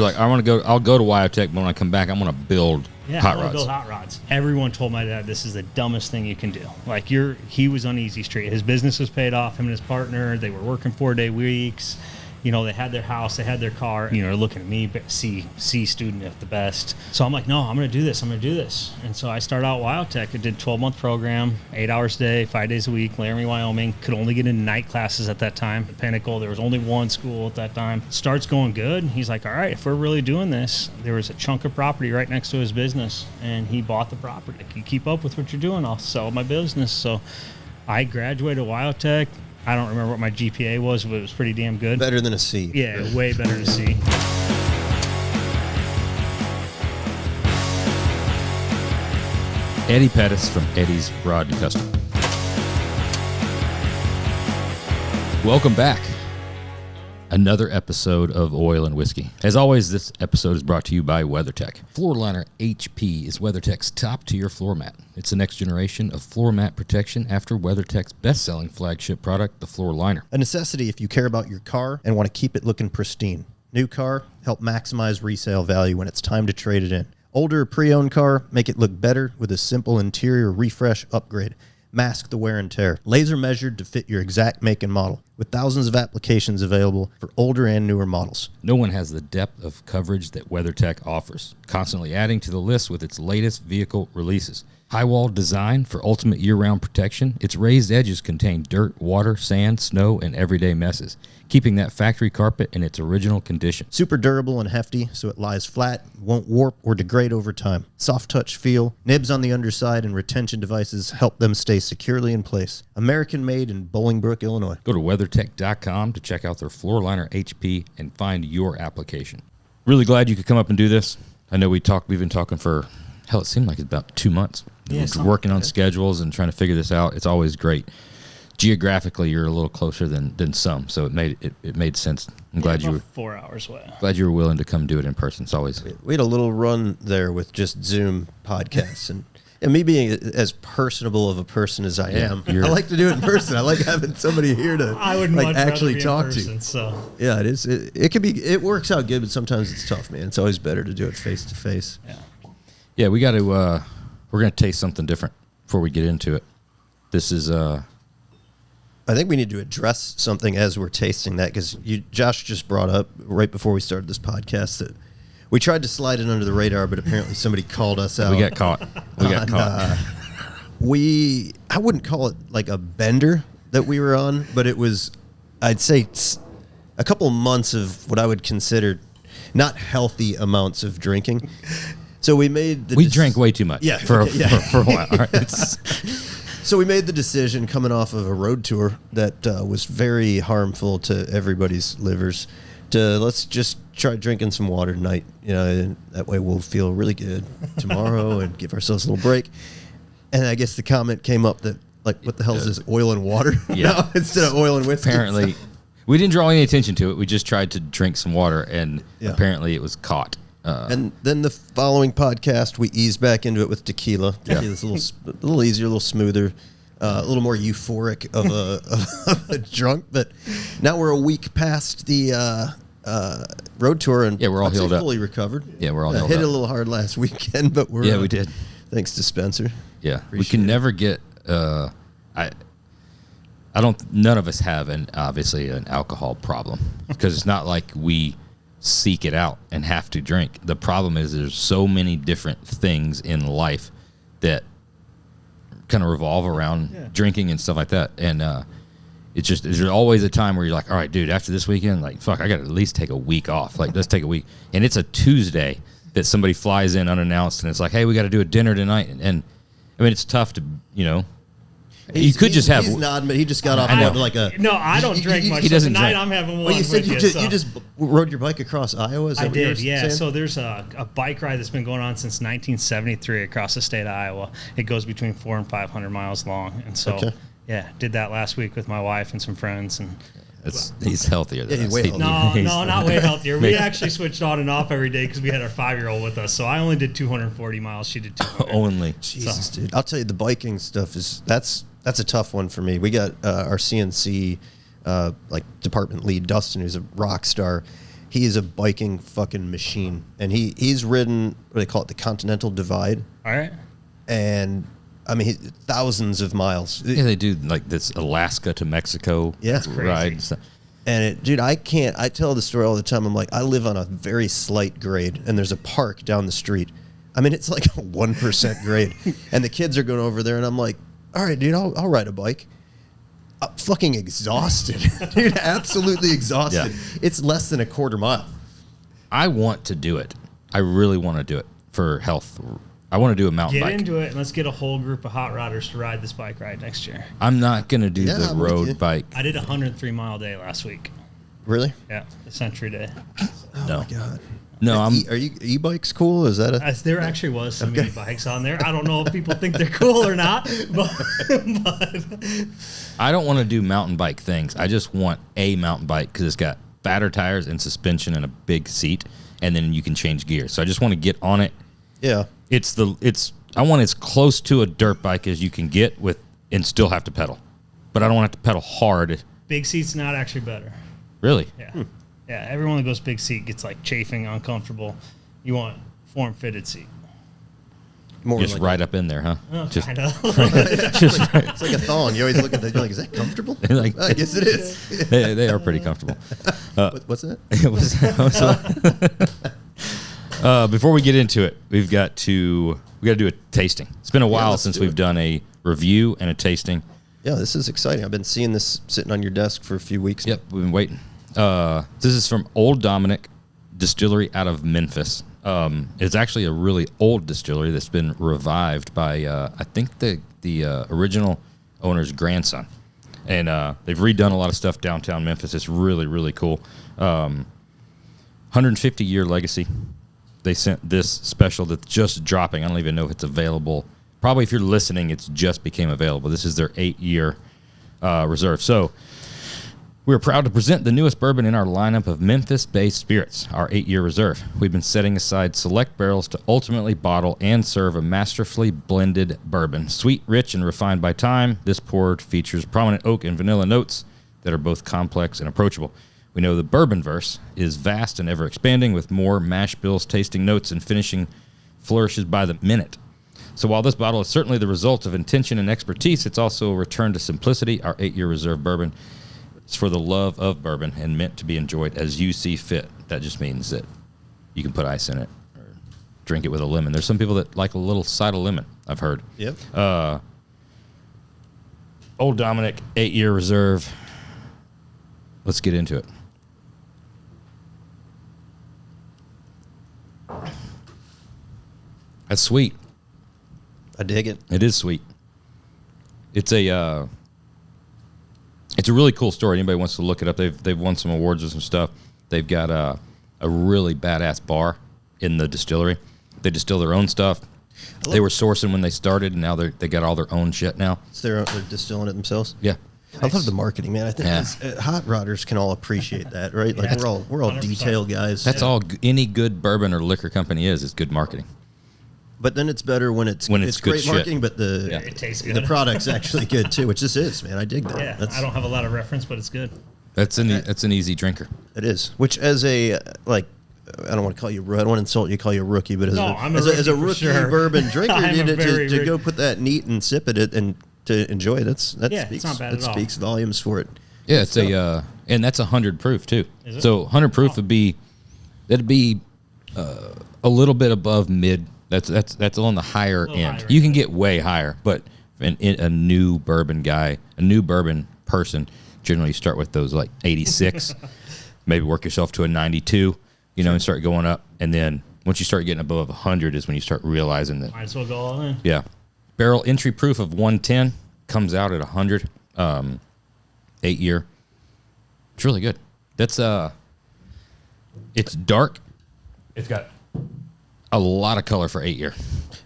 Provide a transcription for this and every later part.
Like, I'll go to Wyotech, but when I come back, I'm going to build hot rods. Build hot rods. Everyone told my dad this is the dumbest thing you can do. Like, he was on easy street. His business was paid off. Him and his partner, they were working 4-day weeks. You know, they had their house, they had their car. You know, looking at me, C student at the best. So I'm like, no, I'm going to do this. And so I started out Wyotech. I did a 12-month program, 8 hours a day, 5 days a week, Laramie, Wyoming. Could only get into night classes at that time. At Pinnacle, there was only one school at that time. Starts going good. He's like, all right, if we're really doing this, there was a chunk of property right next to his business, and he bought the property. Like, you keep up with what you're doing, I'll sell my business. So I graduated Wyotech. I don't remember what my GPA was, but it was pretty damn good. Better than a C. Yeah, way better than a C. Eddie Pettus from Eddie's Rod and Custom. Welcome back. Another episode of Oil and Whiskey. As always, this episode is brought to you by WeatherTech. Floor Liner HP is WeatherTech's top-tier floor mat. It's the next generation of floor mat protection after WeatherTech's best-selling flagship product, the Floor Liner. A necessity if you care about your car and want to keep it looking pristine. New car, help maximize resale value when it's time to trade it in. Older pre-owned car, make it look better with a simple interior refresh upgrade. Mask the wear and tear. Laser measured to fit your exact make and model, with thousands of applications available for older and newer models. No one has the depth of coverage that WeatherTech offers, constantly adding to the list with its latest vehicle releases. High-wall design for ultimate year-round protection, its raised edges contain dirt, water, sand, snow, and everyday messes, keeping that factory carpet in its original condition. Super durable and hefty, so it lies flat, won't warp or degrade over time. Soft touch feel, nibs on the underside, and retention devices help them stay securely in place. American-made in Bolingbrook, Illinois. Go to WeatherTech.com to check out their Floor Liner HP and find your application. Really glad you could come up and do this. I know we've been talking for, hell, it seemed like it's about 2 months. Yeah, We're working on schedules and trying to figure this out. It's always great. Geographically, you're a little closer than some, so it made sense. I'm glad you were 4 hours away. Glad you were willing to come do it in person. It's always we had a little run there with just Zoom podcasts and me being as personable of a person as I am, I like to do it in person. I like having somebody here to actually talk to. So yeah, it is. It works out good, but sometimes it's tough, man. It's always better to do it face to face. Yeah. We got to. We're gonna taste something different before we get into it. This is. I think we need to address something as we're tasting that, because Josh just brought up right before we started this podcast that we tried to slide it under the radar, but apparently somebody called us out. We got caught. I wouldn't call it like a bender that we were on, but it was, I'd say, a couple months of what I would consider not healthy amounts of drinking. So we drank way too much. For a while. All right. So we made the decision coming off of a road tour that was very harmful to everybody's livers to let's just try drinking some water tonight, and that way we'll feel really good tomorrow and give ourselves a little break. And I guess the comment came up that, like, what the hell is this, oil and water? Yeah. Instead of oil and whiskey. Apparently, we didn't draw any attention to it. We just tried to drink some water, and apparently it was caught. And then the following podcast, we eased back into it with tequila. Tequila's a little easier, a little smoother, a little more euphoric of a drunk. But now we're a week past the road tour, and we're all healed up, fully recovered. Yeah, we're all healed up. Hit it a little hard last weekend, but we're we did. Thanks to Spencer. Yeah, we can never get. I don't. None of us have obviously an alcohol problem, because it's not like we seek it out and have to drink. The problem is there's so many different things in life that kind of revolve around drinking and stuff like that. And it's just, there's always a time where you're like, all right, dude, after this weekend, like, fuck, I got to at least take a week off. Like, let's take a week. And it's a Tuesday that somebody flies in unannounced, and it's like, hey, we got to do a dinner tonight. And I mean, it's tough to, you could just have. He's nodding, but he just got off like a. No, I don't drink much. He doesn't tonight drink. I'm having one. Well, you said you just rode your bike across Iowa. Is that I what you were did, yeah. saying? So there's a bike ride that's been going on since 1973 across the state of Iowa. It goes between 400 and 500 miles long, and so did that last week with my wife and some friends, and. He's healthier than us. Way healthier. No, not way healthier. We actually switched on and off every day because we had our 5-year-old with us. So I only did 240 miles. She did 200. Only. Jesus, dude. I'll tell you, the biking stuff that's a tough one for me. We got our CNC like department lead, Dustin, who's a rock star. he is a biking fucking machine, and he's ridden what they call it, the Continental Divide. All right. And I mean, thousands of miles. Yeah, they do like this Alaska to Mexico ride. And dude, I tell the story all the time. I'm like, I live on a very slight grade, and there's a park down the street. I mean, it's like a 1% grade, and the kids are going over there, and I'm like, all right, dude, I'll ride a bike. I'm fucking exhausted, dude, absolutely exhausted. Yeah. It's less than a quarter mile. I want to do it. I really want to do it for health. I want to do a mountain bike. Get into it, and let's get a whole group of hot rodders to ride this bike ride next year. I'm not going to do the road bike. I did a 103-mile day last week. Really? Yeah, the Century Day. Oh, my God. No, are e-bikes cool? Is that a... There actually was some e-bikes on there. I don't know if people think they're cool or not, but I don't want to do mountain bike things. I just want a mountain bike because it's got fatter tires and suspension and a big seat, and then you can change gears. So I just want to get on it. Yeah. I want as close to a dirt bike as you can get with and still have to pedal. But I don't want to have to pedal hard. Big seat's not actually better. Really? Yeah. Yeah, everyone that goes big seat gets like chafing, uncomfortable. You want form-fitted seat. More just like right up in there, huh? Oh, just kind of. It's like a thong. You always look at that. You're like, is that comfortable? Like, I guess it is. They are pretty comfortable. What's that? Before we get into it, we got to do a tasting. It's been a while since we've done a review and a tasting. Yeah, this is exciting. I've been seeing this sitting on your desk for a few weeks. Yep, we've been waiting. This is from Old Dominick Distillery out of Memphis. It's actually a really old distillery that's been revived by I think the original owner's grandson, and they've redone a lot of stuff downtown Memphis. It's really, really cool. 150-year legacy. They sent this special that's just dropping. I don't even know if it's available. Probably if you're listening, it's just became available. This is their 8-year reserve. So we're proud to present the newest bourbon in our lineup of Memphis-based spirits, our 8-year reserve. We've been setting aside select barrels to ultimately bottle and serve a masterfully blended bourbon. Sweet, rich, and refined by time, this pour features prominent oak and vanilla notes that are both complex and approachable. We know the bourbon verse is vast and ever-expanding, with more mash bills, tasting notes, and finishing flourishes by the minute. So while this bottle is certainly the result of intention and expertise, it's also a return to simplicity. Our 8-year reserve bourbon is for the love of bourbon and meant to be enjoyed as you see fit. That just means that you can put ice in it or drink it with a lemon. There's some people that like a little side of lemon, I've heard. Yep. Old Dominick, 8-year reserve. Let's get into it. That's sweet. I dig it. It is sweet. It's a really cool story. Anybody wants to look it up? They've won some awards or some stuff. They've got a really badass bar in the distillery. They distill their own stuff. They were sourcing when they started, and now they got all their own shit now. So they're distilling it themselves. Yeah. Nice. I love the marketing, man. I think hot rodders can all appreciate that, right? Like we're all 100%. Detail guys. That's all any good bourbon or liquor company is good marketing. But then it's better when it's great marketing, but it tastes good. The product's actually good too, which this is, man. I dig that. Yeah, I don't have a lot of reference, but it's good. That's an easy drinker. It is. Which as a I don't want to call you. I don't want to insult you. Call you a rookie, but as a rookie bourbon drinker, to go put that neat and sip it and to enjoy it, that speaks. It's not bad at all. Speaks volumes for it. Yeah, it's and that's 100 proof too. Is it? So 100 proof would be a little bit above mid. That's on the higher end. You can get way higher, but a new bourbon guy, a new bourbon person, generally start with those like 86, maybe work yourself to a 92, and start going up. And then once you start getting above 100 is when you start realizing that. Might as well go all in. Yeah. Barrel entry proof of 110 comes out at 100, 8-year. It's really good. That's it's dark. It's got a lot of color for 8-year.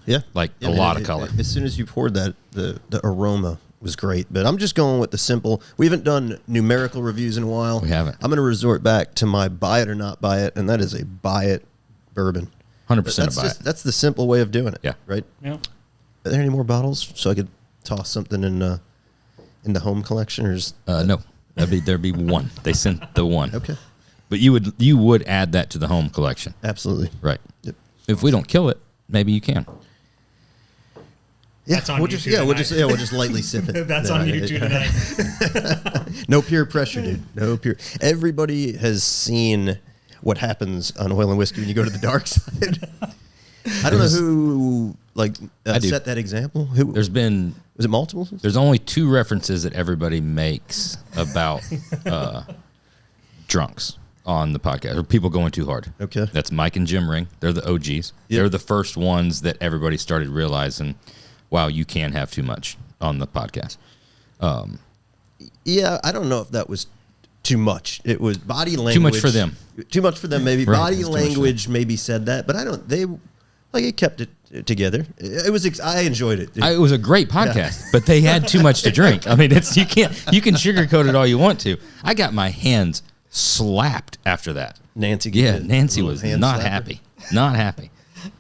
Yeah. A lot of color. As soon as you poured that, the aroma was great. But I'm just going with the simple. We haven't done numerical reviews in a while. We haven't. I'm going to resort back to my buy it or not buy it, and that is a buy it bourbon. 100% a buy it. That's the simple way of doing it. Yeah. Right? Yeah. Are there any more bottles so I could toss something in the home collection? Or just, no. There'd be one. They sent the one. Okay. But you would add that to the home collection. Absolutely. Right. Yep. If we don't kill it, maybe you can. Yeah, That's on we'll you just two we'll tonight. just lightly sip it. That's No, on you two tonight. No peer pressure, dude. No peer. Everybody has seen what happens on Oil and Whiskey when you go to the dark side. I don't know who set that example. Who was it multiple? There's only 2 references that everybody makes about drunks on the podcast, or people going too hard. Okay. That's Mike and Jim Ring. They're the OGs. Yep. They're the first ones that everybody started realizing, wow, you can have too much on the podcast. Yeah, I don't know if that was too much. It was body language. Too much for them. Too much for them, maybe. Right, Body language maybe said that, but I don't. It kept it together. It was. I enjoyed it. It was a great podcast, but they had too much to drink. I mean, you can sugarcoat it all you want to. I got my hands slapped after that. Nancy was not happy. Not happy.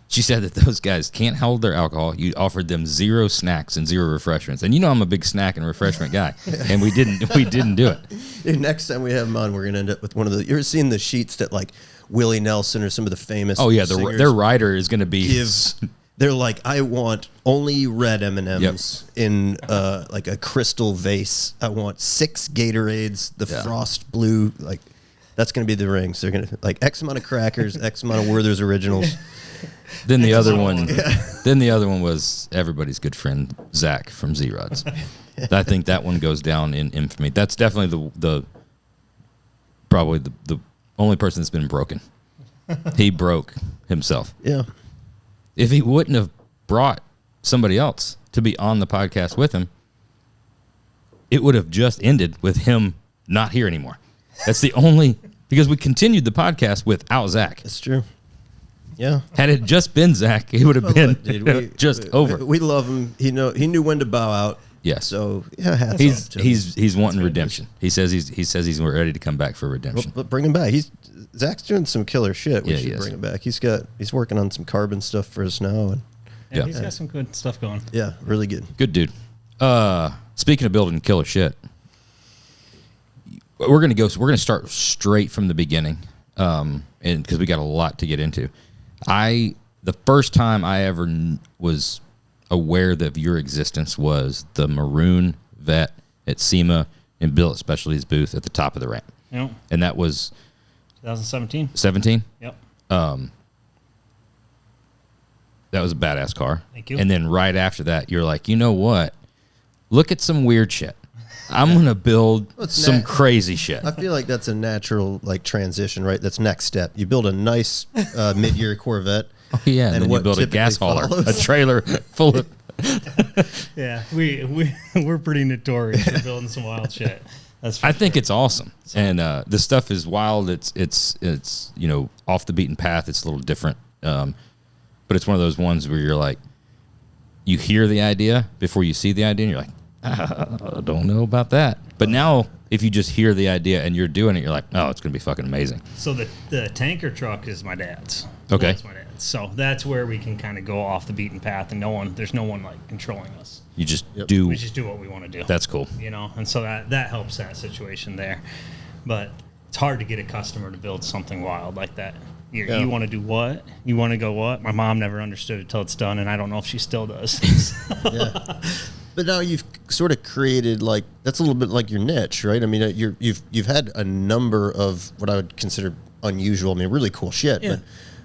She said that those guys can't hold their alcohol. You offered them 0 snacks and 0 refreshments, and I'm a big snack and refreshment guy, and we didn't do it. Dude, next time we have them on, we're gonna end up with one of the. You ever seen the sheets that like Willie Nelson or some of the famous? Oh yeah, singers their writer is going to be. They're like, I want only red M&Ms in like a crystal vase. I want 6 Gatorades, the Frost Blue. Like, that's going to be the rings. They're going to like X amount of crackers, X amount of Werther's Originals. Then the other one. Then the other one was everybody's good friend Zach from Z-Rods. I think that one goes down in infamy. That's definitely the probably the only person that's been broken. He broke himself. Yeah. If he wouldn't have brought somebody else to be on the podcast with him, it would have just ended with him not here anymore. That's the only, because we continued the podcast without Zach. That's true. Yeah. Had it just been Zach, it would have been just over. We love him. He knew when to bow out. Yes. So yeah, hats off to him. He's wanting redemption. He says he's ready to come back for redemption. Well, bring him back. Zach's doing some killer shit. We should bring him back. He's working on some carbon stuff for us now, and he's got some good stuff going. Yeah, really good. Good dude. Speaking of building killer shit, we're gonna start straight from the beginning, and because we got a lot to get into. The first time I ever was aware of your existence was the maroon vet at SEMA in Billet Specialties booth at the top of the ramp. Yep. And that was 2017. 17? Yep. That was a badass car. Thank you. And then right after that, you're like, you know what? Look at some weird shit. I'm going to build some crazy shit. I feel like that's a natural transition, right? That's next step. You build a nice mid-year Corvette. Oh, yeah, and then you build a gas hauler, a trailer full of... Yeah, we're pretty notorious for building some wild shit. I think it's awesome, and the stuff is wild. It's off the beaten path. It's a little different, but it's one of those ones where you're like, you hear the idea before you see the idea, and you're like, I don't know about that. But now, if you just hear the idea and you're doing it, you're like, oh, it's gonna be fucking amazing. So the tanker truck is my dad's. Okay, that's my dad's. So that's where we can kind of go off the beaten path, and there's no one like controlling us. You just do. We just do what we want to do. That's cool. And so that helps that situation there. But it's hard to get a customer to build something wild like that. You want to do what? You want to go what? My mom never understood it till it's done, and I don't know if she still does. Yeah. But now you've sort of created that's a little bit like your niche, right? I mean, you've had a number of what I would consider unusual. I mean, really cool shit, but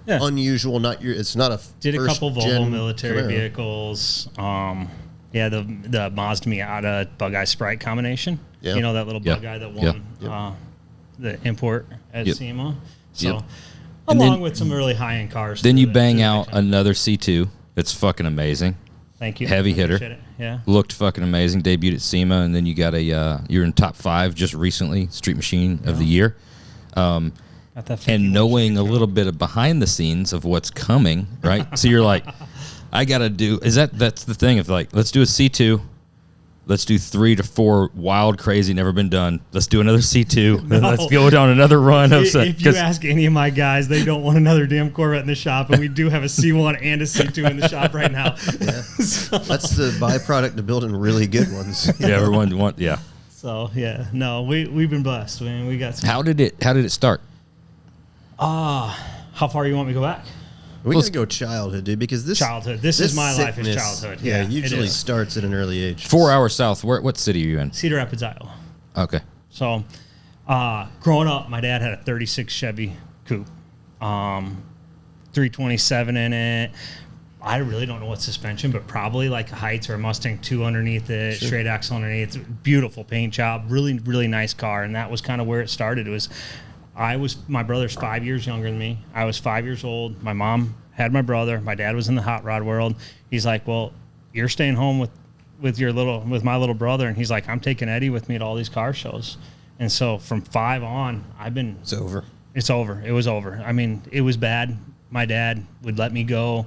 unusual. It's not a. Did a couple Volvo military vehicles. The Mazda Miata Bug Eye Sprite combination. Yeah. You know that little bug eye that won the import at SEMA. So along with some really high end cars. Then you bang out another C2 that's fucking amazing. Thank you. Heavy hitter. Yeah. Looked fucking amazing. Debuted at SEMA, and then you got you're in top 5 just recently, Street Machine of the Year. And knowing a little bit of behind the scenes of what's coming, right? So you're like, I got to do, that's the thing of let's do a C2. Let's do 3 to 4 wild, crazy, never been done. Let's do another C2. And let's go down another run. If you ask any of my guys, they don't want another damn Corvette in the shop, and we do have a C1 and a C2 in the shop right now. Yeah. That's the byproduct of building really good ones. Yeah, everyone want. Yeah. So no, we've been blessed. We got some. How did it start? How far you want me to go back? We gotta go childhood, dude, because this Childhood. This is my life is childhood. Yeah, Yeah, usually it is. starts at an early age. 4 hours south. What city are you in? Cedar Rapids, Iowa. Okay. So, growing up, my dad had a 36 Chevy Coupe, 327 in it. I really don't know what suspension, but probably like a Heights or a Mustang 2 underneath it, straight axle underneath. Beautiful paint job, really, really nice car. And that was kind of where it started. My brother's 5 years younger than me. I was 5 years old. My mom had my brother. My dad was in the hot rod world. He's like, well, you're staying home with my little brother. And he's like, I'm taking Eddie with me to all these car shows. And so from 5 on, It's over. It's over. It was over. I mean, it was bad. My dad would let me go.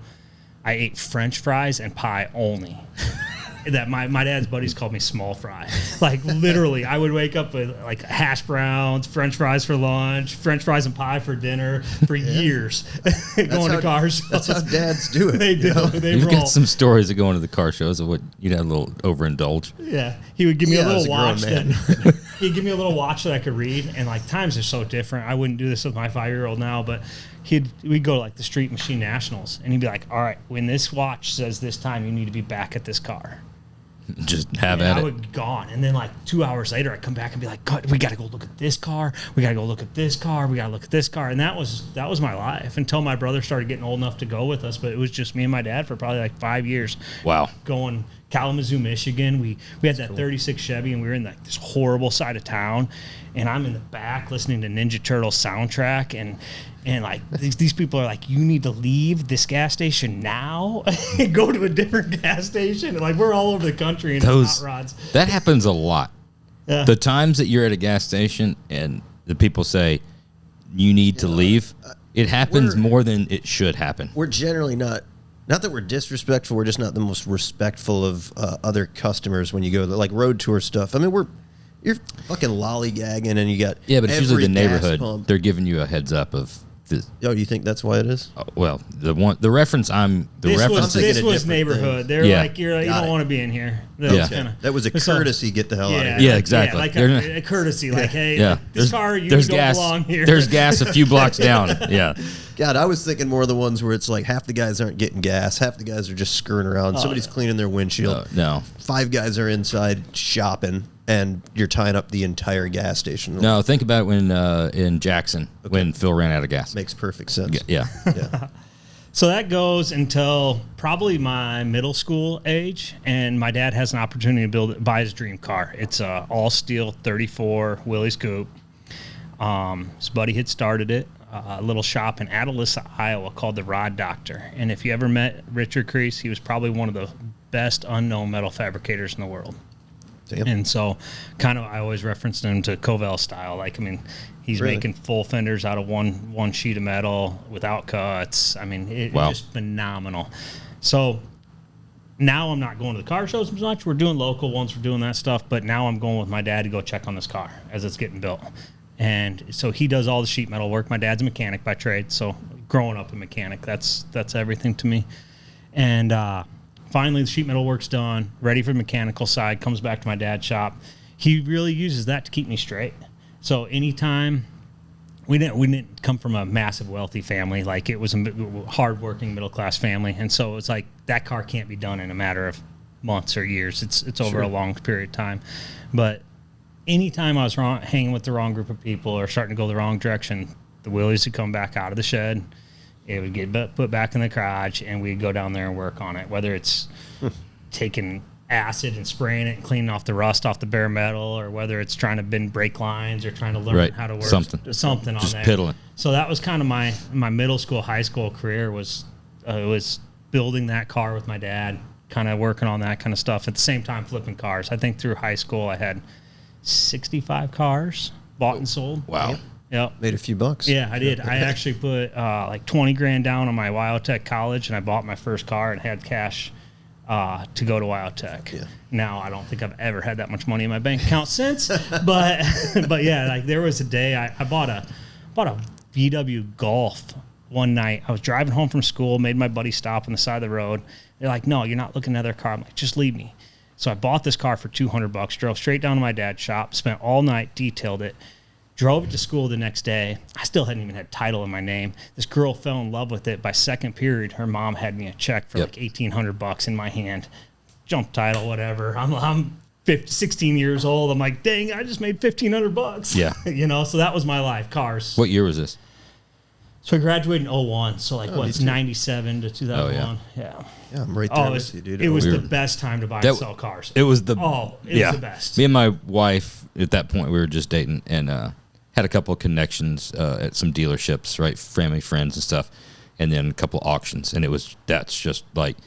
I ate French fries and pie only. That my dad's buddies called me small fry. Like literally, I would wake up with like hash browns, French fries for lunch, French fries and pie for dinner for years. Going to car shows. That's how dads do it. They do. You know? They You've roll. got some stories of going to the car shows of what you'd had a little overindulge. Yeah, he would give me a I was little a grown watch man. he'd give me a little watch that I could read, and like times are so different. I wouldn't do this with my 5-year-old now, but we'd go to like the Street Machine Nationals, and he'd be like, "All right, when this watch says this time, you need to be back at this car." Just have And at I it. would be gone, and then like 2 hours later, I'd come back and be like, "God, we got to go look at this car. We got to go look at this car. We got to look at this car." And that was my life until my brother started getting old enough to go with us. But it was just me and my dad for probably like 5 years. Wow. Going Kalamazoo, Michigan. We had that 36 Chevy, and we were in like this horrible side of town, and I'm in the back listening to Ninja Turtles soundtrack, and like these people are like, "You need to leave this gas station now and go to a different gas station." And like we're all over the country in hot rods. That happens a lot. Yeah. The times that you're at a gas station and the people say you need to leave, it happens more than it should happen. We're generally not that we're disrespectful. We're just not the most respectful of other customers when you go to like road tour stuff. I mean, you're fucking lollygagging, and you got But it's usually the every gas neighborhood. pump. They're giving you a heads up of this. Oh, you think that's why it is? Well, the reference This was different neighborhood. thing. They're Yeah. like, you Got don't it. want to be in here. Yeah. That was a courtesy. Get the hell out of Yeah, here. Yeah, exactly. like They're a courtesy, like, hey, Yeah. this car, you there's don't gas, belong here. There's gas a few blocks down. Yeah. God, I was thinking more of the ones where it's like half the guys aren't getting gas, half the guys are just screwing around. Somebody's cleaning their windshield. No. 5 guys are inside shopping, and you're tying up the entire gas station. No, think about when in Jackson when Phil ran out of gas. Makes perfect sense. Yeah. Yeah. So that goes until probably my middle school age, and my dad has an opportunity to buy his dream car. It's a all steel 34 Willys Coupe. His buddy had started it, a little shop in Atalissa, Iowa called the Rod Doctor. And if you ever met Richard Crease, he was probably one of the best unknown metal fabricators in the world. Damn. And so kind of I always referenced him to Covell style. Like, I mean, he's Really? making full fenders out of one sheet of metal without cuts. I mean, it's just phenomenal. So now I'm not going to the car shows as much. We're doing local ones. We're doing that stuff. But now I'm going with my dad to go check on this car as it's getting built. And so he does all the sheet metal work. My dad's a mechanic by trade. So growing up a mechanic, that's everything to me. And finally, the sheet metal work's done, ready for the mechanical side, comes back to my dad's shop. He really uses that to keep me straight. So anytime, we didn't come from a massive wealthy family. Like, it was a hardworking middle-class family. And so it's like that car can't be done in a matter of months or years. It's over a long period of time. But anytime I was hanging with the wrong group of people or starting to go the wrong direction, the Willys would come back out of the shed. It would get put back in the garage, and we'd go down there and work on it, whether it's taking acid and spraying it and cleaning off the rust off the bare metal, or whether it's trying to bend brake lines or trying to learn how to work something on just there. piddling. So that was kind of my middle school, high school career was building that car with my dad, kind of working on that kind of stuff. At the same time, flipping cars. I think through high school, I had 65 cars bought and sold. Wow. Yep. Made a few bucks. Yeah, I did. I actually put like 20 grand down on my Wyotech college, and I bought my first car and had cash to go to Wyotech. Yeah. Now, I don't think I've ever had that much money in my bank account since, but yeah, like there was a day I bought a VW Golf one night. I was driving home from school, made my buddy stop on the side of the road. They're like, "No, you're not looking at their car." I'm like, "Just leave me." So I bought this car for $200, drove straight down to my dad's shop, spent all night, detailed it. Drove it to school the next day. I still hadn't even had title in my name. This girl fell in love with it. By second period, her mom had me a check for like $1,800 in my hand. Jump title, whatever. I'm 16 years old. I'm like, dang, I just made $1,500. Yeah. You know, so that was my life, cars. What year was this? So I graduated in 01. So like, it's 97 to 2001. Yeah. Yeah, I'm right there with you, dude. It was the best time to buy and sell cars. It was the was the best. Me and my wife at that point, we were just dating and had a couple of connections at some dealerships, right? Family, friends, and stuff, and then a couple of auctions. And that's just like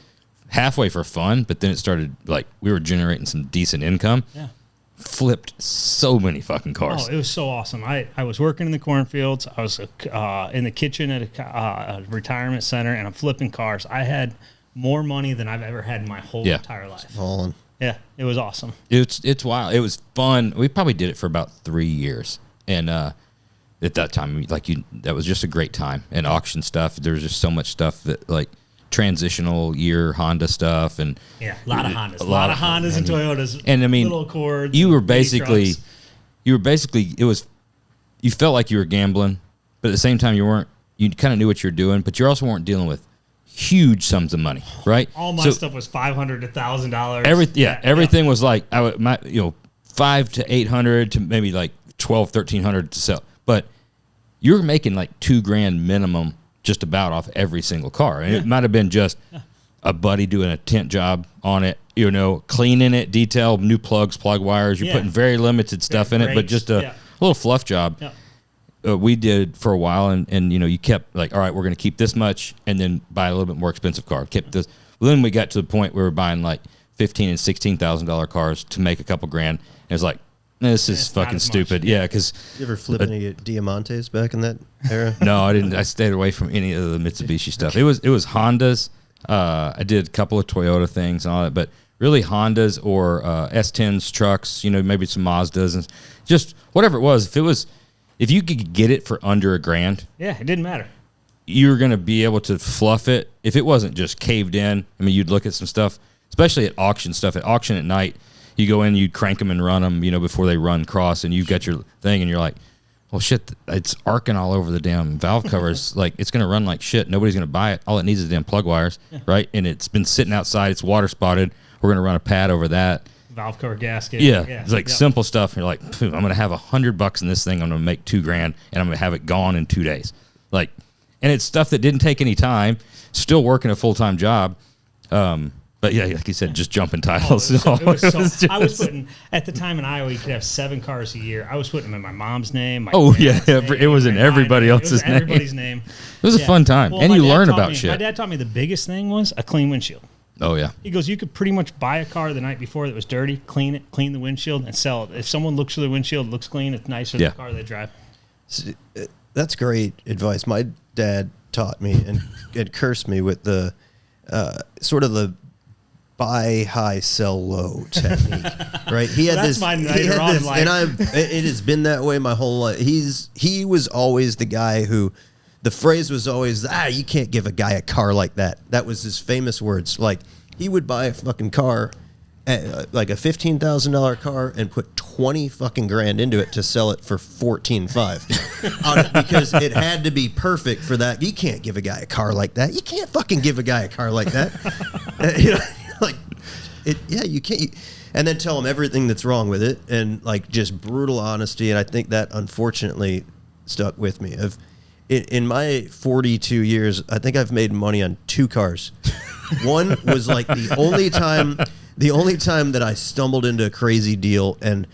halfway for fun, but then it started like we were generating some decent income. Yeah. Flipped so many fucking cars. Oh, it was so awesome. I was working in the cornfields. I was in the kitchen at a retirement center, and I'm flipping cars. I had more money than I've ever had in my whole entire life. Yeah, it was awesome. It's wild. It was fun. We probably did it for about 3 years, and at that time, that was just a great time. And auction stuff, there's just so much stuff that like transitional year Honda stuff, and a lot of Hondas, a lot of Hondas and Toyotas, and I mean, little Accords. You were basically, you felt like you were gambling, but at the same time, you weren't. You kind of knew what you were doing, but you also weren't dealing with huge sums of money, right? All my stuff was $500 to $1,000. Everything was like $500 to $800 to maybe like $1,200, $1,300 to sell, but you're making like $2,000 minimum just about off every single car, and it might have been just a buddy doing a tint job on it, cleaning it, detail, new plugs, plug wires. You're putting very limited stuff in it, but just a little fluff job. Yeah. We did for a while, and you kept like, all right, we're going to keep this much, and then buy a little bit more expensive car. Kept this. Well, then we got to the point where we were buying like $15,000 and $16,000 cars to make a couple grand. And it was like, this is fucking stupid. Yeah, because you ever flip any Diamantes back in that era? No, I didn't. I stayed away from any of the Mitsubishi stuff. It was Hondas. I did a couple of Toyota things and all that, but really Hondas or S10s, trucks. Maybe some Mazdas and just whatever it was. If you could get it for under $1,000, it didn't matter. You were going to be able to fluff it. If it wasn't just caved in, I mean, you'd look at some stuff, especially at auction stuff. At auction at night, you go in, you crank them and run them, before they run cross, and you've got your thing, and you're like, well, shit, it's arcing all over the damn valve covers. Like, it's going to run like shit. Nobody's going to buy it. All it needs is damn plug wires, right? And it's been sitting outside. It's water spotted. We're going to run a pad over that. Valve cover gasket. Yeah. It's like simple stuff. And you're like, I'm going to have $100 in this thing. I'm going to make $2,000, and I'm going to have it gone in 2 days. Like, and it's stuff that didn't take any time. Still working a full-time job. But yeah, like you said, just jumping titles. I was putting, at the time in Iowa, you could have 7 cars a year. I was putting them in my mom's name. It was in everybody else's name. Everybody's name. It was a fun time, and you learn about shit. My dad taught me the biggest thing was a clean windshield. Oh, yeah. He goes, you could pretty much buy a car the night before that was dirty, clean it, clean the windshield, and sell it. If someone looks through the windshield, it looks clean, it's nicer than the car they drive. That's great advice. My dad taught me and cursed me with the sort of the buy high, sell low technique, right? He had this, and it has been that way my whole life. He was always the guy who, the phrase was always, you can't give a guy a car like that. That was his famous words. Like, he would buy a fucking car, like a $15,000 car, and put 20 fucking grand into it to sell it for $14,500 because it had to be perfect for that. You can't give a guy a car like that. You can't fucking give a guy a car like that. You can't. And then tell him everything that's wrong with it, and like just brutal honesty. And I think that unfortunately stuck with me. In my 42 years, I think I've made money on 2 cars. One was like the only time that I stumbled into a crazy deal, and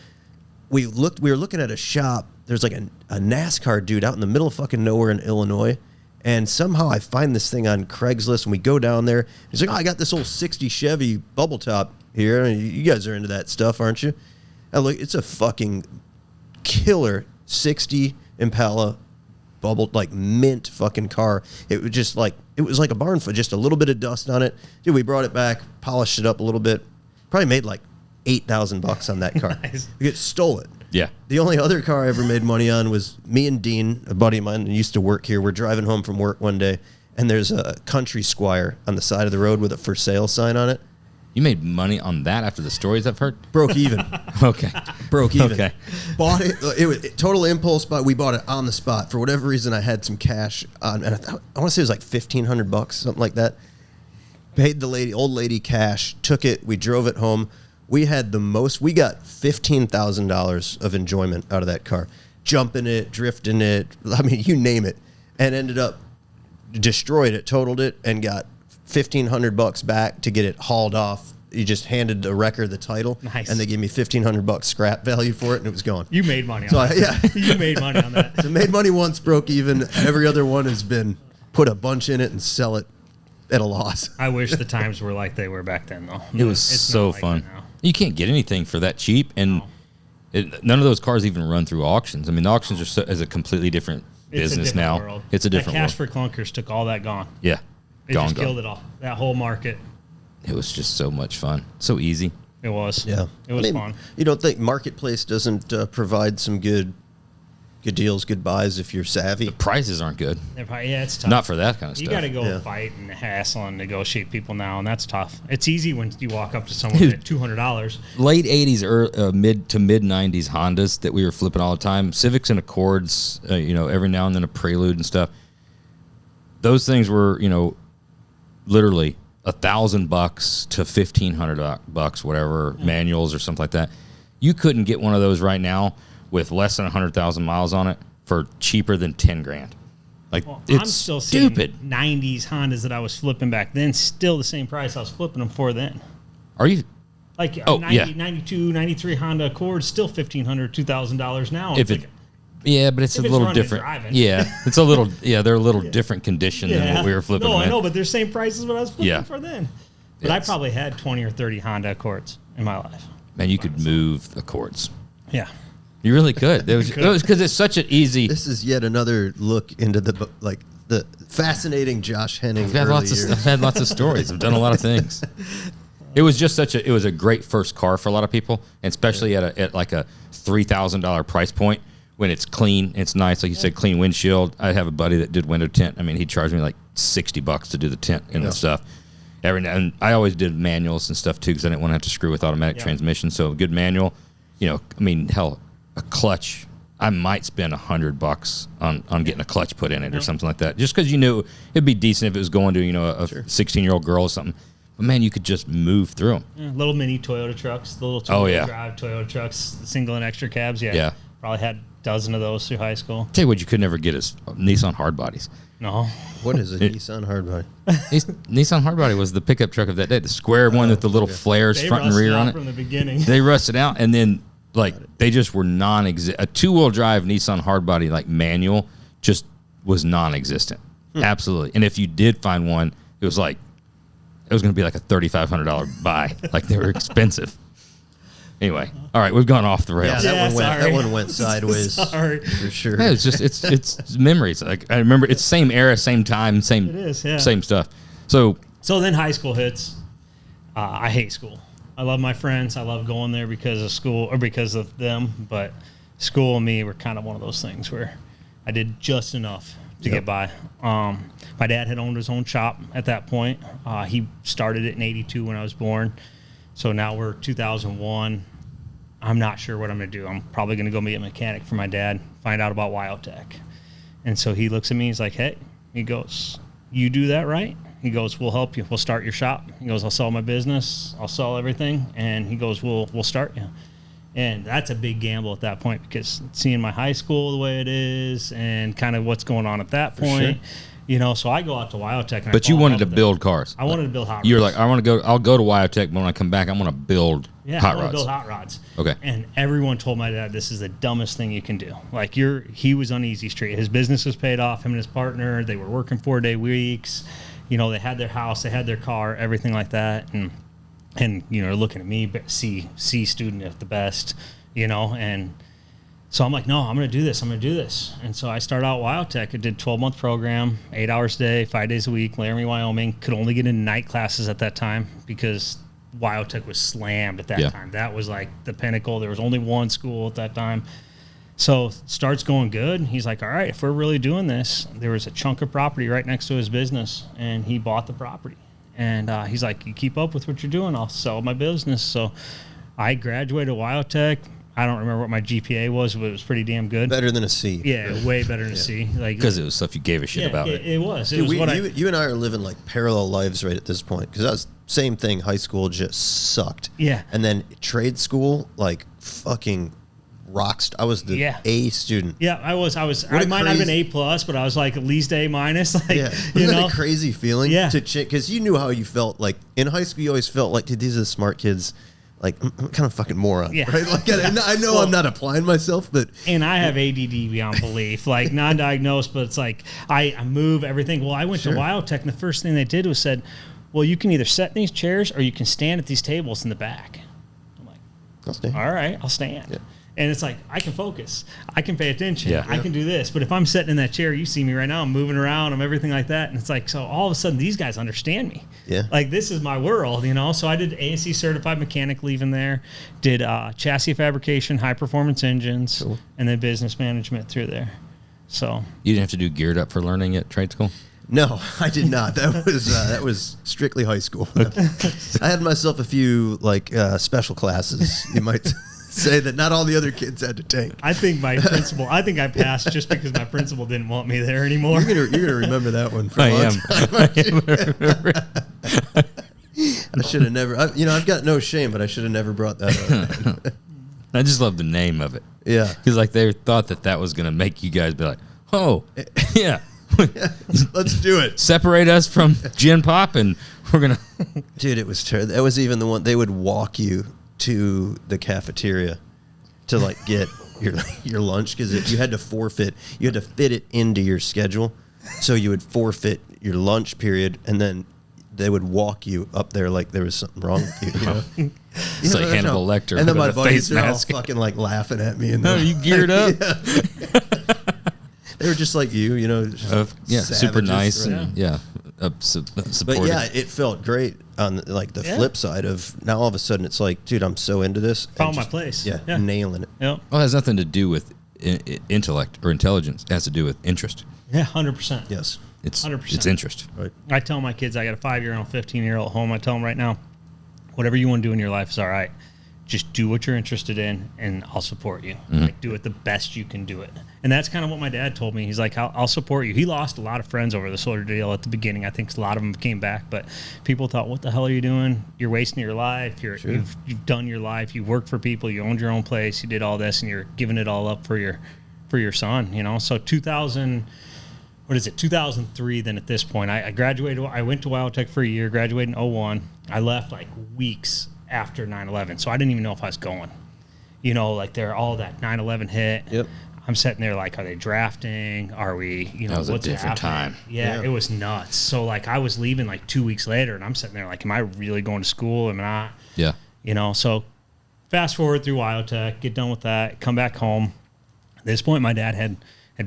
we were looking at a shop. There's like a NASCAR dude out in the middle of fucking nowhere in Illinois, and somehow I find this thing on Craigslist, and we go down there. He's like, I got this old 60 Chevy bubble top here. You guys are into that stuff, aren't you? And look, it's a fucking killer 60 Impala bubbled, like mint fucking car. It was like a barn foot, just a little bit of dust on it. Dude, we brought it back, polished it up a little bit. Probably made like $8,000 on that car. Nice. We stole it. Yeah. The only other car I ever made money on was me and Dean, a buddy of mine who used to work here. We're driving home from work one day, and there's a Country Squire on the side of the road with a for sale sign on it. You made money on that after the stories I've heard? Broke even. Okay. Broke even. Okay. Bought it. It was total impulse buy. We bought it on the spot. For whatever reason, I had some cash on, and I want to say it was like $1,500, something like that. Paid the old lady cash, took it. We drove it home. We had the most. We got $15,000 of enjoyment out of that car. Jumping it, drifting it. I mean, you name it. And ended up destroyed it, totaled it, and got $1,500 back to get it hauled off. You just handed the wrecker the title, nice. And they gave me $1,500 scrap value for it, and it was gone. You made money on that. Yeah, you made money on that. So made money once, broke even. Every other one has been put a bunch in it and sell it at a loss. I wish the times were like they were back then, though. It was It's so not like fun. that now. You can't get anything for that cheap, and none of those cars even run through auctions. I mean, the auctions are is a completely different business now. World. It's a different Cash world. for clunkers took all that gone. Yeah, It just killed it all. That whole market. It was just so much fun, so easy. It was. Yeah, It was fun. You don't think Marketplace doesn't provide some good deals, good buys if you're savvy? Prices aren't good. It's tough. Not for that kind of You stuff. got to go fight and hassle and negotiate people now, and that's tough. It's easy when you walk up to someone at $200. Late 80s, mid to mid 90s Hondas that we were flipping all the time. Civics and Accords, every now and then a Prelude and stuff. Those things were, literally $1,000 to $1,500, whatever, manuals or something like that. You couldn't get one of those right now with less than 100,000 miles on it for cheaper than 10 grand. Like, it's I'm still stupid. seeing 90s Hondas that I was flipping back then, still the same price I was flipping them for then. Are you? Like 92, 93 Honda Accord, still $1,500, $2,000 now. If it, yeah, but it's a little running and different. driving. Yeah, it's a little. Yeah, they're a little different condition than what we were flipping. No, them I in. know, but they're same prices what I was flipping for then. But I It's- probably had 20 or 30 Honda Accords in my life. Man, you could move Accords. Yeah. You really could. It was because it's such an easy. This is yet another look into the fascinating Josh Henning. I've had lots of stories. I've done a lot of things. It was just it was a great first car for a lot of people, and especially at like a $3,000 price point when it's clean, it's nice. Like you said, clean windshield. I have a buddy that did window tint. I mean, he charged me like $60 to do the tint and the stuff. And I always did manuals and stuff too because I didn't want to have to screw with automatic transmission. So a good manual, hell, a clutch. I might spend $100 on getting a clutch put in it or something like that, just because it'd be decent if it was going to a 16-year-old girl or something. But man, you could just move through them. Yeah, little mini Toyota trucks, the little two-wheel drive Toyota trucks, single and extra cabs. Yeah. Probably had a dozen of those through high school. Tell you what, you could never get is Nissan hardbodies. No. What is a Nissan hardbody? Nissan hardbody was the pickup truck of that day, the square one with the little flares front and rear on it. From the beginning. They rusted out, and then they just were non-existent. A two-wheel drive Nissan hardbody manual just was non-existent. Absolutely. And if you did find one, it was going to be like a $3,500 buy. Like they were expensive. Anyway, all right, we've gone off the rails. Yeah, that one went sideways. Sorry. For sure. Yeah, it's just it's memories. Like I remember, it's same era, same time, same. It is, yeah. Same stuff. So then high school hits. I hate school. I love my friends. I love going there because of school or because of them. But school and me were kind of one of those things where I did just enough to get by. My dad had owned his own shop at that point. He started it in '82 when I was born. So now we're 2001. I'm not sure what I'm going to do. I'm probably going to go be a mechanic for my dad, find out about Wyotech. And so he looks at me. He's like, hey, he goes, you do that right? He goes, we'll help you. We'll start your shop. He goes, I'll sell my business. I'll sell everything. And he goes, we'll start you. And that's a big gamble at that point because seeing my high school the way it is and kind of what's going on at that point, so I go out to Wyotech. But you wanted to build cars. I wanted to build hot rods. You're like, I'll go to Wyotech, but when I come back, I want to build hot rods. Build hot rods. Okay. And everyone told my dad, this is the dumbest thing you can do. Like he was on easy street. His business was paid off. Him and his partner, they were working 4-day weeks. They had their house, they had their car, everything like that. And looking at me, C student at the best, and so I'm like, no, I'm going to do this. And so I started out Wyotech. I did 12-month program, 8 hours a day, 5 days a week, Laramie, Wyoming. Could only get into night classes at that time because Wyotech was slammed at that time. That was like the pinnacle. There was only one school at that time. So starts going good. He's like, all right, if we're really doing this, there was a chunk of property right next to his business, and he bought the property. And he's like, you keep up with what you're doing, I'll sell my business. So I graduated Wildtech. I don't remember what my GPA was, but it was pretty damn good. Better than a C. Yeah, way better than a C. Like, Because it was stuff you gave a shit about it. It was. It Dude, was you and I are living like parallel lives right at this point, because that was same thing. High school just sucked. Yeah. And then trade school, like fucking rocked. I was the A student. Yeah, I was. I might not have been A+, but I was like at least A-. Like, yeah. Wasn't that a crazy feeling? Yeah. To because you knew how you felt. Like in high school, you always felt like, dude, these are the smart kids. Like, I'm kind of fucking moron, yeah. right? Like, I know I'm not applying myself, but... And I have ADD beyond belief, like non-diagnosed, but it's like I move everything. Well, I went to Wildtech, and the first thing they did was said, well, you can either sit in these chairs or you can stand at these tables in the back. I'm like, I'll stand. All right, I'll stand. Yeah. And it's like, I can focus. I can pay attention. Yeah. I can do this. But if I'm sitting in that chair, you see me right now, I'm moving around, I'm everything like that. And it's like, so all of a sudden, these guys understand me. Yeah. Like, this is my world, you know? So I did ASE certified mechanic leaving there, did chassis fabrication, high performance engines, and then business management through there. So You didn't have to do geared up for learning at trade school? No, I did not. That was strictly high school. I had myself a few like special classes. You might say that not all the other kids had to take. I think my principal, I think I passed just because my principal didn't want me there anymore. You're gonna remember that one for a long time. I should have never. I've got no shame, but I should have never brought that up. I just love the name of it. Yeah, because like they thought that was gonna make you guys be like, oh, yeah. Let's do it. Separate us from Gin Pop, and we're gonna. Dude, it was terrible. That was even the one they would walk you to the cafeteria to like get your lunch, because if you had to forfeit, you had to fit it into your schedule, so you would forfeit your lunch period, and then they would walk you up there like there was something wrong with you. You know? It's like Hannibal Lecter. And then my with a buddies face are all mask. fucking like laughing at me. And No, you geared up. They were just like you know. Just super nice, right? and supportive. But yeah, it felt great on like the flip side of now all of a sudden it's like, dude, I'm so into this. Found my place. Yeah, nailing it. Yep. Well, it has nothing to do with intellect or intelligence. It has to do with interest. Yeah, 100%. Yes. It's 100%. It's interest. Right. I tell my kids, I got a 5-year-old, 15-year-old at home. I tell them right now, whatever you want to do in your life is all right. Just do what you're interested in, and I'll support you. Like, do it the best you can do it. And that's kind of what my dad told me. He's like, I'll support you. He lost a lot of friends over the solar deal at the beginning. I think a lot of them came back, but people thought, what the hell are you doing? You're wasting your life. You've done your life. You worked for people. You owned your own place. You did all this, and you're giving it all up for your son, you know? So 2003 then at this point. I graduated. I went to Wildtech for a year, graduated in 2001. I left like weeks after 9/11, so I didn't even know if I was going. You know, like all that 9/11 hit. Yep. I'm sitting there like, are they drafting? Are we, That was what's a different happening? time. Yeah, it was nuts. So like I was leaving like 2 weeks later, and I'm sitting there like, am I really going to school? Am I not? Yeah. You know, so fast forward through Wildtech, get done with that, come back home. At this point, my dad had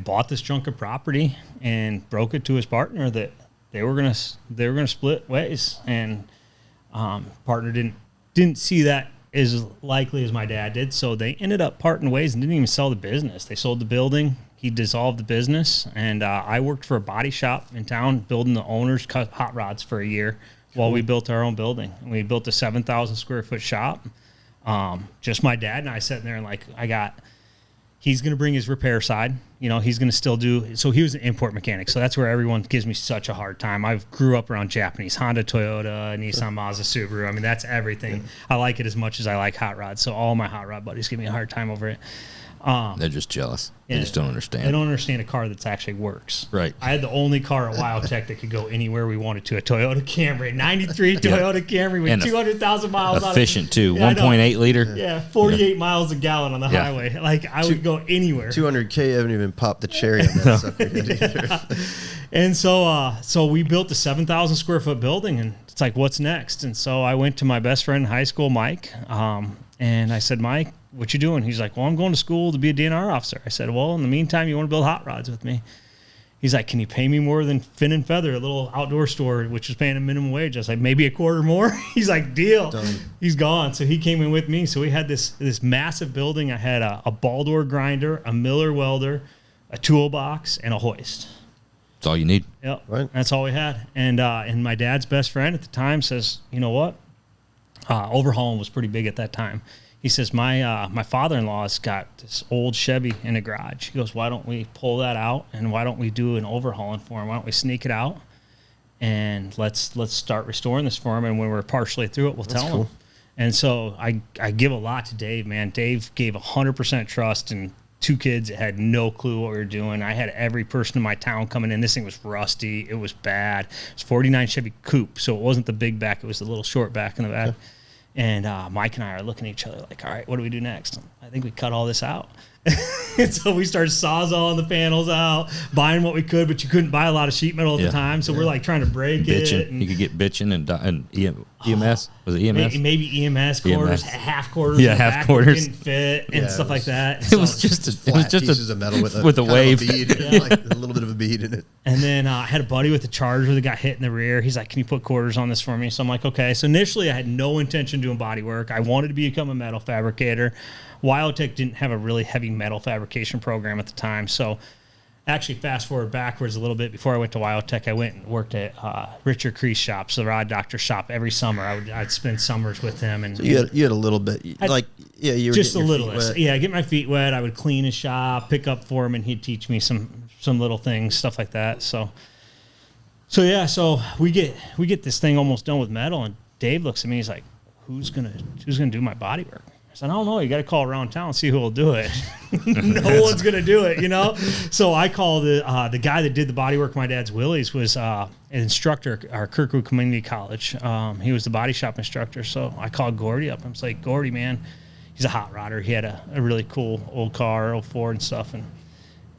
bought this chunk of property and broke it to his partner that they were gonna split ways, and partner didn't see that as likely as my dad did, so they ended up parting ways and didn't even sell the business. They sold the building. He dissolved the business, and I worked for a body shop in town building the owner's hot rods for a year while we built our own building. And we built a 7,000 square foot shop. Just my dad and I sitting there, and like he's going to bring his repair side. You know, he's going to still do. So he was an import mechanic. So that's where everyone gives me such a hard time. I grew up around Japanese, Honda, Toyota, Nissan, Mazda, Subaru. I mean, that's everything. I like it as much as I like hot rods. So all my hot rod buddies give me a hard time over it. They're just jealous. They just don't understand. They don't understand a car that's actually works. Right. I had the only car at Wildtech that could go anywhere we wanted to, a Toyota Camry, 93 Toyota Camry with 200,000 miles on it. Efficient too, Yeah, 1.8 liter. Yeah, 48 miles a gallon on the highway. Like I would go anywhere. 200K haven't even popped the cherry on that sucker yet either. And so we built a 7,000 square foot building, and it's like, what's next? And so I went to my best friend in high school, Mike, and I said, Mike, what you doing? He's like, well, I'm going to school to be a DNR officer. I said, well, in the meantime, you want to build hot rods with me? He's like, can you pay me more than Fin and Feather, a little outdoor store, which is paying a minimum wage? I was like, maybe a quarter more. He's like, deal. Done. He's gone. So he came in with me. So we had this massive building. I had a Baldor grinder, a Miller welder, a toolbox, and a hoist. That's all you need. Yep. Right. That's all we had. And my dad's best friend at the time says, you know what? Overhauling was pretty big at that time. He says, my father-in-law's got this old Chevy in a garage. He goes, why don't we pull that out and why don't we do an overhauling for him? Why don't we sneak it out and let's start restoring this for him, and when we're partially through it, we'll tell him. And so I give a lot to Dave, man. Dave gave 100% trust, and 2 kids that had no clue what we were doing. I had every person in my town coming in. This thing was rusty. It was bad. It was 49 Chevy Coupe, so it wasn't the big back. It was the little short back in the back. And Mike and I are looking at each other like, all right, what do we do next? I think we cut all this out. And so we started sawzalling the panels out, buying what we could, but you couldn't buy a lot of sheet metal at the time. So we're like trying to break it. And you could get bitching and EMS. Was it EMS? Maybe EMS quarters, half quarters. Yeah, half quarters didn't fit and stuff like that. It was just pieces of metal with a wave, like a little bit of a bead in it. And then I had a buddy with a Charger that got hit in the rear. He's like, "Can you put quarters on this for me?" So I'm like, "Okay." So initially, I had no intention of doing body work. I wanted to become a metal fabricator. Wildtech didn't have a really heavy metal fabrication program at the time, so actually fast forward backwards a little bit. Before I went to Wildtech, I went and worked at Richard Cree's shop, so the rod doctor shop. Every summer I'd spend summers with him. And so you had a little bit, you were just a little. Yeah, get my feet wet. I would clean his shop, pick up for him, and he'd teach me some little things, stuff like that. So we get this thing almost done with metal, and Dave looks at me. He's like, "Who's gonna do my body work?" I said, "I don't know. You got to call around town and see who will do it." No one's going to do it, you know? So I called the guy that did the body work. My dad's Willie's was an instructor at our Kirkwood Community College. He was the body shop instructor. So I called Gordy up. I was like, "Gordy, man," he's a hot rodder. He had a really cool old car, 04 and stuff.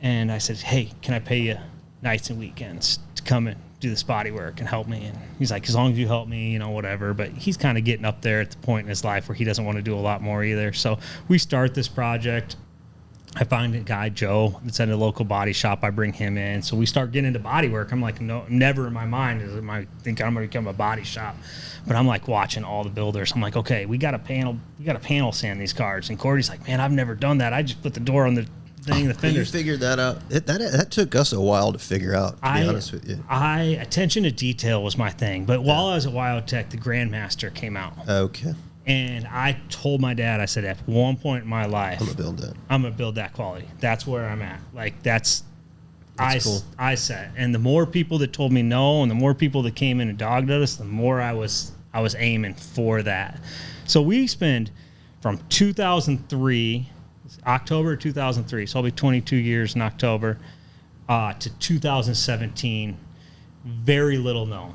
And I said, "Hey, can I pay you nights and weekends to come and do this body work and help me?" And he's like, "As long as you help me, you know, whatever." But he's kind of getting up there at the point in his life where he doesn't want to do a lot more either. So we start this project. I find a guy, Joe, that's at a local body shop. I bring him in. So we start getting into body work. I'm like, no, never in my mind think I'm going to become a body shop. But I'm like watching all the builders. I'm like, okay, we got a panel sand these cars. And Cordy's like, "Man, I've never done that. I just put the door on the thing, the fenders." You figured that out. That took us a while to figure out, to be honest with you. Attention to detail was my thing. But while I was at Wildtech, the Grandmaster came out. Okay. And I told my dad, I said, at one point in my life, I'm going to build that quality. That's where I'm at. Like, that's cool. I said. And the more people that told me no, and the more people that came in and dogged at us, the more I was aiming for that. So we spend from 2003, October 2003, so I'll be 22 years in October, to 2017, very little known.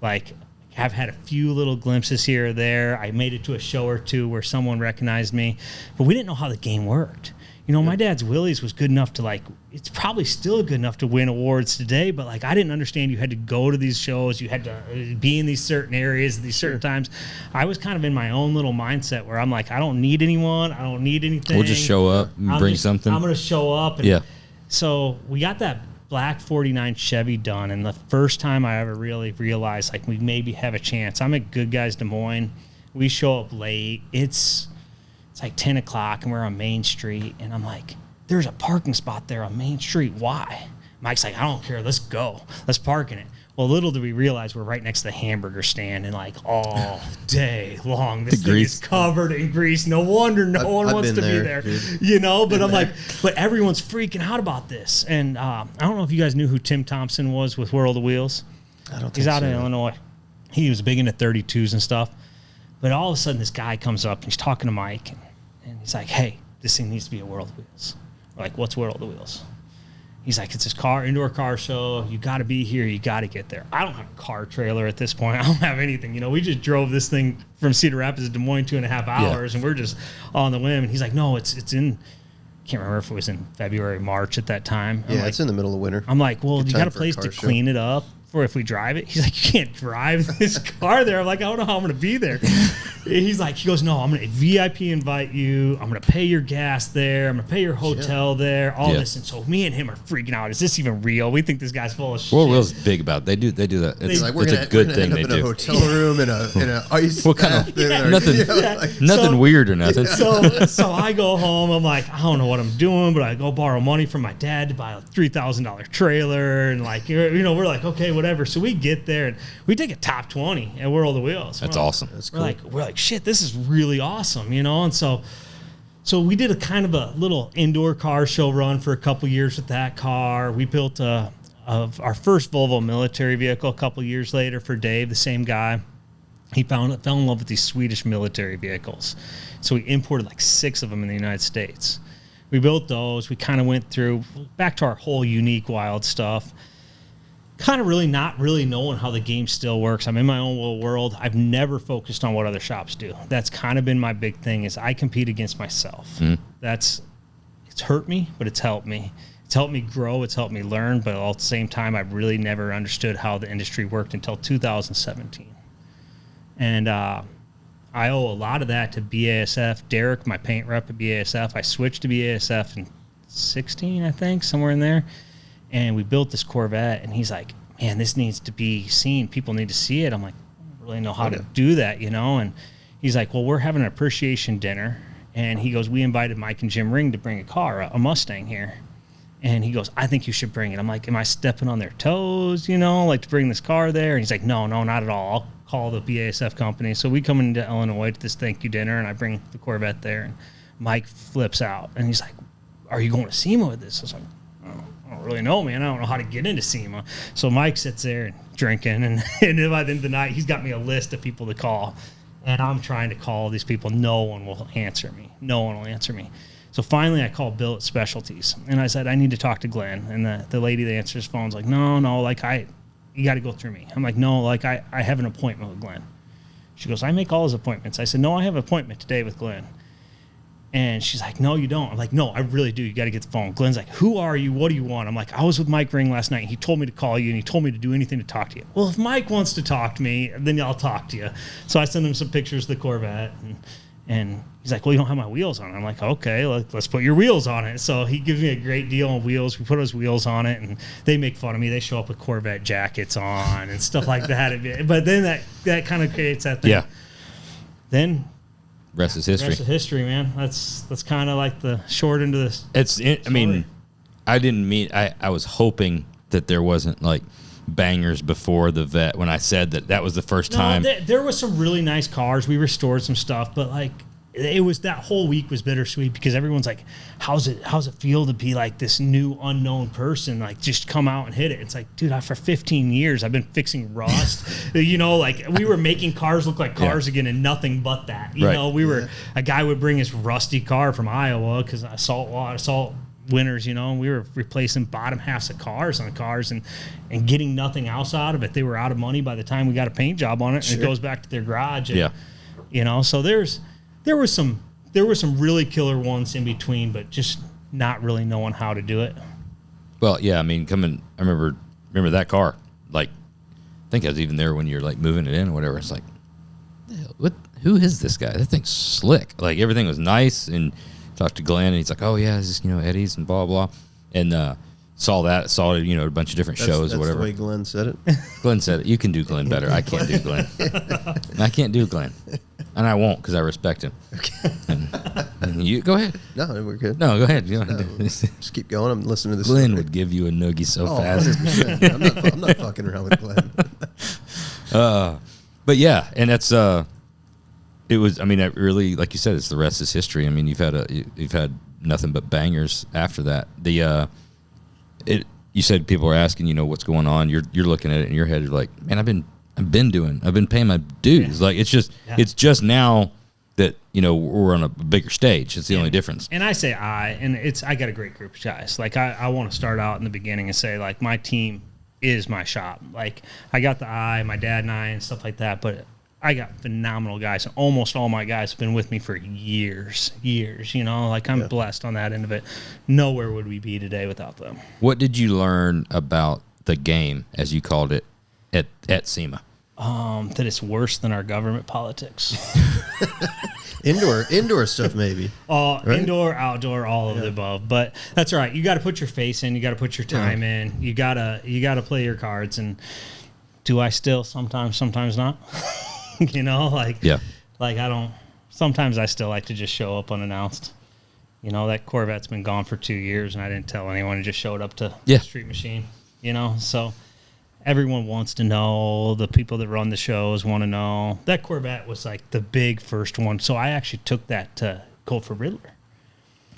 Like, I've had a few little glimpses here or there. I made it to a show or two where someone recognized me, but we didn't know how the game worked. You know, my dad's Willie's was good enough to, like, it's probably still good enough to win awards today, but, like, I didn't understand you had to go to these shows. You had to be in these certain areas at these certain times. I was kind of in my own little mindset where I'm like, I don't need anyone. I don't need anything. We'll just show up and bring something. I'm going to show up. And so we got that black 49 Chevy done, and the first time I ever really realized, like, we maybe have a chance. I'm at Good Guys Des Moines. We show up late. It's like 10 o'clock, and we're on Main Street, and I'm like, there's a parking spot there on Main Street. Why? Mike's like, I don't care. Let's go. Let's park in it. Well, little do we realize we're right next to the hamburger stand, and, like, all day long, this thing is covered in grease. No wonder no one wants to be there, you know? But I'm like, but everyone's freaking out about this. And I don't know if you guys knew who Tim Thompson was with World of Wheels. I don't think He's out in Illinois. He was big into 32s and stuff. But all of a sudden, this guy comes up, and he's talking to Mike, and he's like, "Hey, this thing needs to be a World of Wheels." We're like, "What's World of Wheels?" He's like, "It's this indoor car show. You got to be here. You got to get there." I don't have a car trailer at this point. I don't have anything. You know, we just drove this thing from Cedar Rapids to Des Moines 2.5 hours, and we're just on the whim. And he's like, "No, it's in." Can't remember if it was in February, March at that time. Yeah, it's in the middle of winter. I'm like, "Well, you got a place to clean it up for if we drive it?" He's like, "You can't drive this car there." I'm like, "I don't know how I'm going to be there." He's like, he goes, no, I'm going to VIP invite you. I'm going to pay your gas there. I'm going to pay your hotel there. All this. And so me and him are freaking out. Is this even real? We think this guy's full of shit. World Wheel's big about it. They do that. It's like, it's a good thing they in do. A hotel room in an ice. What kind of nothing? Nothing weird or nothing. So I go home. I'm like, I don't know what I'm doing, but I go borrow money from my dad to buy a $3,000 trailer, and like, you know, we're like, okay, whatever. So we get there and we take a top 20 at World of Wheels. That's awesome. That's cool. We're like, shit, this is really awesome, you know? And so we did a kind of a little indoor car show run for a couple years with that car. We built our first Volvo military vehicle a couple years later for Dave, the same guy. He fell in love with these Swedish military vehicles. So we imported like 6 of them in the United States. We built those. We kind of went through back to our whole unique wild stuff. Kind of really not really knowing how the game still works. I'm in my own little world. I've never focused on what other shops do. That's kind of been my big thing is I compete against myself. It's hurt me, but it's helped me. It's helped me grow. It's helped me learn. But at the same time, I've really never understood how the industry worked until 2017. And I owe a lot of that to BASF. Derek, my paint rep at BASF, I switched to BASF in 16, I think, somewhere in there. And we built this Corvette, and he's like, man, this needs to be seen. People need to see it. I'm like, I don't really know how to do that, you know? And he's like, well, we're having an appreciation dinner. And he goes, we invited Mike and Jim Ring to bring a car, a Mustang here. And he goes, I think you should bring it. I'm like, am I stepping on their toes, you know, like to bring this car there? And he's like, no, not at all. I'll call the BASF company. So we come into Illinois to this thank you dinner, and I bring the Corvette there. And Mike flips out, and he's like, are you going to SEMA with this? I was like, I don't really know, man. I don't know how to get into SEMA. So Mike sits there and drinking, and by the end of the night, he's got me a list of people to call. And I'm trying to call these people. No one will answer me. So finally, I called Bill at Specialties, and I said, I need to talk to Glenn. And the lady that answers his phone's like, no, like you got to go through me. I'm like, no, like I have an appointment with Glenn. She goes, I make all his appointments. I said, no, I have an appointment today with Glenn. And she's like, no, you don't. I'm like, no, I really do. You got to get the phone. Glenn's like, who are you? What do you want? I'm like, I was with Mike Ring last night. And he told me to call you, and he told me to do anything to talk to you. Well, if Mike wants to talk to me, then I'll talk to you. So I send him some pictures of the Corvette, and he's like, well, you don't have my wheels on it. I'm like, okay, let's put your wheels on it. So he gives me a great deal on wheels. We put his wheels on it, and they make fun of me. They show up with Corvette jackets on and stuff like that. But then that kind of creates that thing. Yeah. Then rest is history. Rest is history, man. That's kind of like the short into this. I mean, I didn't mean. I was hoping that there wasn't like bangers before the vet when I said that was the first time. There was some really nice cars. We restored some stuff, but like it was that whole week was bittersweet because everyone's like, how's it feel to be like this new unknown person, like just come out and hit it? It's like, dude, for 15 years I've been fixing rust. You know, like we were making cars look like cars again and nothing but that. You know, a guy would bring his rusty car from Iowa because salt winters, you know, and we were replacing bottom halves of cars on cars and getting nothing else out of it. They were out of money by the time we got a paint job on it, and it goes back to their garage. And, you know, so there were some really killer ones in between, but just not really knowing how to do it. Well, yeah, I mean, I remember that car. Like, I think I was even there when you're like moving it in or whatever. It's like, who is this guy? That thing's slick. Like everything was nice, and talked to Glenn, and he's like, oh yeah, this is, you know, Eddie's and blah blah, and saw you know, a bunch of different shows or whatever. That's the way Glenn said it. Glenn said it. You can do Glenn better. I can't do Glenn. I can't do Glenn, and I won't because I respect him. Okay. And you go ahead. No, we're good. No, go ahead. Just keep going. I'm listening to this. Glenn would give you a noogie so fast. 100%. I'm not fucking around with Glenn. But yeah, and that's it was. I mean, it really, like you said, it's the rest is history. I mean, you've had nothing but bangers after that. You said people are asking, you know, what's going on. You're looking at it in your head. You're like, man, I've been paying my dues. Yeah. Like it's just now that, you know, we're on a bigger stage. It's the only difference. And I say I got a great group of guys. Like I want to start out in the beginning and say like my team is my shop. Like I got my dad and I and stuff like that, but I got phenomenal guys. Almost all my guys have been with me for years, you know, like I'm blessed on that end of it. Nowhere would we be today without them. What did you learn about the game, as you called it, at SEMA? That it's worse than our government politics. Indoor stuff, maybe. Right? Indoor, outdoor, all of the above. But that's all right. You got to put your face in. You got to put your time in. You gotta play your cards. And do I still sometimes not? Like I don't. Sometimes I still like to just show up unannounced. That Corvette's been gone for 2 years, and I didn't tell anyone. It just showed up to Street Machine. So. Everyone wants to know. The people that run the shows want to know. That Corvette was like the big first one. So I actually took that to go for Riddler.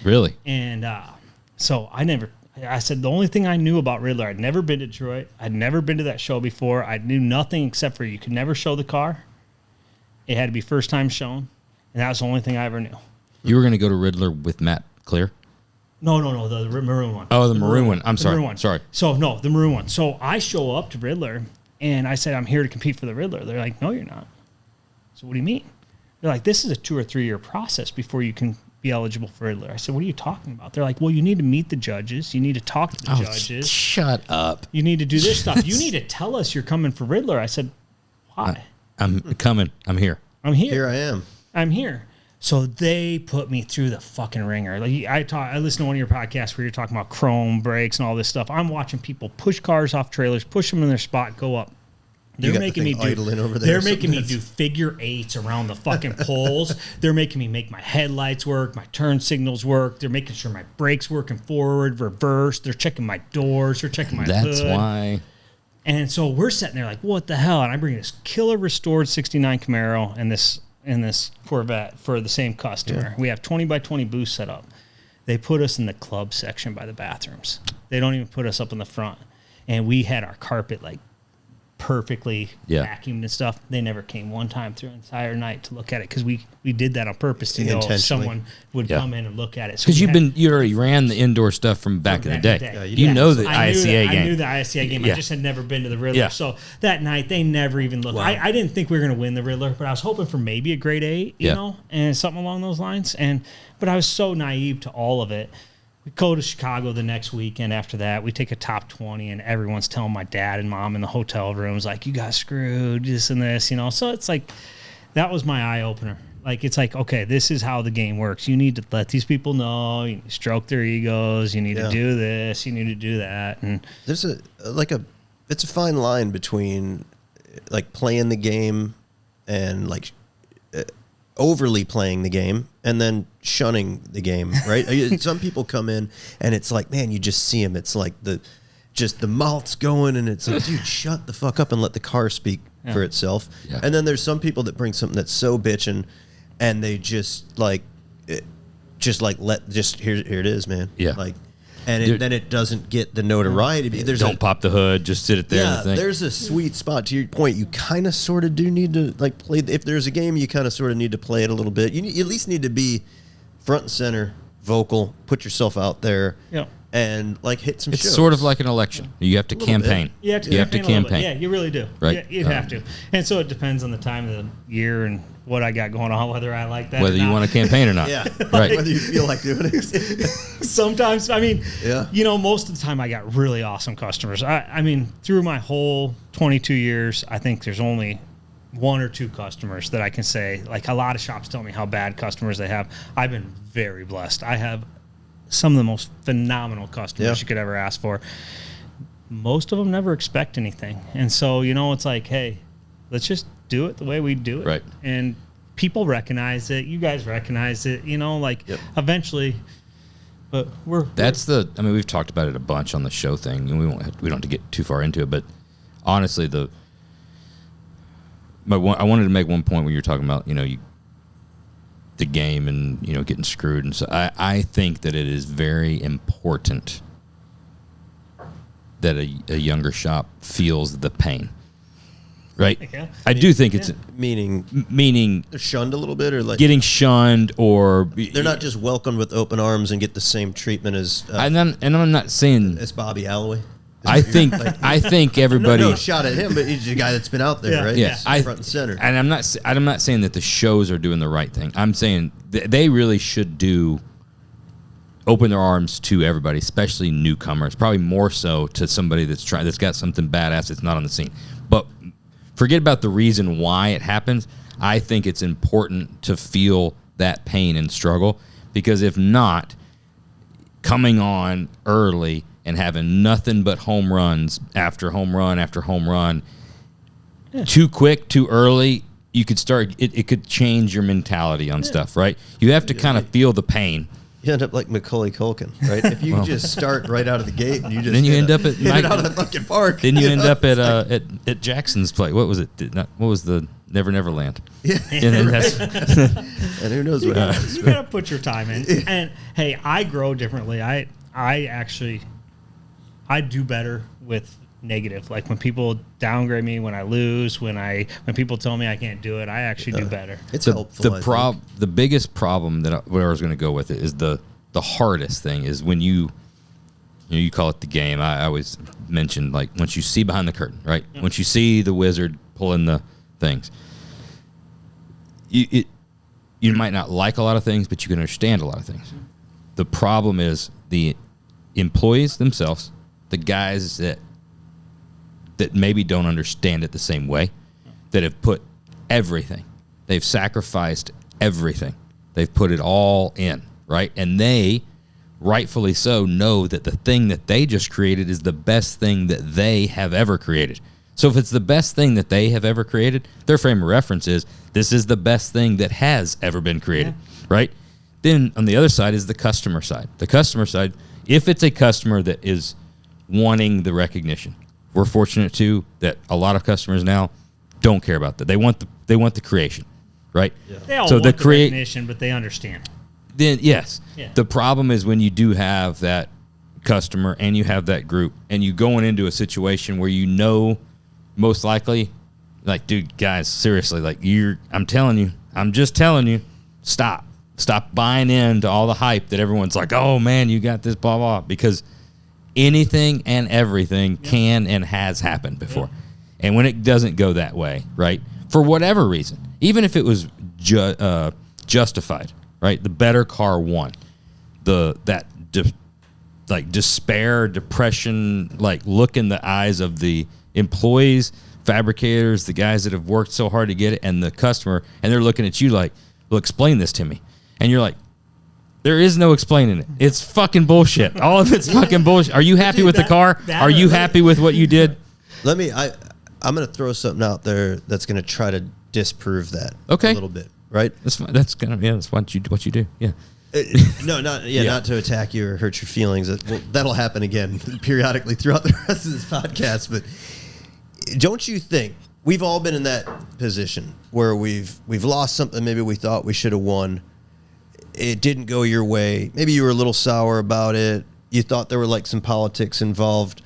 Really? And so I said the only thing I knew about Riddler, I'd never been to Detroit. I'd never been to that show before. I knew nothing except for you could never show the car. It had to be first time shown. And that was the only thing I ever knew. You were going to go to Riddler with Matt Clear? No, the maroon one. Oh, the maroon one. I'm sorry. Maroon one. Sorry. So, no, the maroon one. So, I show up to Riddler, and I said, I'm here to compete for the Riddler. They're like, no, you're not. So, what do you mean? They're like, this is a 2 or 3 year process before you can be eligible for Riddler. I said, what are you talking about? They're like, well, you need to meet the judges. You need to talk to the judges. Shut up. You need to do this stuff. You need to tell us you're coming for Riddler. I said, why? I'm coming. I'm here. I'm here. Here I am. I'm here. So they put me through the fucking ringer. Like I listened to one of your podcasts where you're talking about chrome brakes and all this stuff. I'm watching people push cars off trailers, push them in their spot, go up. They're making me do figure 8s around the fucking poles. They're making me make my headlights work, my turn signals work. They're making sure my brakes working forward, reverse. They're checking my doors. They're checking my hood. That's why. And so we're sitting there like, what the hell? And I bring this killer restored 69 Camaro and this Corvette for the same customer. Yeah. We have 20 by 20 booths set up. They put us in the club section by the bathrooms. They don't even put us up in the front. And we had our carpet like perfectly vacuumed and stuff. They never came one time through an entire night to look at it because we did that on purpose to know if someone would come in and look at it. Because you already ran the indoor stuff from back in the day. You know the ISCA game. I knew the ISCA game. I just had never been to the Riddler. So that night they never even looked. Wow. I didn't think we were going to win the Riddler, but I was hoping for maybe a grade 8, you know, and something along those lines. But I was so naive to all of it. We go to Chicago the next weekend after that. We take a top 20, and everyone's telling my dad and mom in the hotel rooms, like, you got screwed, this and this, you know. So it's like, that was my eye-opener. Like, it's like, okay, this is how the game works. You need to let these people know. You need to stroke their egos. You need to do this. You need to do that. And there's it's a fine line between, like, playing the game and, like, overly playing the game and then shunning the game, right? Some people come in and it's like, man, you just see them. It's like the mouth's going and it's like, dude, shut the fuck up and let the car speak for itself. Yeah. And then there's some people that bring something that's so bitchin' and they just here it is, man. Yeah. Like, and then it doesn't get the notoriety. Don't pop the hood, just sit it there. Yeah, there's a sweet spot. To your point, you kind of sort of do need to like play. If there's a game, you kind of sort of need to play it a little bit. You at least need to be front and center, vocal, put yourself out there, and like hit some shows. It's sort of like an election. You have to campaign. You have to campaign. Yeah, you really do. Right? Yeah, you have to. And so it depends on the time of the year and what I got going on, whether I like that, whether you want to campaign or not. Yeah, right. Whether you feel like doing it. Sometimes, I mean, you know, most of the time I got really awesome customers. I mean, through my whole 22 years, I think there's only 1 or 2 customers that I can say, like, a lot of shops tell me how bad customers they have. I've been very blessed. I have some of the most phenomenal customers you could ever ask for. Most of them never expect anything. And so, you know, it's like, hey, let's just do it the way we do it. Right. And people recognize it. You guys recognize it, you know, like eventually. But I mean, we've talked about it a bunch on the show thing, and we don't have to get too far into it, but honestly, I wanted to make one point when you're talking about, you know, the game and, you know, getting screwed. And so I think that it is very important that a younger shop feels the pain. Right? Yeah. I do think it's... Meaning they're shunned a little bit, or like... Getting shunned, or... They're not just welcomed with open arms and get the same treatment as... and I'm not saying... As Bobby Alloway. I think everybody... No shot at him, but he's a guy that's been out there, right? Yeah. Front and center. And I'm not saying that the shows are doing the right thing. I'm saying they really should open their arms to everybody, especially newcomers. Probably more so to somebody that's got something badass that's not on the scene. But forget about the reason why it happens. I think it's important to feel that pain and struggle, because if not, coming on early and having nothing but home runs after home run after home run, too quick, too early, you could start, it could change your mentality on stuff, right? You have to kind of feel the pain. You end up like Macaulay Culkin, right? If you just start right out of the gate and you just then you end up at hit it out of the fucking park. Then you end up at Jackson's place. What was it? What was the Never Land? Yeah. And, And who knows what happens. You gotta put your time in. And hey, I grow differently. I do better with negative. Like when people downgrade me, when I lose, when people tell me I can't do it, I actually do better. It's helpful. The biggest problem where I was going to go with it is the hardest thing is when you call it the game. I always mention, like, once you see behind the curtain, right? Yep. Once you see the wizard pulling the things, you might not like a lot of things, but you can understand a lot of things. The problem is the employees themselves, the guys that maybe don't understand it the same way, that have put everything. They've sacrificed everything. They've put it all in, right? And they, rightfully so, know that the thing that they just created is the best thing that they have ever created. So if it's the best thing that they have ever created, their frame of reference is, this is the best thing that has ever been created, right? Then on the other side is the customer side. The customer side, if it's a customer that is wanting the recognition, we're fortunate too that a lot of customers now don't care about that. They want the creation, right? Yeah. They all want the recognition, but they understand. Then yes, the problem is when you do have that customer and you have that group, and you going into a situation where you know most likely, like, dude, guys, seriously, like, I'm just telling you, stop buying into all the hype that everyone's like, oh man, you got this, blah blah, because anything and everything can and has happened before. And when it doesn't go that way, right, for whatever reason, even if it was justified, right, the better car won, despair, depression, like, look in the eyes of the employees, fabricators, the guys that have worked so hard to get it, and the customer, and they're looking at you like, well, explain this to me. And you're like, there is no explaining it. It's fucking bullshit. All of it's fucking bullshit. Are you happy with the car? Are you happy with what you did? I'm going to throw something out there that's going to try to disprove that a little bit, right? That's what you do. Yeah. Not to attack you or hurt your feelings. That'll happen again periodically throughout the rest of this podcast. But don't you think we've all been in that position where we've lost something maybe we thought we should have won? It didn't go your way. Maybe you were a little sour about it. You thought there were like some politics involved,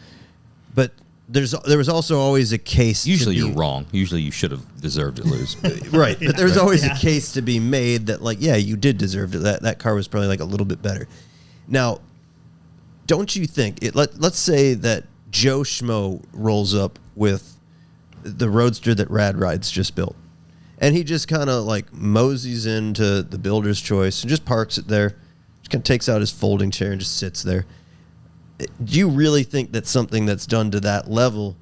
but there was also always a case. Usually you're wrong. Usually you should have deserved to lose. Right. But there's always a case to be made that, like, yeah, you did deserve it. That car was probably like a little bit better. Now, don't you think let's say that Joe Schmo rolls up with the Roadster that Rad Rides just built, and he just kind of like moseys into the builder's choice and just parks it there. Just kind of takes out his folding chair and just sits there. Do you really think that something that's done to that level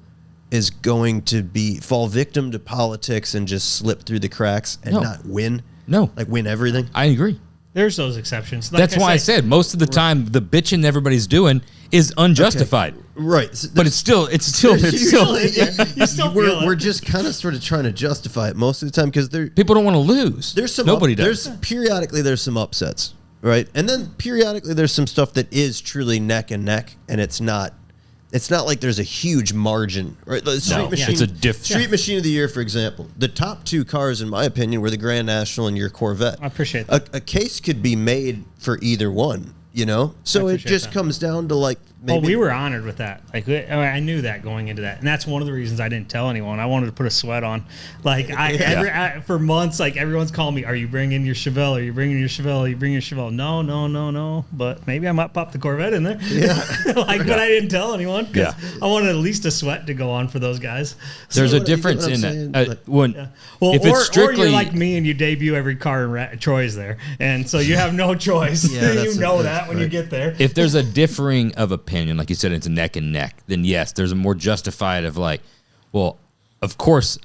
is going to fall victim to politics and just slip through the cracks and not win? No. Like win everything? I agree. There's those exceptions. That's why I said most of the time the bitching everybody's doing is unjustified. Okay. Right. So but it's still you still we're just kind of sort of trying to justify it most of the time because people don't want to lose. Nobody does. Periodically there's some upsets, right? And then periodically there's some stuff that is truly neck and neck, and it's not like there's a huge margin, right? It's a different Street Machine of the Year, for example. The top two cars, in my opinion, were the Grand National and your Corvette. I appreciate that. A case could be made for either one, you know? So it just comes down to like maybe. Oh, we were honored with that. Like I knew that going into that, and that's one of the reasons I didn't tell anyone. I wanted to put a sweat on. Like for months, like everyone's calling me, "Are you bringing your Chevelle? Are you bringing your Chevelle? Are you bringing your Chevelle?" No. But maybe I might pop the Corvette in there. Yeah. But I didn't tell anyone because I wanted at least a sweat to go on for those guys. There's a difference in that. Well, if it's strictly, or you're like me and you debut every car in Troy's there, and so you have no choice. You know that when you get there. If there's a differing of opinion, like you said, it's neck and neck, then yes, there's a more justified of like, well, of course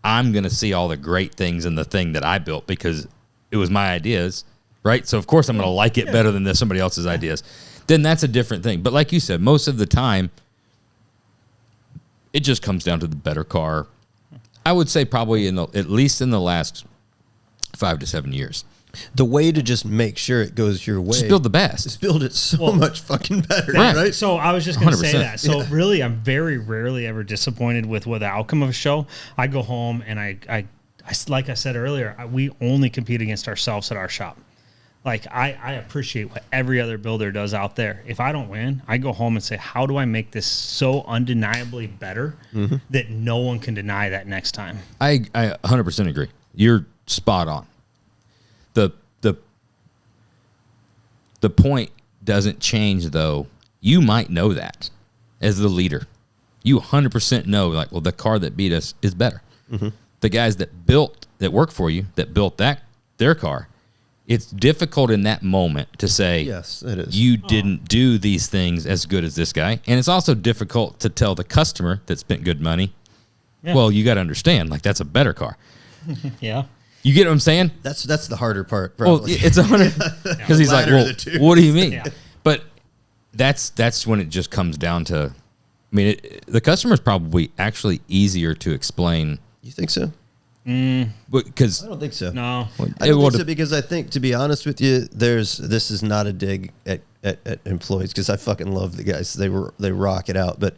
I'm going to see all the great things in the thing that I built because it was my ideas, right? So, of course, I'm going to like it better than somebody else's ideas. Then that's a different thing. But like you said, most of the time, it just comes down to the better car. I would say probably at least in the last 5 to 7 years. The way to just make sure it goes your way. Just build the best. Just build it so much fucking better, right? So I was just going to say 100%. that. So really, I'm very rarely ever disappointed with the outcome of a show. I go home and I like I said earlier, we only compete against ourselves at our shop. Like, I appreciate what every other builder does out there. If I don't win, I go home and say, how do I make this so undeniably better that no one can deny that next time? I 100% agree. You're spot on. The point doesn't change, though. You might know that as the leader. You 100% know, like, well, the car that beat us is better. The guys that work for you, that built their car, it's difficult in that moment to say, yes, it is. You didn't do these things as good as this guy. And it's also difficult to tell the customer that spent good money, well, you got to understand, like, that's a better car. Yeah. You get what I'm saying? That's the harder part, probably. Well, it's 100 because he's like, Latter of well, the two. what do you mean? Yeah. But that's when it just comes down to, I mean, the customer's probably actually easier to explain. You think so? Because I don't think so. No. I don't think so, because I think, to be honest with you, this is not a dig at employees, because I fucking love the guys. They rock it out, but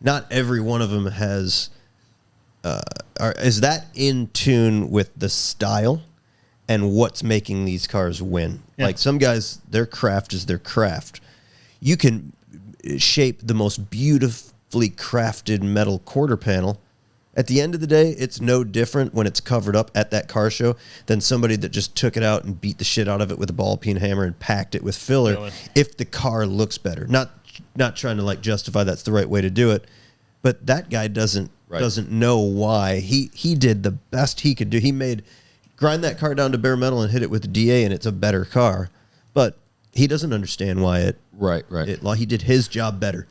not every one of them has is that in tune with the style and what's making these cars win. Yeah. Like, some guys, their craft is their craft. You can shape the most beautifully crafted metal quarter panel. At the end of the day, it's no different when it's covered up at that car show than somebody that just took it out and beat the shit out of it with a ball peen hammer and packed it with filler. If the car looks better, not trying to like justify that's the right way to do it, but that guy doesn't know why. He did the best he could do. He grind that car down to bare metal and hit it with the DA, and it's a better car. But he doesn't understand why it. Right. He did his job better.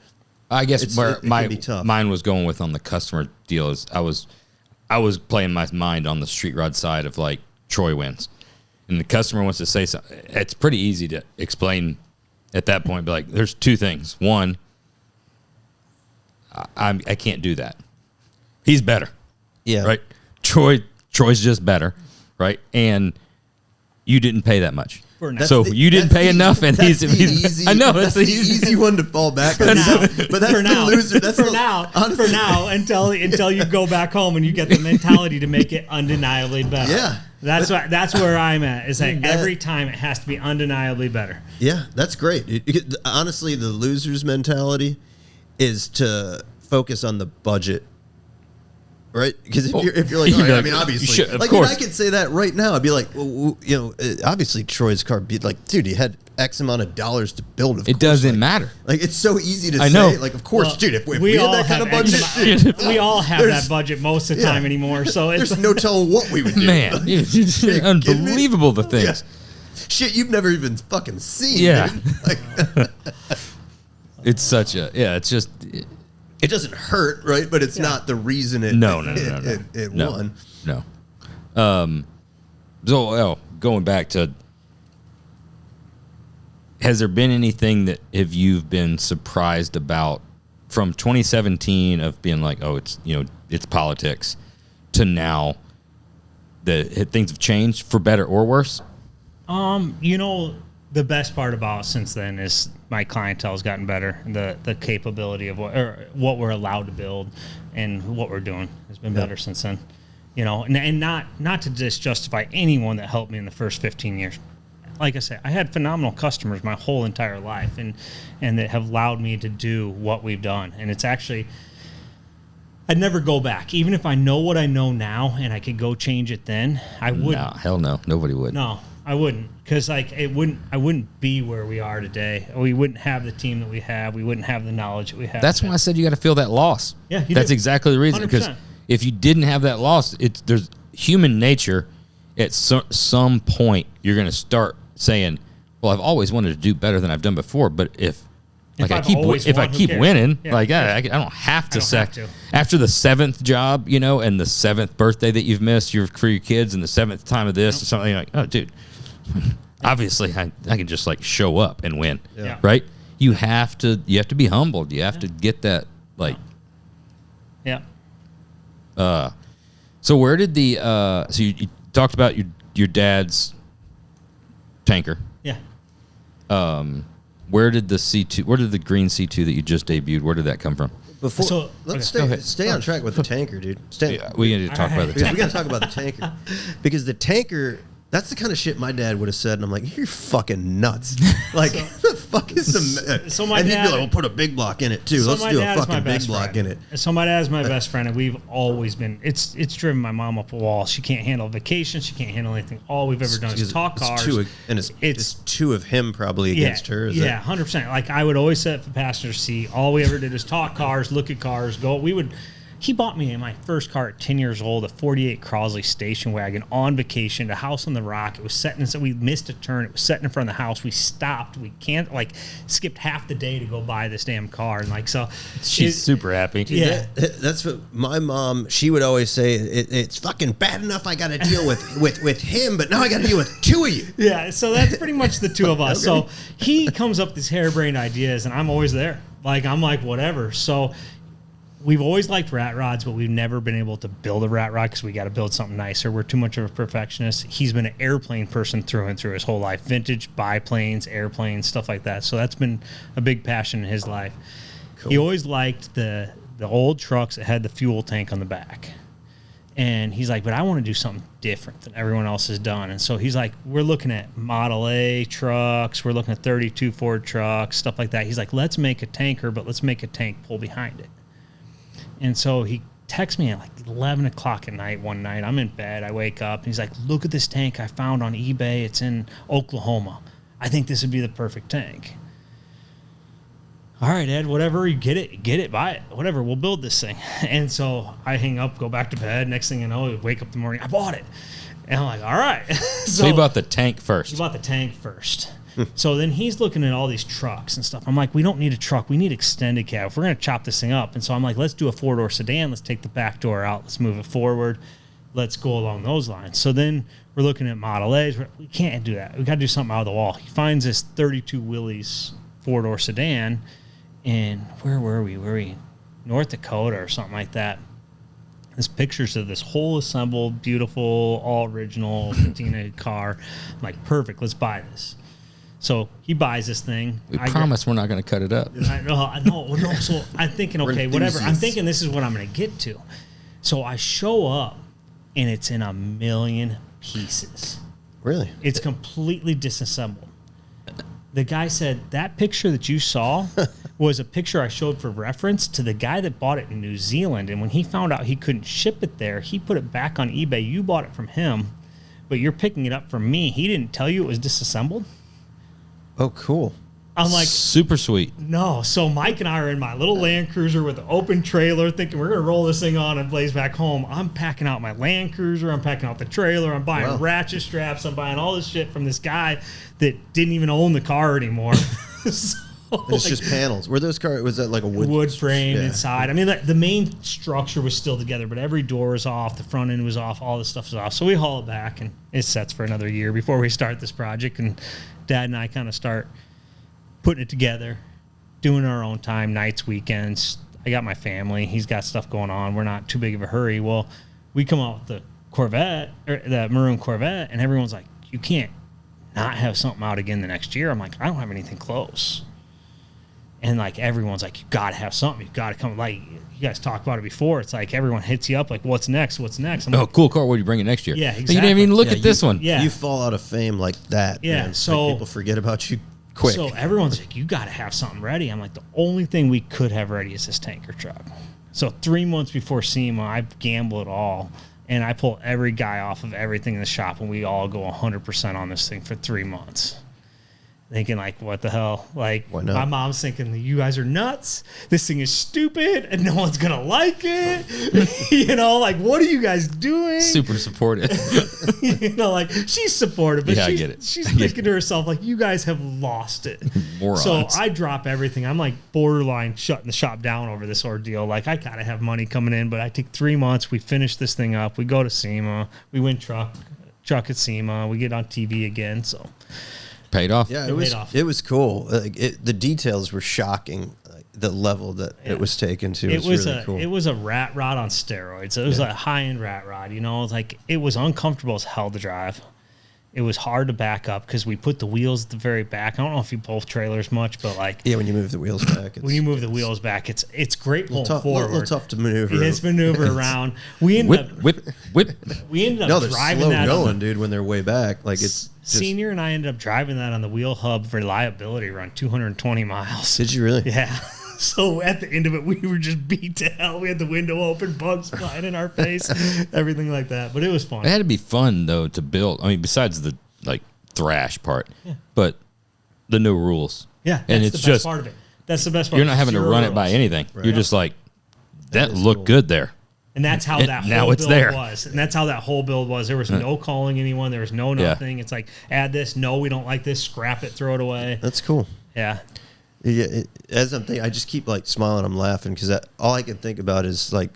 I guess It where can be tough. mine was going with on the customer deal is I was playing my mind on the street rod side of, like, Troy wins, and the customer wants to say something. It's pretty easy to explain at that point. Be like, there's two things. One, I can't do that. He's better. Yeah. Right. Troy's just better. Right. And you didn't pay that much. So you didn't pay enough, and he's easy. I know that's the easy one to fall back on. But that's the loser. That's for now until you go back home and you get the mentality to make it undeniably better. Yeah, that's where I'm at. Is like every time it has to be undeniably better. Yeah, that's great. Honestly, the loser's mentality is to focus on the budget. Right, because if you're like, I mean, obviously, of course. I could say that right now. I'd be like, well, obviously, Troy's car. Be like, dude, he had X amount of dollars to build. It doesn't matter. Like, it's so easy to say. Know. Like, of course, dude. If we all had that kind of budget, we all have that budget most of the time anymore. So there's no telling what we would do. Man, it's unbelievable the things. Yeah. Shit, you've never even fucking seen. Yeah, like, it's such a It's just. It doesn't hurt, right? But it's not the reason it won. No. So, going back to, has there been anything that you've been surprised about from 2017 of being like, oh, it's politics, to now that things have changed for better or worse? The best part about since then is my clientele's gotten better. The capability of what we're allowed to build and what we're doing has been better since then. And not to just justify anyone that helped me in the first 15 years. Like I said, I had phenomenal customers my whole entire life, and that have allowed me to do what we've done. And it's actually, I'd never go back. Even if I know what I know now and I could go change it then, I wouldn't. No, hell no. Nobody would. No, I wouldn't. Because I wouldn't be where we are today. We wouldn't have the team that we have. We wouldn't have the knowledge that we have. That's why I said you got to feel that loss. Yeah, that's exactly the reason. Because if you didn't have that loss, there's human nature. At some point, you're going to start saying, "Well, I've always wanted to do better than I've done before, but if Like If I keep winning, Yeah. I don't have to I don't have to. After the 7th job, and the 7th birthday that you've missed for your kids, and the 7th time of this or something, you're like, oh, dude, obviously I can just like show up and win, right? You have to be humbled. You have to get that Yeah. So where did the so you talked about your dad's tanker? Yeah. Where did the green C2 that you just debuted? Where did that come from? Let's stay on track with the tanker, dude. We need to talk about the tanker. We got to talk about the tanker because the tanker. That's the kind of shit my dad would have said, and I'm like, you're fucking nuts. Like, the fuck is the... So my and he'd dad... be like, we'll put a big block in it, too. So Let's do a fucking big block friend. in it. So my dad is my best friend, and we've always been... It's driven my mom up a wall. She can't handle vacation. She can't handle anything. All we've ever done is talk cars. It's two of him probably against her. Yeah, 100%. Like, I would always sit at the passenger seat. All we ever did is talk cars, look at cars, go. He bought me in my first car at 10 years old, a 48 Crosley station wagon on vacation, a house on the rock. It was setting, so we missed a turn. It was sitting in front of the house. We stopped. We skipped half the day to go buy this damn car. And so she's super happy. Yeah. That's what my mom, she would always say, it's fucking bad enough I got to deal with him, but now I got to deal with two of you. Yeah, so that's pretty much the two of us. Okay. So he comes up with these harebrained ideas, and I'm always there. I'm like, whatever. So we've always liked rat rods, but we've never been able to build a rat rod because we got to build something nicer. We're too much of a perfectionist. He's been an airplane person through and through his whole life. Vintage, biplanes, airplanes, stuff like that. So that's been a big passion in his life. Cool. He always liked the old trucks that had the fuel tank on the back. And he's like, but I want to do something different than everyone else has done. And so he's like, we're looking at Model A trucks. We're looking at 32 Ford trucks, stuff like that. He's like, let's make a tanker, but let's make a tank pull behind it. And so he texts me at 11 o'clock at night one night. I'm in bed. I wake up, and he's like, look at this tank I found on eBay. It's in Oklahoma. I think this would be the perfect tank. All right, Ed, whatever. You get it, buy it. Whatever, we'll build this thing. And so I hang up, go back to bed. Next thing you know, I wake up in the morning, I bought it. And I'm like, all right. So you bought the tank first. You bought the tank first. So then he's looking at all these trucks and stuff. I'm like, we don't need a truck. We need extended cab. If we're going to chop this thing up. And so I'm like, let's do a 4-door sedan. Let's take the back door out. Let's move it forward. Let's go along those lines. So then we're looking at Model A's. We can't do that. We got to do something out of the wall. He finds this 32 Willys 4-door sedan. And where were we? Were we North Dakota or something like that? There's pictures of this whole assembled, beautiful, all original patina car. I'm like, perfect. Let's buy this. So he buys this thing. We promise we're not going to cut it up. I know. So I'm thinking, okay, whatever. I'm thinking this is what I'm going to get to. So I show up, and it's in a million pieces. Really? It's completely disassembled. The guy said, that picture that you saw was a picture I showed for reference to the guy that bought it in New Zealand. And when he found out he couldn't ship it there, he put it back on eBay. You bought it from him, but you're picking it up from me. He didn't tell you it was disassembled? Oh, cool. I'm like, super sweet. No. So Mike and I are in my little Land Cruiser with the open trailer thinking we're going to roll this thing on and blaze back home. I'm packing out my Land Cruiser. I'm packing out the trailer. I'm buying ratchet straps. I'm buying all this shit from this guy that didn't even own the car anymore. So, it's just panels. Were those cars, was that like a wood frame inside? I mean, the main structure was still together, but every door was off. The front end was off. All the stuff was off. So we haul it back, and it sets for another year before we start this project. And Dad and I kind of start putting it together, doing our own time, nights, weekends. I got my family. He's got stuff going on. We're not too big of a hurry. Well, we come out with the Corvette, or the maroon Corvette, and everyone's like, you can't not have something out again the next year. I'm like, I don't have anything close. And like everyone's like, you got to have something. You got to come. Like you guys talked about it before. It's like everyone hits you up like, what's next? What's next? I'm like, cool car. What are you bringing next year? Yeah, exactly. You didn't even look at this one. Yeah. You fall out of fame like that. Yeah. Man. So like people forget about you quick. So everyone's like, you got to have something ready. I'm like, the only thing we could have ready is this tanker truck. So 3 months before SEMA, I gamble it all. And I pull every guy off of everything in the shop, and we all go 100% on this thing for 3 months. thinking like, what the hell? Like, why not? My mom's thinking, you guys are nuts. This thing is stupid and no one's going to like it. You know, like, what are you guys doing? Super supportive. You know, like, she's supportive, but Yeah, I get it. She's thinking to herself, like, you guys have lost it. Morons. So I drop everything. I'm like borderline shutting the shop down over this ordeal. Like, I got to have money coming in, but I take 3 months. We finish this thing up. We go to SEMA. We win truck at SEMA. We get on TV again. So paid off. Yeah, paid off. It was cool. Like the details were shocking. Like the level that it was taken to. It was really cool. It was a rat rod on steroids. It was a high-end rat rod. You know, like it was uncomfortable as hell to drive. It was hard to back up because we put the wheels at the very back. I don't know if you pull trailers much, but like when you move the wheels back, when you move the wheels back, it's great pulling forward. A little tough to maneuver. It's maneuver around. We ended up whip. We ended up no, they're driving slow that going, dude. When they're way back, like it's just, Senior and I ended up driving that on the wheel hub reliability run, 220 miles. Did you really? Yeah. So at the end of it, we were just beat to hell. We had the window open, bugs flying in our face, everything like that. But it was fun. It had to be fun though to build. I mean, besides the like thrash part, but the new rules. Yeah, and that's it's the best just part of it. That's the best part. You're not having to run it rules. by anything. Right. You're just like that looked cool. good there. And that's how And that now whole it's build there. was. And that's how that whole build was. There was no calling anyone. There was no nothing. It's like, add this. No, we don't like this. Scrap it. Throw it away. That's cool. Yeah. Yeah, as I'm thinking, I just keep like smiling. I'm laughing because all I can think about is like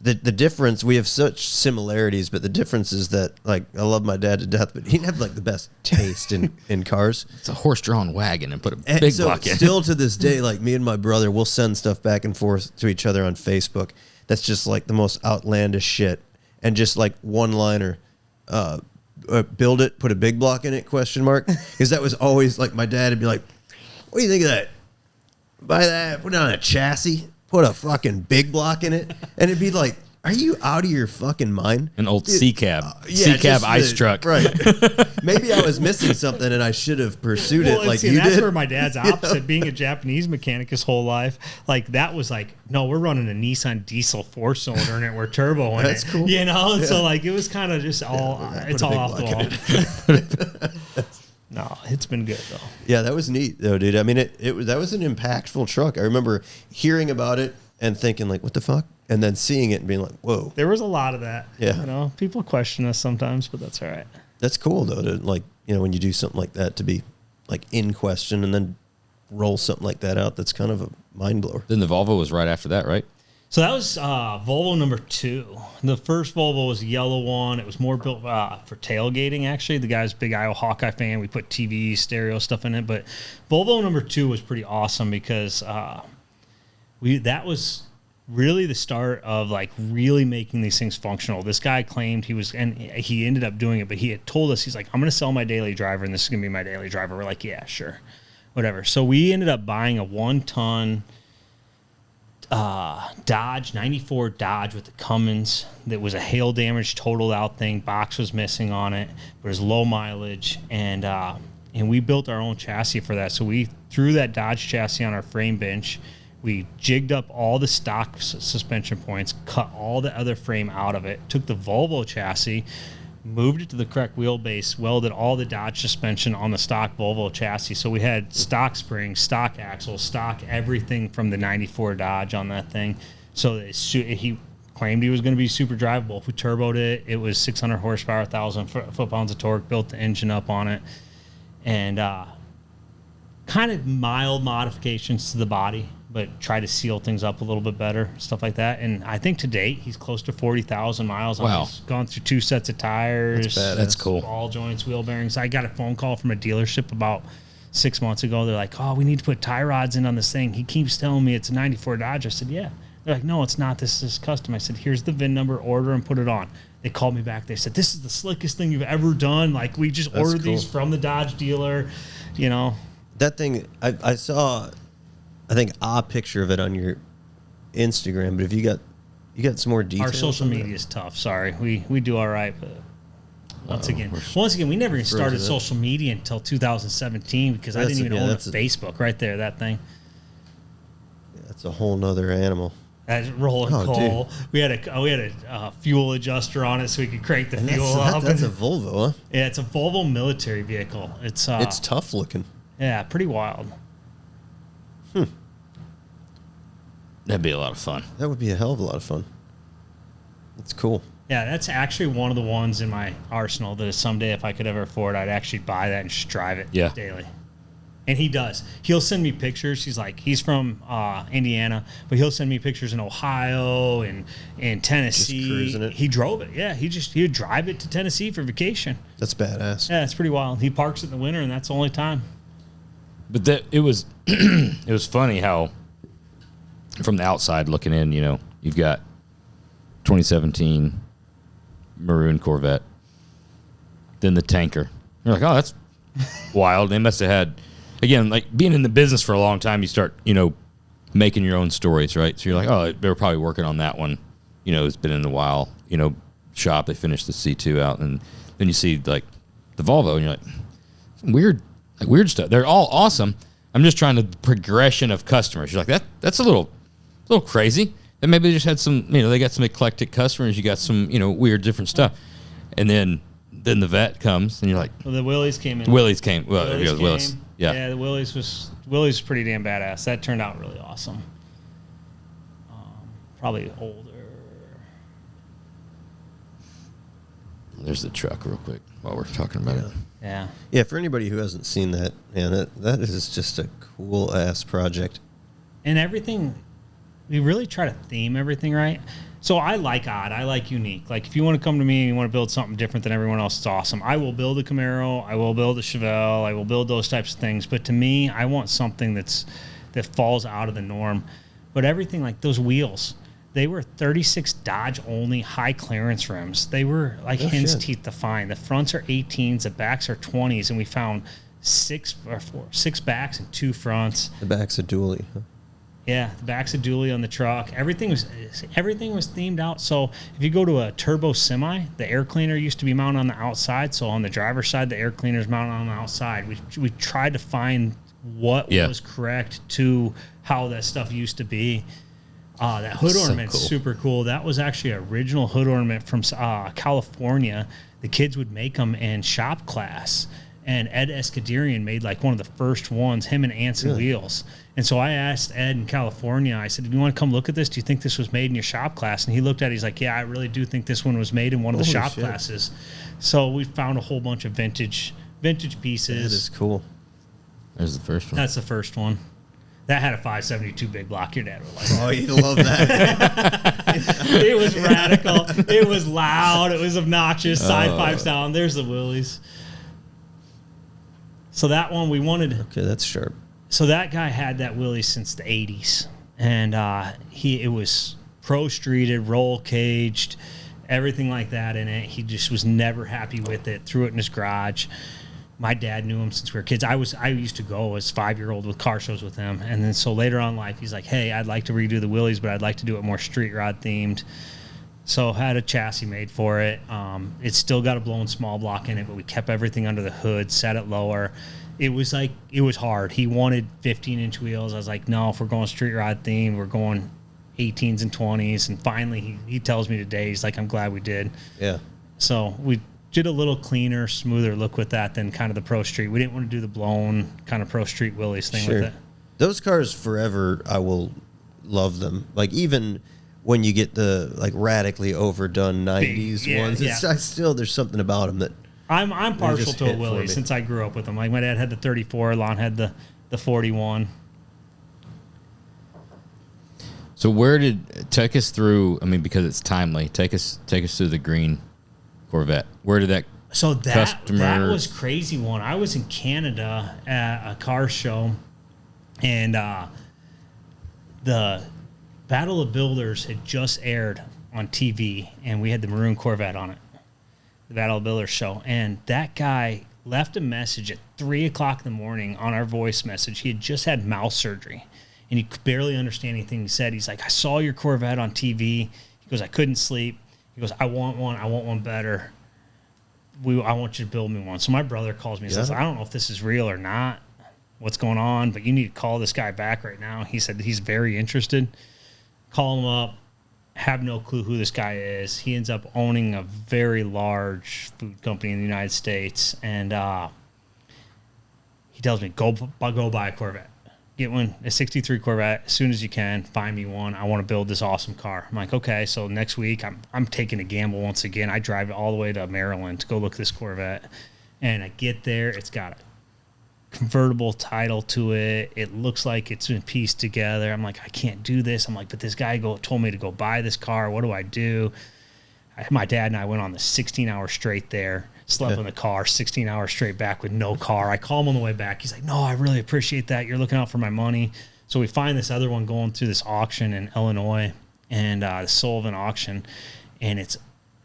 the difference. We have such similarities, but the difference is that like I love my dad to death, but he didn't have like the best taste in cars. It's a horse-drawn wagon and put a And big so block in. Still to this day, like me and my brother, we'll send stuff back and forth to each other on Facebook. That's just like the most outlandish shit, and just like one-liner. Build it, put a big block in it? Question mark. Because that was always like my dad would be like, "What do you think of that? Buy that, put it on a chassis, put a fucking big block in it," and it'd be like, "Are you out of your fucking mind?" An old Dude, C-cab. yeah, C-cab just ice truck. Right. Maybe I was missing something and I should have pursued it like you that's did. where my dad's opposite. Being a Japanese mechanic his whole life, like that was like, no, we're running a Nissan diesel 4-cylinder in it. We're turbo in That's it. cool. You know, Yeah. so like it was kind of just all it's put a all big off the block wall. No, it's been good though. Yeah, that was neat though, dude. I mean, that was an impactful truck. I remember hearing about it and thinking like, "What the fuck?" and then seeing it and being like, "Whoa." There was a lot of that. Yeah. You know, people question us sometimes, but that's all right. That's cool though, to like, you know, when you do something like that to be like in question and then roll something like that out. That's kind of a mind blower. Then the Volvo was right after that, right? So that was Volvo number 2. The first Volvo was a yellow one. It was more built for tailgating, actually. The guy's a big Iowa Hawkeye fan. We put TV, stereo stuff in it. But Volvo number 2 was pretty awesome because that was really the start of like really making these things functional. This guy claimed and he ended up doing it, but he had told us, he's like, "I'm going to sell my daily driver, and this is going to be my daily driver." We're like, "Yeah, sure, whatever." So we ended up buying a 1-ton Dodge, 94 Dodge with the Cummins that was a hail damage, totaled out thing. Box was missing on it, but it was low mileage, and we built our own chassis for that. So we threw that Dodge chassis on our frame bench. We jigged up all the stock suspension points, cut all the other frame out of it, took the Volvo chassis, moved it to the correct wheelbase, welded all the Dodge suspension on the stock Volvo chassis. So we had stock springs, stock axles, stock everything from the 94 Dodge on that thing. So he claimed he was going to be super drivable. We turboed it. It was 600 horsepower, 1,000 foot-pounds of torque, built the engine up on it. And kind of mild modifications to the body, but try to seal things up a little bit better, stuff like that. And I think to date, he's close to 40,000 miles. Wow. He's gone through 2 sets of tires. That's cool. Ball joints, wheel bearings. I got a phone call from a dealership about 6 months ago. They're like, "Oh, we need to put tie rods in on this thing. He keeps telling me it's a 94 Dodge." I said, "Yeah." They're like, "No, it's not. This is custom." I said, "Here's the VIN number, order and put it on." They called me back. They said, "This is the slickest thing you've ever done. Like, we just ordered these from the Dodge dealer," you know. That thing, I saw, I think a picture of it on your Instagram, but if you got some more details. Our social media is tough. Sorry, we do all right, but once again, we never even started social media until 2017 because I didn't even own a Facebook. Right there, that thing. That's a whole nother animal. That's rolling coal. Dude. We had a fuel adjuster on it so we could crank the fuel up. That's a Volvo, huh? Yeah, it's a Volvo military vehicle. It's tough looking. Yeah, pretty wild. That'd be a lot of fun. That would be a hell of a lot of fun. That's cool. Yeah, that's actually one of the ones in my arsenal that someday, if I could ever afford, I'd actually buy that and just drive it daily. And he does. He'll send me pictures. He's from Indiana, but he'll send me pictures in Ohio and Tennessee. Just cruising it. He drove it. Yeah, he'd drive it to Tennessee for vacation. That's badass. Yeah, it's pretty wild. He parks it in the winter, and that's the only time. But it was it was funny how from the outside looking in, you've got 2017 maroon Corvette, then the tanker. You're like, oh, that's wild. They must have had, again, like being in the business for a long time, you start, making your own stories, right? So you're like, oh, they were probably working on that one. It's been in a while, shop. They finished the C2 out, and then you see like the Volvo, and you're like, weird stuff. They're all awesome. I'm just trying to progression of customers. You're like, that's a little crazy. And maybe they just had some, they got some eclectic customers. You got some, weird different stuff. And then the Vet comes, and you're like, well, the Willys came in. Willys came. Well, there goes Willis. Yeah. Yeah, the Willys was pretty damn badass. That turned out really awesome. Probably older. There's the truck real quick while we're talking about it. Yeah. Yeah, for anybody who hasn't seen that, man, that is just a cool ass project. And everything, we really try to theme everything right. So I like odd. I like unique. Like if you want to come to me and you want to build something different than everyone else, it's awesome. I will build a Camaro. I will build a Chevelle. I will build those types of things. But to me, I want something that falls out of the norm. But everything like those wheels, they were 36 Dodge only high clearance rims. They were like hen's teeth to find. The fronts are 18s, the backs are 20s, and we found six backs and 2 fronts. The back's a dually. Huh? Yeah, the back's a dually on the truck. Everything was themed out. So if you go to a turbo semi, the air cleaner used to be mounted on the outside. So on the driver's side, the air cleaner is mounted on the outside. We tried to find what was correct to how that stuff used to be. That hood ornament's super cool. That was actually an original hood ornament from California. The kids would make them in shop class. And Ed Escuderian made like one of the first ones, him and Anson Wheels. And so I asked Ed in California, I said, do you want to come look at this? Do you think this was made in your shop class? And he looked at it, he's like, yeah, I really do think this one was made in one of the shop classes. So we found a whole bunch of vintage pieces. That is cool. There's the first one. That's the first one. That had a 572 big block. Your dad would like that. Oh, you'd love that. It was radical. It was loud. It was obnoxious. Side pipe sound. There's the Willys. So that one we wanted. Okay, that's sharp. So that guy had that Willys since the 80s. And it was pro-streeted, roll caged, everything like that in it. He just was never happy with it. Threw it in his garage. My dad knew him since we were kids. I used to go as 5-year-old with car shows with him. And then so later on in life, he's like, hey, I'd like to redo the Willys, but I'd like to do it more street rod themed. So had a chassis made for it. It's still got a blown small block in it, but we kept everything under the hood, set it lower. It was hard. He wanted 15-inch wheels. I was like, no, if we're going street rod themed, we're going 18s and 20s. And finally, he tells me today, he's like, I'm glad we did. Yeah. So we did a little cleaner, smoother look with that than kind of the Pro Street. We didn't want to do the blown kind of Pro Street Willys thing with it. Those cars forever, I will love them. Like even when you get the like radically overdone 90s ones, there's something about them that I'm partial to a Willys since I grew up with them. Like my dad had the 34, Lon had the 41. So take us through, I mean, because it's timely, take us through the green Corvette. Where did that that was crazy one. I was in Canada at a car show, and the Battle of Builders had just aired on TV, and we had the maroon Corvette on it, the Battle of Builders show. And that guy left a message at 3 o'clock in the morning on our voice message. He had just had mouth surgery, and he could barely understand anything he said. He's like, I saw your Corvette on TV. He goes, I couldn't sleep. He goes, I want one better. I want you to build me one. So my brother calls me and says, I don't know if this is real or not, what's going on, but you need to call this guy back right now. He said he's very interested. Call him up. Have no clue who this guy is. He ends up owning a very large food company in the United States. And he tells me, go buy a Corvette. Get one, a 63 Corvette as soon as you can. Find me one. I want to build this awesome car. I'm like, okay. So next week, I'm taking a gamble once again. I drive all the way to Maryland to go look at this Corvette. And I get there. It's got a convertible title to it. It looks like it's been pieced together. I'm like, I can't do this. I'm like, but this guy told me to go buy this car. What do I do? My dad and I went on the 16 hours straight there, slept in the car, 16 hours straight back with no car. I call him on the way back. He's like, no, I really appreciate that. You're looking out for my money. So we find this other one going through this auction in Illinois, and the Sullivan auction, and it's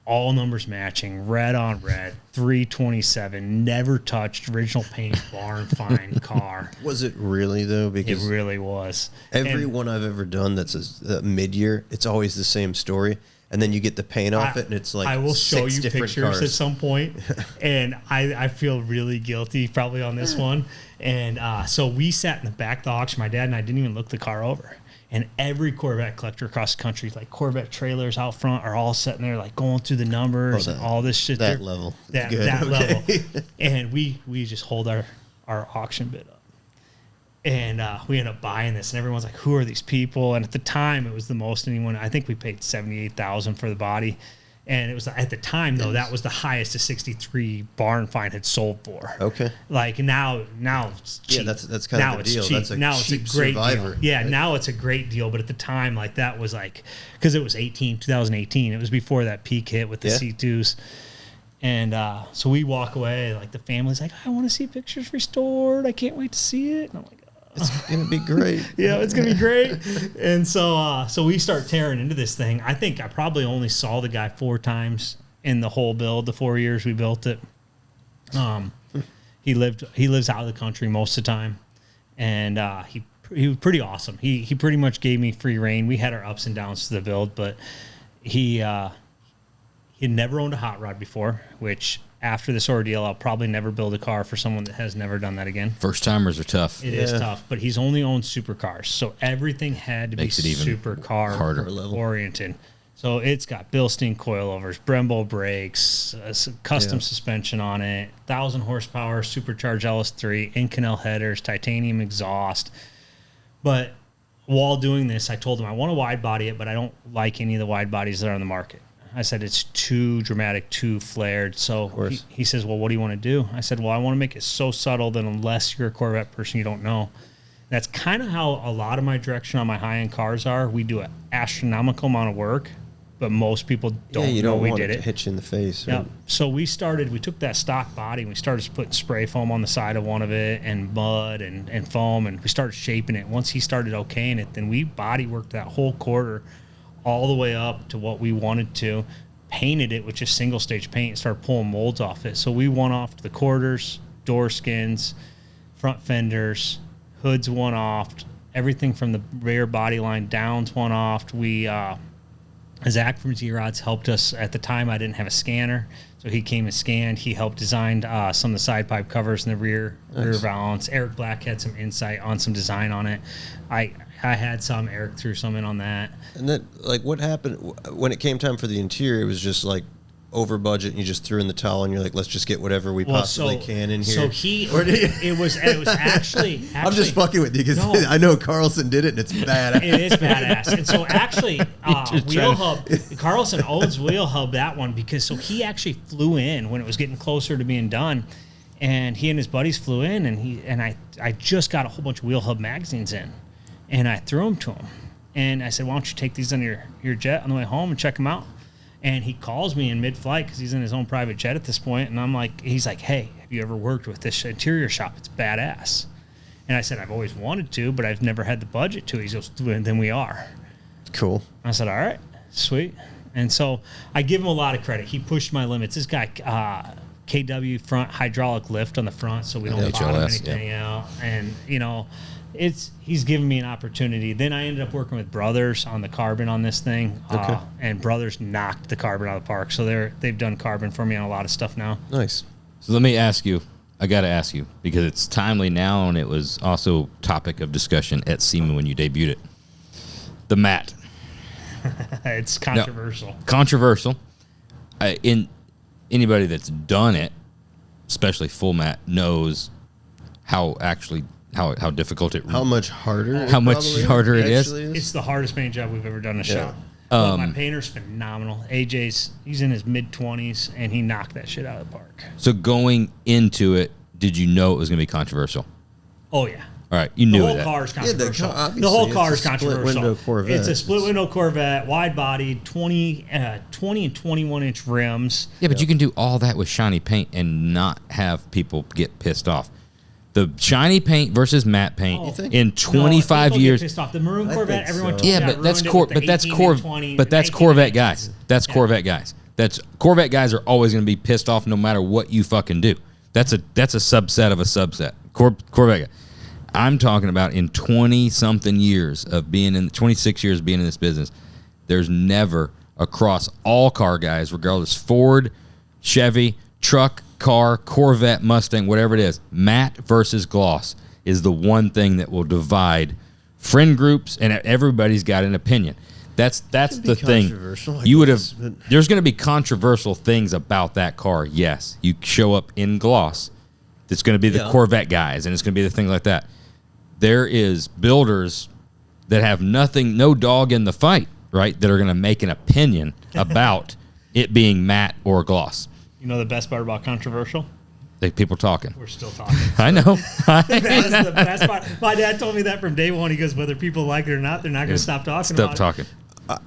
all numbers matching, red on red, 327, never touched, original paint, barn find car. Was it really, though? Because it really was. Every one I've ever done that's a mid-year, it's always the same story. And then you get the paint off it, and it's like I will show you pictures cars at some point, and I feel really guilty probably on this one. And so we sat in the back of the auction. My dad and I didn't even look the car over. And every Corvette collector across the country, like Corvette trailers out front, are all sitting there like going through the numbers and all this shit. That level. That level. And we just hold our auction bid up. And we end up buying this, and everyone's like, who are these people? And at the time, it was the most anyone. I think we paid $78,000 for the body. And it was at the time, though, that was the highest a 63 barn find had sold for. Okay. Like now it's cheap. Yeah, that's kind of the deal. Cheap. That's a now cheap it's a great survivor. deal. Yeah, right? Now it's a great deal. But at the time, like that was like, because it was 2018. It was before that peak hit with the C2s. And so we walk away, like the family's like, I want to see pictures restored. I can't wait to see it. And I'm like, it's gonna be great. Yeah, it's gonna be great. And so we start tearing into this thing. I think I probably only saw the guy 4 times in the whole build, the 4 years we built it. He lives out of the country most of the time, and he was pretty awesome. He pretty much gave me free reign. We had our ups and downs to the build, but he had never owned a hot rod before, which after this ordeal, I'll probably never build a car for someone that has never done that again. First timers are tough. It is tough, but he's only owned supercars, so everything had to Makes be it even supercar harder oriented. So it's got Bilstein coilovers, Brembo brakes, custom suspension on it, 1,000 horsepower, supercharged LS3, Inconel headers, titanium exhaust. But while doing this, I told him I want to wide body it, but I don't like any of the wide bodies that are on the market. I said, it's too dramatic, too flared. So he says, well, what do you want to do? I said, well, I want to make it so subtle that unless you're a Corvette person, you don't know. That's kind of how a lot of my direction on my high-end cars are. We do an astronomical amount of work, but most people don't know we did it. To hit you in the face. Yeah. Right? So we took that stock body and we started putting spray foam on the side of one of it and mud and foam, and we started shaping it. Once he started okaying it, then we body worked that whole quarter all the way up to what we wanted to, painted it with just single stage paint, and started pulling molds off it. So we went off the quarters, door skins, front fenders, hoods one off, everything from the rear body line down's one off. We Zach from Z-Rods helped us. At the time, I didn't have a scanner, so he came and scanned. He helped design some of the side pipe covers in the rear valance. Eric Black had some insight on some design on it. I had some. Eric threw some in on that. And then, like, what happened when it came time for the interior? It was just like over budget, and you just threw in the towel, and you're like, let's just get whatever we possibly can in here. So it was actually I'm just fucking with you because I know Carlson did it, and it's badass. It is badass. And so actually, wheel hub, Carlson owns wheel hub that one because he actually flew in when it was getting closer to being done, and he and his buddies flew in, and I just got a whole bunch of wheel hub magazines in, and I threw them to him, and I said, why don't you take these on your jet on the way home and check them out? And he calls me in mid-flight because he's in his own private jet at this point, and I'm like, he's like, hey, have you ever worked with this interior shop? It's badass. And I said, I've always wanted to, but I've never had the budget to. He goes, then we are. Cool. I said, all right, sweet. And so I give him a lot of credit. He pushed my limits. This guy, KW front hydraulic lift on the front, so we don't bottom anything out. And he's given me an opportunity. Then I ended up working with Brothers on the carbon on this thing, and Brothers knocked the carbon out of the park. So they've done carbon for me on a lot of stuff now. Nice. So let me ask you. I got to ask you because it's timely now, and it was also topic of discussion at SEMA when you debuted it. The mat. It's controversial. Now, controversial. In anybody that's done it, especially full mat, knows how difficult it. How much harder? How much harder it is? It's the hardest paint job we've ever done in a shop. But my painter's phenomenal. he's in his mid-20s, and he knocked that shit out of the park. So going into it, did you know it was going to be controversial? Oh, yeah. All right, you knew the whole that. car's controversial. The whole car's controversial. Split-window Corvette. It's a split-window Corvette, wide-bodied, 20 and 21-inch rims. Yeah, but you can do all that with shiny paint and not have people get pissed off. The shiny paint versus matte paint in 25 years. Get pissed off. The maroon Corvette, everyone. So. Yeah, but that's Corvette guys. That's Corvette guys. Corvette guys are always going to be pissed off no matter what you fucking do. That's a subset of a subset. Corvette guy. I'm talking about in 20-something years of being in 26 years being in this business, there's never across all car guys, regardless Ford, Chevy, truck, car, Corvette, Mustang, whatever it is, matte versus gloss is the one thing that will divide friend groups, and everybody's got an opinion. That's the thing. You would have. There's going to be controversial things about that car. Yes, you show up in gloss. It's going to be the Corvette guys, and it's going to be the things like that. There is builders that have no dog in the fight, right? That are going to make an opinion about it being matte or gloss. You know the best part about controversial? People talking. We're still talking. I know. That is the best part. My dad told me that from day one. He goes, whether people like it or not, they're not going to stop talking about talking.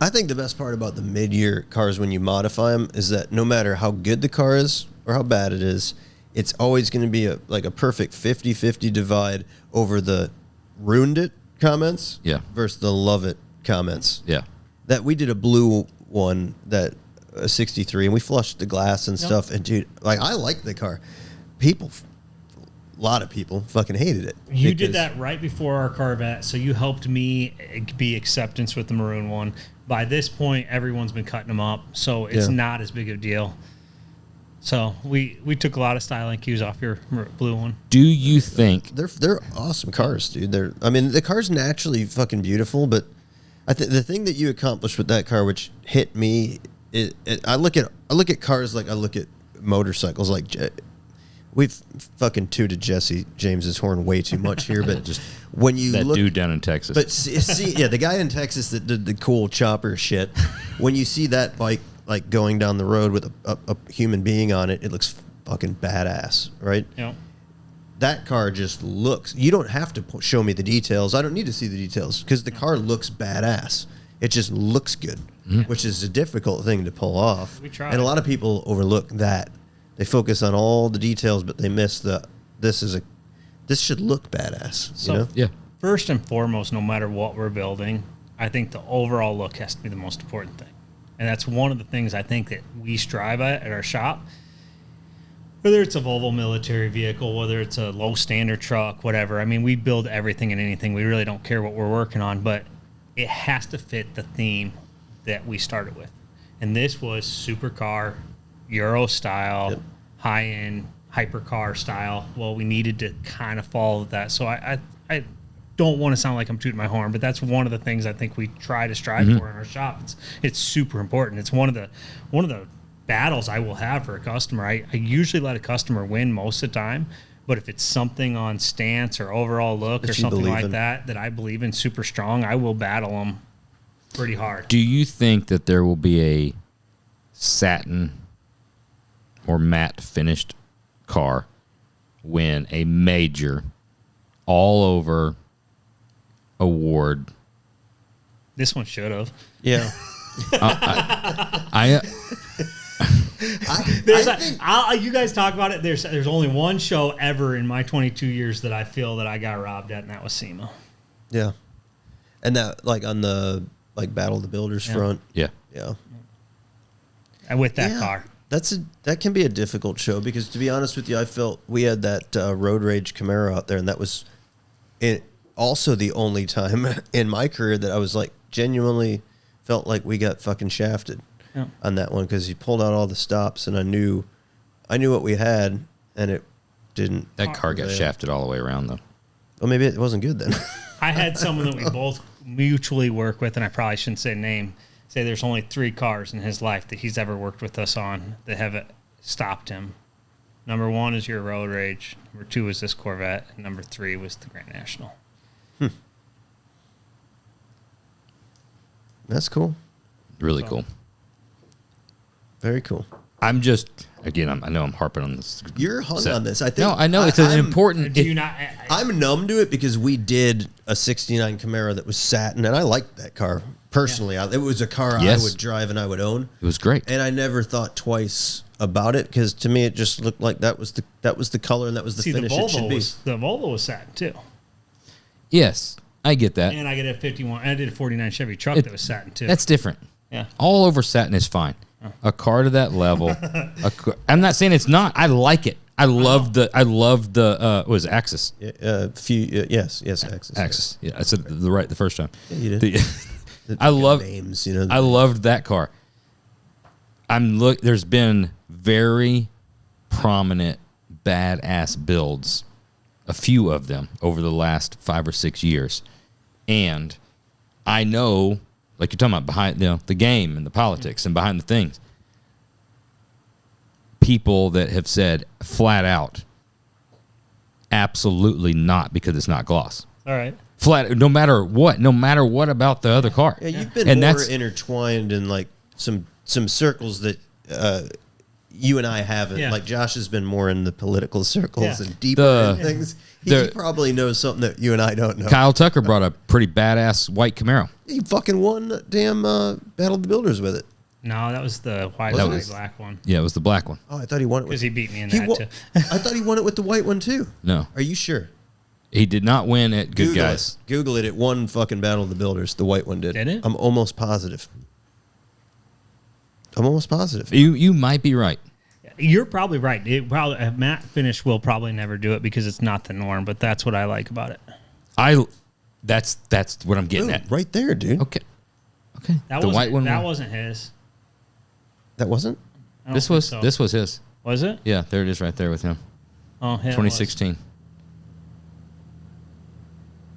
I think the best part about the mid-year cars when you modify them is that no matter how good the car is or how bad it is, it's always going to be a perfect 50-50 divide over the ruined it comments versus the love it comments. Yeah. That we did a blue one that a 63 and we flushed the glass and stuff, and dude, like, I like the car. A lot of people fucking hated it. You did that right before our Corvette, so you helped me be acceptance with the maroon one. By this point, everyone's been cutting them up, so it's not as big of a deal. So we took a lot of styling cues off your blue one. Do you think they're awesome cars, dude? The car's naturally fucking beautiful, but the thing that you accomplished with that car, which hit me, I look at cars like I look at motorcycles. Like, we've fucking tooted Jesse James's horn way too much here, but just when you look, dude down in Texas, but see, the guy in Texas that did the cool chopper shit. When you see that bike like going down the road with a human being on it, it looks fucking badass, right? Yeah. That car just looks. You don't have to show me the details. I don't need to see the details because the car looks badass. It just looks good, which is a difficult thing to pull off. We tried. And a lot of people overlook that. They focus on all the details, but they miss this should look badass. So, you know? Yeah. First and foremost, no matter what we're building, I think the overall look has to be the most important thing. And that's one of the things I think that we strive at our shop. Whether it's a Volvo military vehicle, whether it's a low standard truck, whatever. I mean, we build everything and anything. We really don't care what we're working on, but it has to fit the theme that we started with. And this was supercar, Euro style, high-end hypercar style. Well, we needed to kind of follow that. So I don't want to sound like I'm tooting my horn, but that's one of the things I think we try to strive for in our shop. It's super important. It's one of the battles I will have for a customer. I usually let a customer win most of the time, but if it's something on stance or overall look or something like that I believe in super strong, I will battle them pretty hard. Do you think that there will be a satin or matte finished car win a major all over award? This one should have. Yeah. You guys talk about it. There's only one show ever in my 22 years that I feel that I got robbed at, and that was SEMA. Yeah. And that, like, on the Battle of the Builders front. Yeah. Yeah. And with that car. That can be a difficult show because, to be honest with you, I felt we had that Road Rage Camaro out there, and that was also the only time in my career that I was like genuinely felt like we got fucking shafted on that one because he pulled out all the stops, and I knew what we had, and it didn't. That car got shafted all the way around, though. Well, maybe it wasn't good then. I had someone that we both mutually work with, and I probably shouldn't say name. Say there's only 3 cars in his life that he's ever worked with us on that have stopped him Number 1 is your Road Rage. Number 2 was this Corvette. And number 3 was the Grand National. That's cool. Really cool. Very cool. I'm just, again, I know I'm harping on this. You're hung on this. I think. No, I know it's an important. Do you not? I'm numb to it because we did a '69 Camaro that was satin, and I liked that car personally. It was a car I would drive and I would own. It was great, and I never thought twice about it because to me it just looked like that was the color and that was the finish it should be. The Volvo was satin too. Yes, I get that. And I get a 51. I did a 49 Chevy truck that was satin too. That's different. Yeah, all over satin is fine. A car to that level. I'm not saying it's not. I like it. I love the. What was it, Axis? Yes, Axis. Axis. Yeah, I said the first time. Yeah, you did. I love names. I loved that car. There's been very prominent badass builds, a few of them over the last 5 or 6 years, and I know. Like you're talking about behind the game and the politics and behind the things. People that have said flat out, absolutely not because it's not gloss. All right. Flat, no matter what about the other car. Yeah, you've been more intertwined in like some circles that you and I haven't. Yeah. Like Josh has been more in the political circles and deeper in things. He probably knows something that you and I don't know. Kyle Tucker brought a pretty badass white Camaro. He fucking won damn Battle of the Builders with it. No, that was the white and black one. Yeah, it was the black one. Oh, I thought he won it because he beat me in that too. I thought he won it with the white one too. No. Are you sure? He did not win at Good Guys. Google it. It won fucking Battle of the Builders. The white one did. Did it? I'm almost positive. You might be right. You're probably right. A matte finish will probably never do it because it's not the norm, but that's what I like about it. That's what I'm getting at. Right there, dude. Okay. The white one. That wasn't his. That wasn't? This was his. Was it? Yeah, there it is right there with him. Oh, 2016.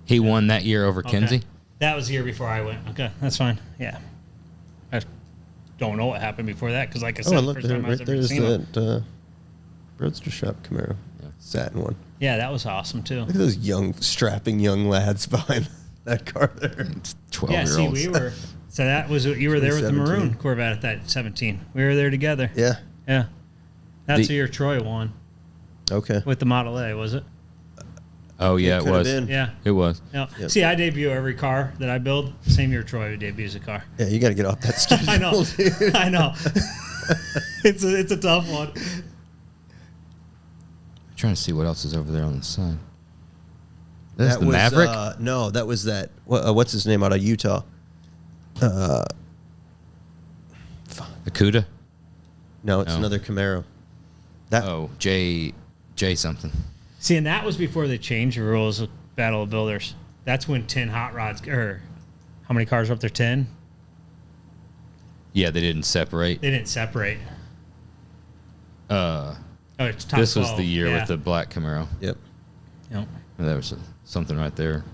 He won that year over Kinsey. That was the year before I went. Okay, that's fine. Yeah. I don't know what happened before that because, like I said, the first time I was ever there's SEMA. that Roadster Shop Camaro. Yeah. Satin one. Yeah, that was awesome too. Look at those strapping young lads behind that car there. It's 12-year-olds. Yeah, see, we were. So that was you were there with the maroon Corvette at that 17. We were there together. Yeah. Yeah. That's the year Troy won. Okay. With the Model A, was it? Oh, yeah, it was. Yeah. It was. Yeah. Yep. See, I debut every car that I build. Same year Troy debuts a car. Yeah, you got to get off that schedule. I know. I know. It's a tough one. I'm trying to see what else is over there on the side. That's the Maverick? No, that was that. What's his name out of Utah? Akuta? No, it's another Camaro. J something. See, and that was before they changed the rules of Battle of Builders. That's when 10 hot rods, or how many cars were up there? 10? Yeah, they didn't separate. They didn't separate. It's top this 12. was the year with the black Camaro. Yep. Yep. There was something right there.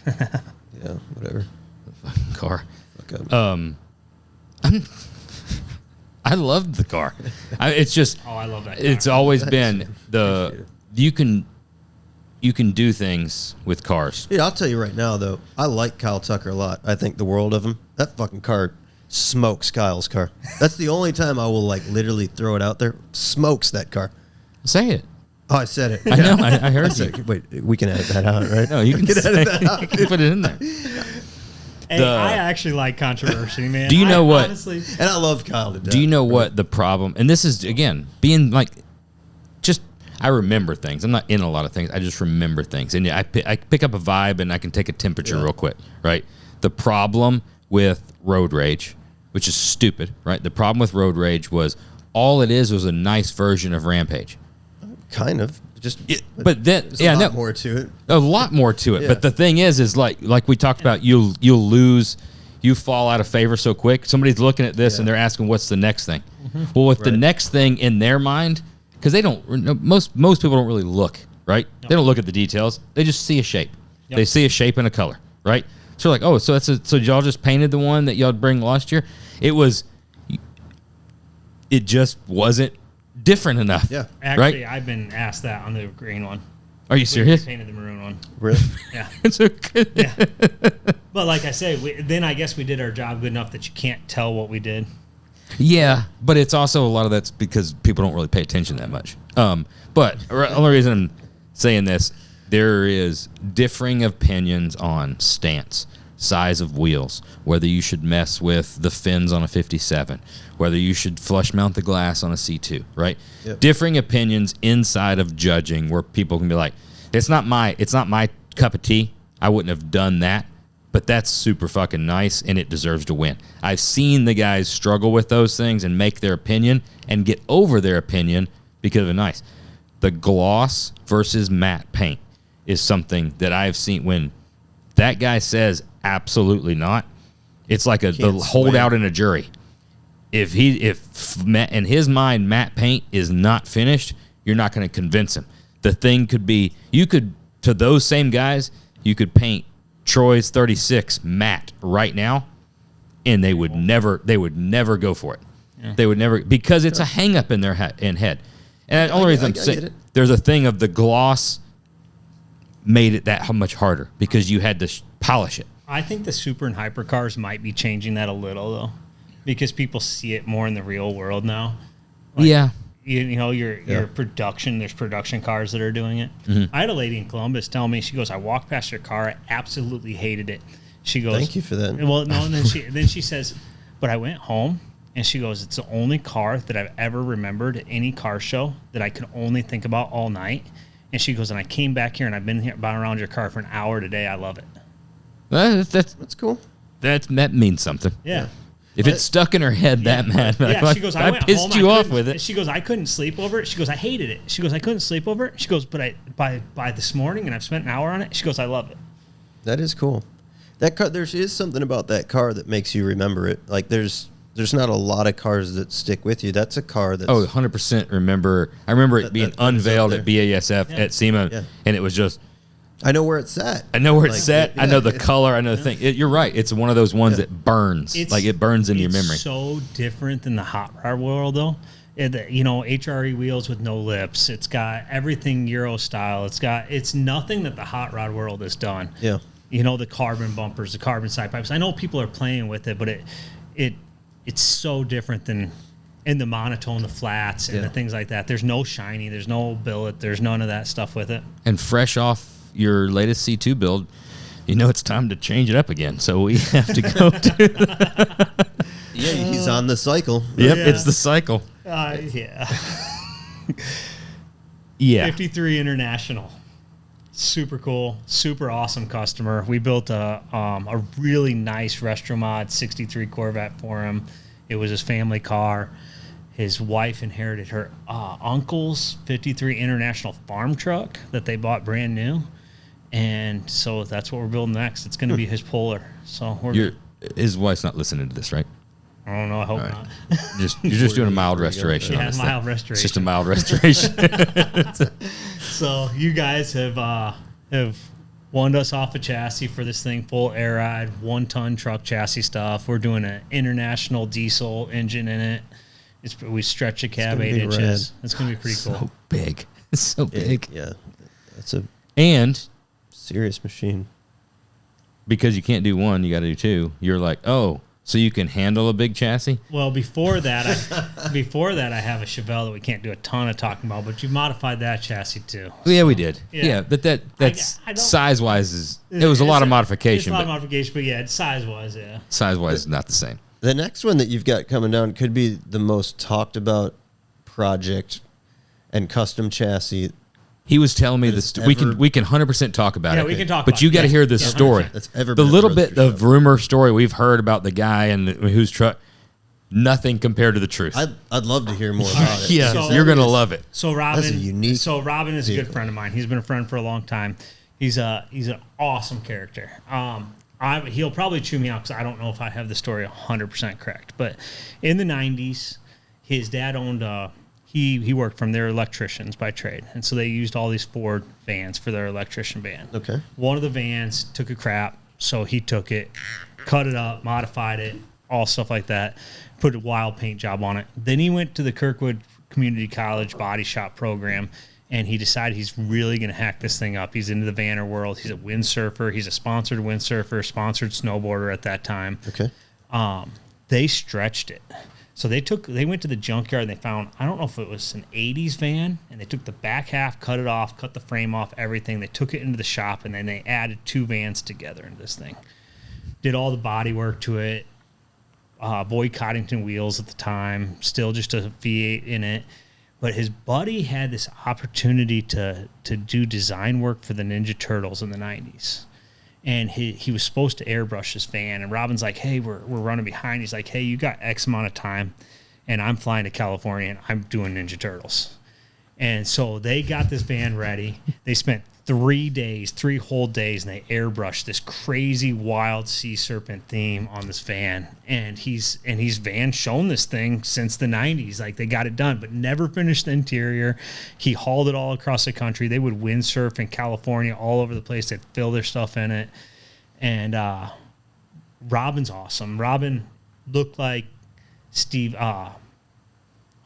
Yeah, whatever. The fucking car. Fuck up. I loved the car. It's just. Oh, I love that car. It's always been you can do things with cars. Yeah, I'll tell you right now though, I like Kyle Tucker a lot. I think the world of him. That fucking car smokes Kyle's car. That's the only time I will like literally throw it out there. Smokes that car. Say it. Oh, I said it. I know. I heard you. Wait, we can edit that out, right? No, you can edit that out. You can put it in there. Hey, I actually like controversy, man. Do you know what? Honestly, and I love Kyle to death. Do you know what the problem? And this is again being like, just I remember things. I'm not in a lot of things. I just remember things, and I pick up a vibe, and I can take a temperature real quick, right? The problem with road rage, which is stupid, right? The problem with road rage was all it was a nice version of Rampage. Kind of. But then, there's a lot more to it. A lot more to it. Yeah. But the thing is like we talked about, you'll lose, you fall out of favor so quick. Somebody's looking at this and they're asking, what's the next thing? Mm-hmm. Well, with the next thing in their mind, because they don't, most people don't really look, right? Nope. They don't look at the details. They just see a shape. Yep. They see a shape and a color, right? So like, oh, so y'all just painted the one that y'all bring last year? It just wasn't different enough. Yeah. Actually, right? I've been asked that on the green one. Are you We serious? painted the maroon one. Really? Yeah. It's okay. Yeah. But like I say, then I guess we did our job good enough that you can't tell what we did. Yeah, but it's also a lot of that's because people don't really pay attention that much. But the only reason I'm saying this, there is differing opinions on stance, size of wheels, whether you should mess with the fins on a 57, whether you should flush mount the glass on a C2, right? Yep. Differing opinions inside of judging where people can be like, it's not my cup of tea. I wouldn't have done that. But that's super fucking nice, and it deserves to win. I've seen the guys struggle with those things and make their opinion and get over their opinion because of it nice. The gloss versus matte paint is something that I've seen when that guy says absolutely not. It's like the holdout in a jury. If in his mind matte paint is not finished, you're not going to convince him. The thing could be to those same guys, you could paint Troy's 36 matte right now, and they would never go for it. Yeah. They would never, because it's a hang up in their head. And the only reason I'm saying, there's a thing of the gloss made it that much harder because you had to polish it. I think the super and hyper cars might be changing that a little though, because people see it more in the real world now. Like, yeah. You know, your production, there's production cars that are doing it. Mm-hmm. I had a lady in Columbus tell me, she goes, I walked past your car, I absolutely hated it. She goes, thank you for that. Well, no, and then she says, but I went home, and she goes, it's the only car that I've ever remembered at any car show that I could only think about all night. And she goes, and I came back here, and I've been here around your car for an hour today. I love it. That's cool. That means something. Yeah. If it's stuck in her head that mad, yeah, she goes, I went pissed home, you off with it. She goes, I couldn't sleep over it. She goes, I hated it. She goes, I couldn't sleep over it. She goes, but by this morning, and I've spent an hour on it. She goes, I love it. That is cool. That car, there is something about that car that makes you remember it. Like there's not a lot of cars that stick with you. That's a car that's 100% remember. I remember it being unveiled at BASF at SEMA, and it was just. I know where it's at. I know where it's set. I know the color. I know the thing. You're right. It's one of those ones that burns. It burns in your memory. It's so different than the hot rod world, though. HRE wheels with no lips. It's got everything Euro style. It's nothing that the hot rod world has done. Yeah. You know, the carbon bumpers, the carbon side pipes. I know people are playing with it, but it's so different than in the monotone, the flats, and the things like that. There's no shiny. There's no billet. There's none of that stuff with it. And fresh off your latest C2 build, you know it's time to change it up again. So we have to go to Yeah, he's on the cycle. Yep, it's the cycle. Yeah. Yeah. 53 International. Super cool, super awesome customer. We built a really nice Restromod 63 Corvette for him. It was his family car. His wife inherited her uncle's 53 International farm truck that they bought brand new. And so that's what we're building next. It's going to be his Polar. So his wife's not listening to this, right? I don't know. I hope not. You're just doing a mild restoration. Yeah, mild restoration. It's just a mild restoration. So you guys have won us off a chassis for this thing, full air ride, 1-ton truck chassis stuff. We're doing an international diesel engine in it. We stretch a cab 8 inches. It's going to be pretty cool. So big. It's so big. Yeah. That's a serious machine. Because you can't do one, you got to do two. You're like, oh, so you can handle a big chassis? Well, before that, I have a Chevelle that we can't do a ton of talking about, but you modified that chassis too. So. Yeah, we did. Yeah, but that's size-wise it was a lot of modification. It's a lot of modification, but yeah, size-wise, yeah. Size-wise, not the same. The next one that you've got coming down could be the most talked about project and custom chassis. He was telling me this. We can 100% talk about it. Yeah, we can talk. But you got to hear the story. That's ever the little bit of rumor story we've heard about the guy and whose truck. Nothing compared to the truth. I'd love to hear more about it. Yeah, so, you're gonna love it. So Robin, that's a unique. So Robin is a good friend of mine. He's been a friend for a long time. He's an awesome character. He'll probably chew me out because I don't know if I have the story 100% correct. But in the 90s, his dad owned. He worked from their electricians by trade, and so they used all these Ford vans for their electrician van. Okay. One of the vans took a crap, so he took it, cut it up, modified it, all stuff like that, put a wild paint job on it. Then he went to the Kirkwood community college body shop program, and he decided he's really going to hack this thing up. He's into the vanner world. He's a windsurfer. He's a sponsored windsurfer, sponsored snowboarder at that time. Okay. They stretched it. So they went to the junkyard and they found, I don't know if it was an 80s van, and they took the back half, cut it off, cut the frame off, everything. They took it into the shop, and then they added 2 vans together into this thing. Did all the body work to it. Boyd Coddington wheels at the time, still just a V8 in it. But his buddy had this opportunity to do design work for the Ninja Turtles in the 90s. And he was supposed to airbrush his van. And Robin's like, hey, we're running behind. He's like, hey, you got X amount of time, and I'm flying to California, and I'm doing Ninja Turtles. And so they got this van ready. They spent 3 whole days, and they airbrushed this crazy wild sea serpent theme on this van. And he's van shown this thing since the 90s. Like, they got it done, but never finished the interior. He hauled it all across the country. They would windsurf in California all over the place. They'd fill their stuff in it. And Robin's awesome. Robin looked like Steve.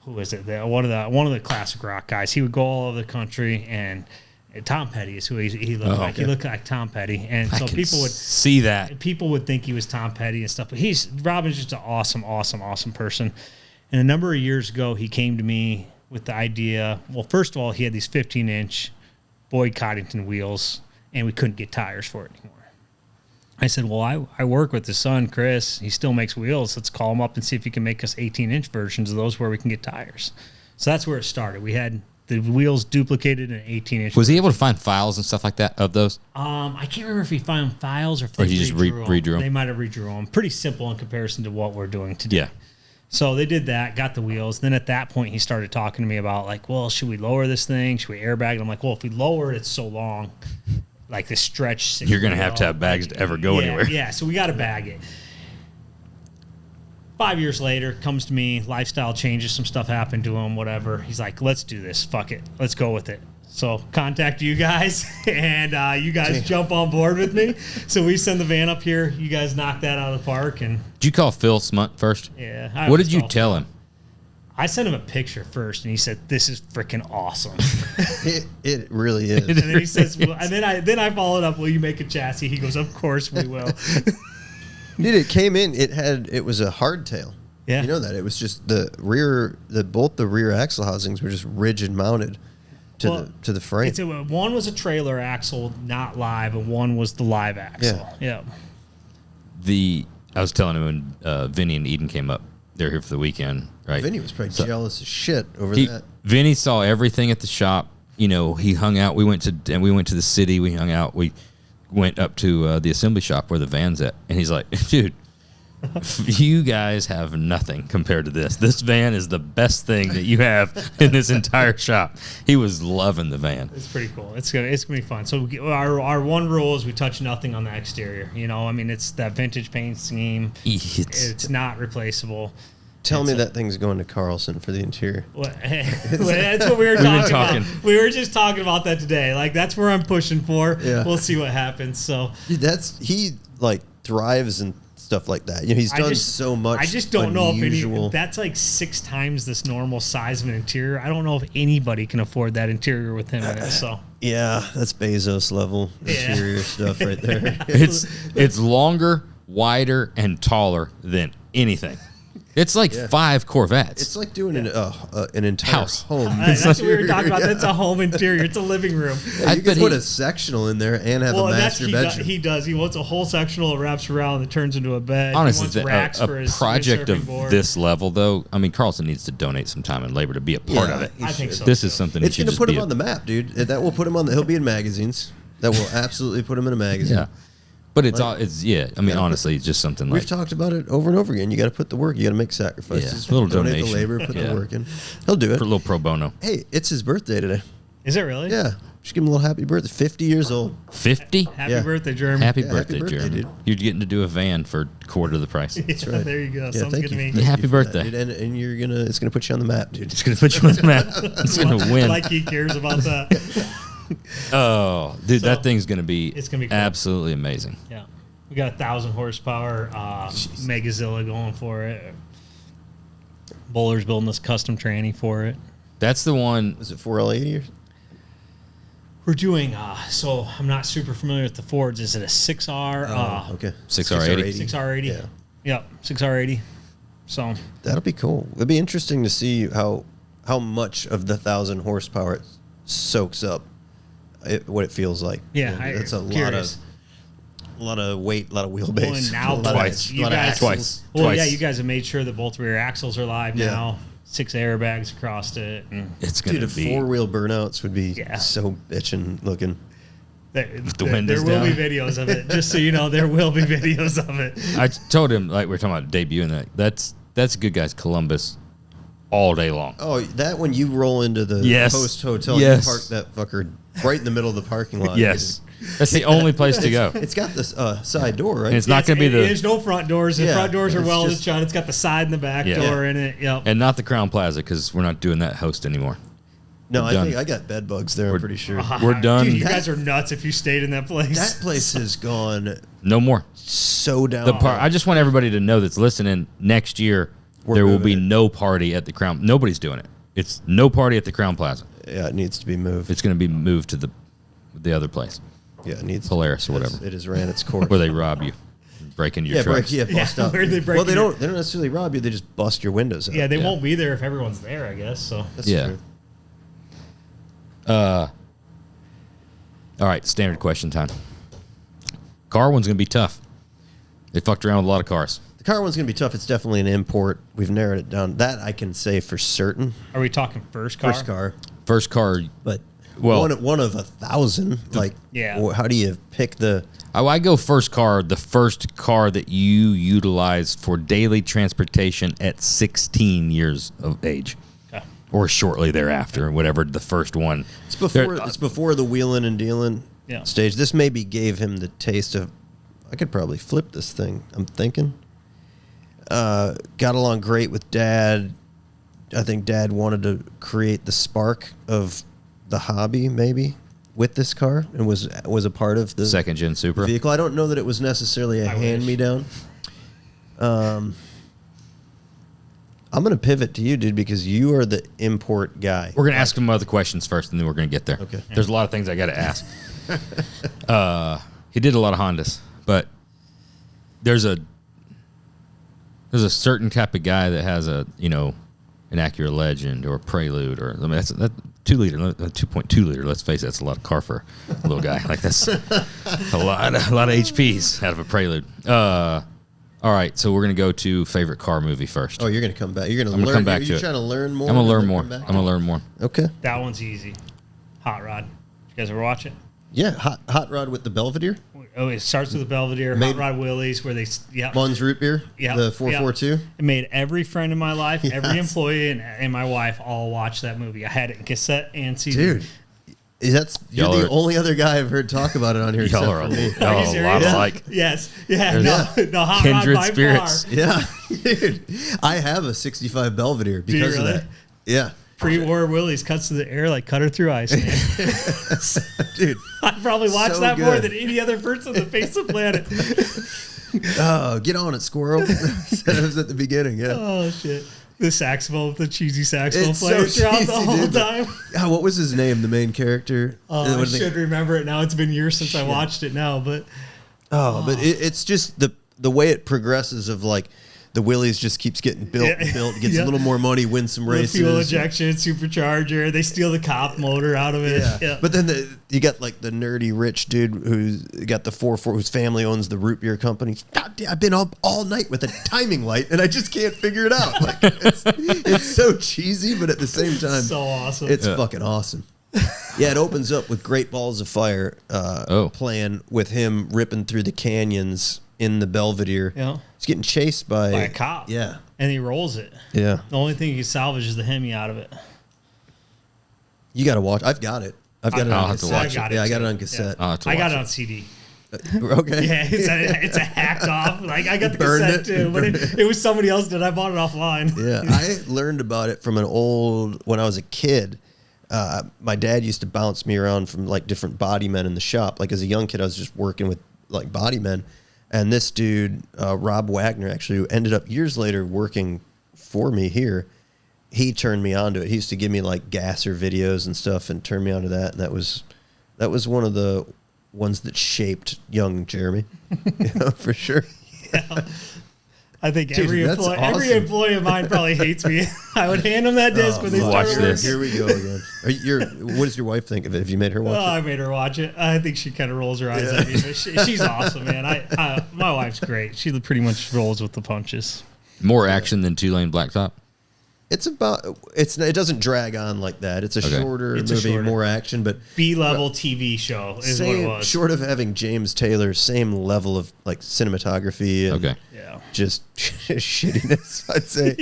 Who is it? One of the classic rock guys. He would go all over the country, and Tom Petty is who he looked like. Okay. He looked like Tom Petty, and so people would see that. People would think he was Tom Petty and stuff. But Robin's just an awesome person. And a number of years ago, he came to me with the idea. Well, first of all, he had these 15-inch Boyd Coddington wheels, and we couldn't get tires for it anymore. I said, well, I work with his son, Chris. He still makes wheels. Let's call him up and see if he can make us 18-inch versions of those where we can get tires. So that's where it started. We had the wheels duplicated in 18-inch. Was he able to find files and stuff like that of those? I can't remember if he found files or if they he just redrew them. They might have redrew them. Pretty simple in comparison to what we're doing today. Yeah. So they did that, got the wheels. Then at that point, he started talking to me about, like, well, should we lower this thing? Should we airbag it? I'm like, well, if we lower it, it's so long. Like the stretch. You're going to have bags to ever go anywhere. Yeah, so we got to bag it. 5 years later, comes to me, lifestyle changes, some stuff happened to him, whatever. He's like, let's do this. Fuck it. Let's go with it. So contact you guys, and you guys jump on board with me. So we send the van up here. You guys knock that out of the park. And did you call Phil Smunt first? Yeah. What did you tell him? I sent him a picture first, and he said, "This is freaking awesome." It really is. And then he says, well, and then I followed up, "Will you make a chassis?" He goes, "Of course we will." Dude, it came in. It was a hardtail. Yeah, you know that it was just both the rear axle housings were just rigid mounted to the frame. One was a trailer axle, not live, and one was the live axle. Yeah. I was telling him when Vinny and Eden came up. They're here for the weekend, right? Vinny was probably jealous as shit over that. Vinny saw everything at the shop. You know, he hung out. We went to the city. We hung out. We went up to the assembly shop where the van's at, and he's like, "Dude, you guys have nothing compared to this. This van is the best thing that you have in this entire shop." He was loving the van. It's pretty cool. It's gonna be fun. So our one rule is we touch nothing on the exterior. You know, I mean, it's that vintage paint scheme. It's not replaceable. Tell me that thing's going to Carlson for the interior. That's what we were talking about. We were just talking about that today. Like, that's where I'm pushing for. Yeah. We'll see what happens. So dude, he thrives and stuff like that. You know, he's done so much. I just don't know if that's like 6 times this normal size of an interior. I don't know if anybody can afford that interior with him in it. So yeah, that's Bezos level interior stuff right there. It's longer, wider, and taller than anything. It's like 5 Corvettes. It's like doing an entire house home. That's what we were talking about. That's a home interior. It's a living room. Yeah, you can put a sectional in there and have a master bedroom. He does. He wants a whole sectional that wraps around that turns into a bed. Honestly, a project of this level, though, I mean, Carlson needs to donate some time and labor to be a part of it. I think so. This is something it's going to put him on the map, dude. That will put him on he'll be in magazines. That will absolutely put him in a magazine. Yeah. But I mean, honestly, it's just something we've talked about it over and over again. You got to put the work. You got to make sacrifices. A little donate donation. the labor, put the work in. He'll do it. For a little pro bono. Hey, it's his birthday today. Is it really? Yeah. Just give him a little happy birthday. 50 years old. 50? Happy birthday, Jeremy. Happy birthday, Jeremy. Dude. You're getting to do a van for a quarter of the price. That's right. There you go. Sounds good to me. Happy birthday. That, and it's gonna put you on the map, dude. It's gonna put you on the map. It's gonna win. Like he cares about that. Oh, dude, that thing's gonna be cool. Absolutely amazing. Yeah. We got 1,000 horsepower Megazilla going for it. Bowler's building this custom tranny for it. That's the one. Was it 4L80 or? We're doing, so I'm not super familiar with the Fords. Is it a 6R? Okay. 6R80. 6R80. Yeah. Yep, 6R80. So That'll be cool. It'd be interesting to see how much of the 1,000 horsepower it soaks up. What it feels like. yeah, that's a curious. lot of weight, a lot of Well, wheelbase. and now a lot of- Twice. a you lot of guys, axles. well, yeah, Twice. you guys have made sure that both rear axles are live Yeah. now. 6 airbags across it. And It's going Dude, to a be. 4-wheel burnouts would be Yeah. so bitchin' looking. the windows there will down. be videos of it. Just so you know, there will be videos of it. I told him, like, we're talking about debuting that. That's good guys, Columbus, all day long. Oh, that when you roll into the Yes. Post Hotel, Yes. you park that fucker right in the middle of the parking lot. Yes. That's the only place to go. It's got this side door, right? And it's not going to be the. There's no front doors. The Yeah, front doors are it's well just- shut. It's got the side and the back Yeah. door in it. Yep. And not the Crown Plaza because we're not doing that host anymore. No, I done. think I got bed bugs there. I'm pretty sure. We're done. Dude, you guys are nuts if you stayed in that place. That place has gone No more. so down. The I just want everybody to know that's listening. Next year, We're there will moving be it. no party at the Crown. Nobody's doing it. It's no party at the Crown Plaza. Yeah, it needs to be moved. It's going to be moved to the other place, Yeah, it needs Polaris or whatever, It has ran its course. where they rob you, break into your yeah, trucks. bust Yeah, out. where they break well, they in your- don't. They don't necessarily rob you. They just bust your windows out. yeah, they Yeah. won't be there if everyone's there, I guess. So That's Yeah. true. All right, standard question time. Car one's going to be tough. They fucked around with a lot of cars. The car one's gonna be tough. It's definitely an import. We've narrowed it down. That I can say for certain. are we talking first car? First car, First car, but Well- one of 1,000. Like, Yeah. How do you pick the? I go first car, the first car that you utilized for daily transportation at 16 years of age. Okay. Or shortly thereafter, whatever the first one. It's before the wheeling and dealing Yeah. stage. This maybe gave him the taste of. I could probably flip this thing. I'm thinking. Got along great with Dad. I think Dad wanted to create the spark of the hobby, maybe, with this car, and was a part of the Second gen Supra. vehicle. I don't know that it was necessarily a I wish. hand-me-down. I'm going to pivot to you, dude, because you are the import guy. We're going to ask him other questions first, and then we're going to get there. Okay. There's a lot of things I got to ask. He did a lot of Hondas, but there's a certain type of guy that has an Acura Legend or Prelude or that's that 2-liter, 2.2 liter. Let's face it, that's a lot of car for a little guy. Like that's a lot of HPs out of a Prelude. All right, so we're gonna go to favorite car movie first. Oh, you're going to come back. You're going to I'm learn. gonna come back Are to you it. trying to learn more? I'm gonna and learn then more. come back? I'm gonna learn more. Okay. That one's easy. Hot Rod. You guys ever watch it? Yeah, hot rod with the Belvedere. Oh, it starts with the Belvedere, Made- Hot Rod Willie's, where they, Munn's root beer. Yeah, The 442. It made every friend in my life, every Yes. employee, and my wife all watch that movie. I had it in cassette and CD. Dude, you're Y'all the are- only other guy I've heard talk about it on here. Y'all except are for me. y'all Are you are a serious? lot Yeah. alike. Yes. Yeah. There's No, Hot kindred Rod by spirits. far. Yeah, dude, I have a 65 Belvedere because really? of that. Yeah, Pre-war Willie's cuts to the air like cutter through ice. Man. dude. I probably watched So that more good. than any other person on the face of the planet. Oh, get on it, squirrel. Said it was at the beginning. Yeah. Oh shit! The saxophone, with the cheesy saxophone It's player so throughout the cheesy, whole dude, but- time. Yeah, what was his name? The main character. I What do they- should remember it now. It's been years since I Shit. watched it now, but but it's just the way it progresses of like the Willys just keeps getting built and Yeah. built, gets Yeah. a little more money, wins some the races. fuel injection, supercharger. They steal the cop motor out of it. Yeah. Yeah. But then you got like the nerdy rich dude who's got the 4-4, whose family owns the root beer company. God damn, I've been up all night with a timing light and I just can't figure it out. Like it's so cheesy, but at the same time, so awesome. it's fucking awesome. Yeah, it opens up with Great Balls of Fire playing with him ripping through the canyons in the Belvedere. Yeah. He's getting chased by a cop. Yeah. And he rolls it. Yeah. The only thing he can salvage is the Hemi out of it. You got to watch. I've got it. I've got it I'll on have to cassette. watch it. Yeah, I got too. it on cassette. I'll have to I got watch it it. on CD. Okay. Yeah, it's a hacked off. Like I got the Burned cassette it. too, but it was somebody else that I bought it offline. Yeah, I learned about it from when I was a kid. My dad used to bounce me around from like different body men in the shop. Like as a young kid, I was just working with like body men. And this dude, Rob Wagner, actually, who ended up years later working for me here, he turned me on to it. He used to give me like gasser videos and stuff and turn me on to that. And that was one of the ones that shaped young Jeremy, for sure. Yeah. I think Dude, every that's every awesome. employee of mine probably hates me. I would hand them that disc when they Watch started this. Here we go again. What does your wife think of it? Have you made her watch Oh, I made her watch it. I think she kind of rolls her eyes at me. But she's awesome, man. My wife's great. She pretty much rolls with the punches. More action than 2-lane blacktop. It doesn't drag on like that. It's a Okay. shorter It's movie, shorter. more action, but B-level TV show is what it was. short of having James Taylor, same level of like cinematography and Okay. Yeah. just shittiness, I'd say.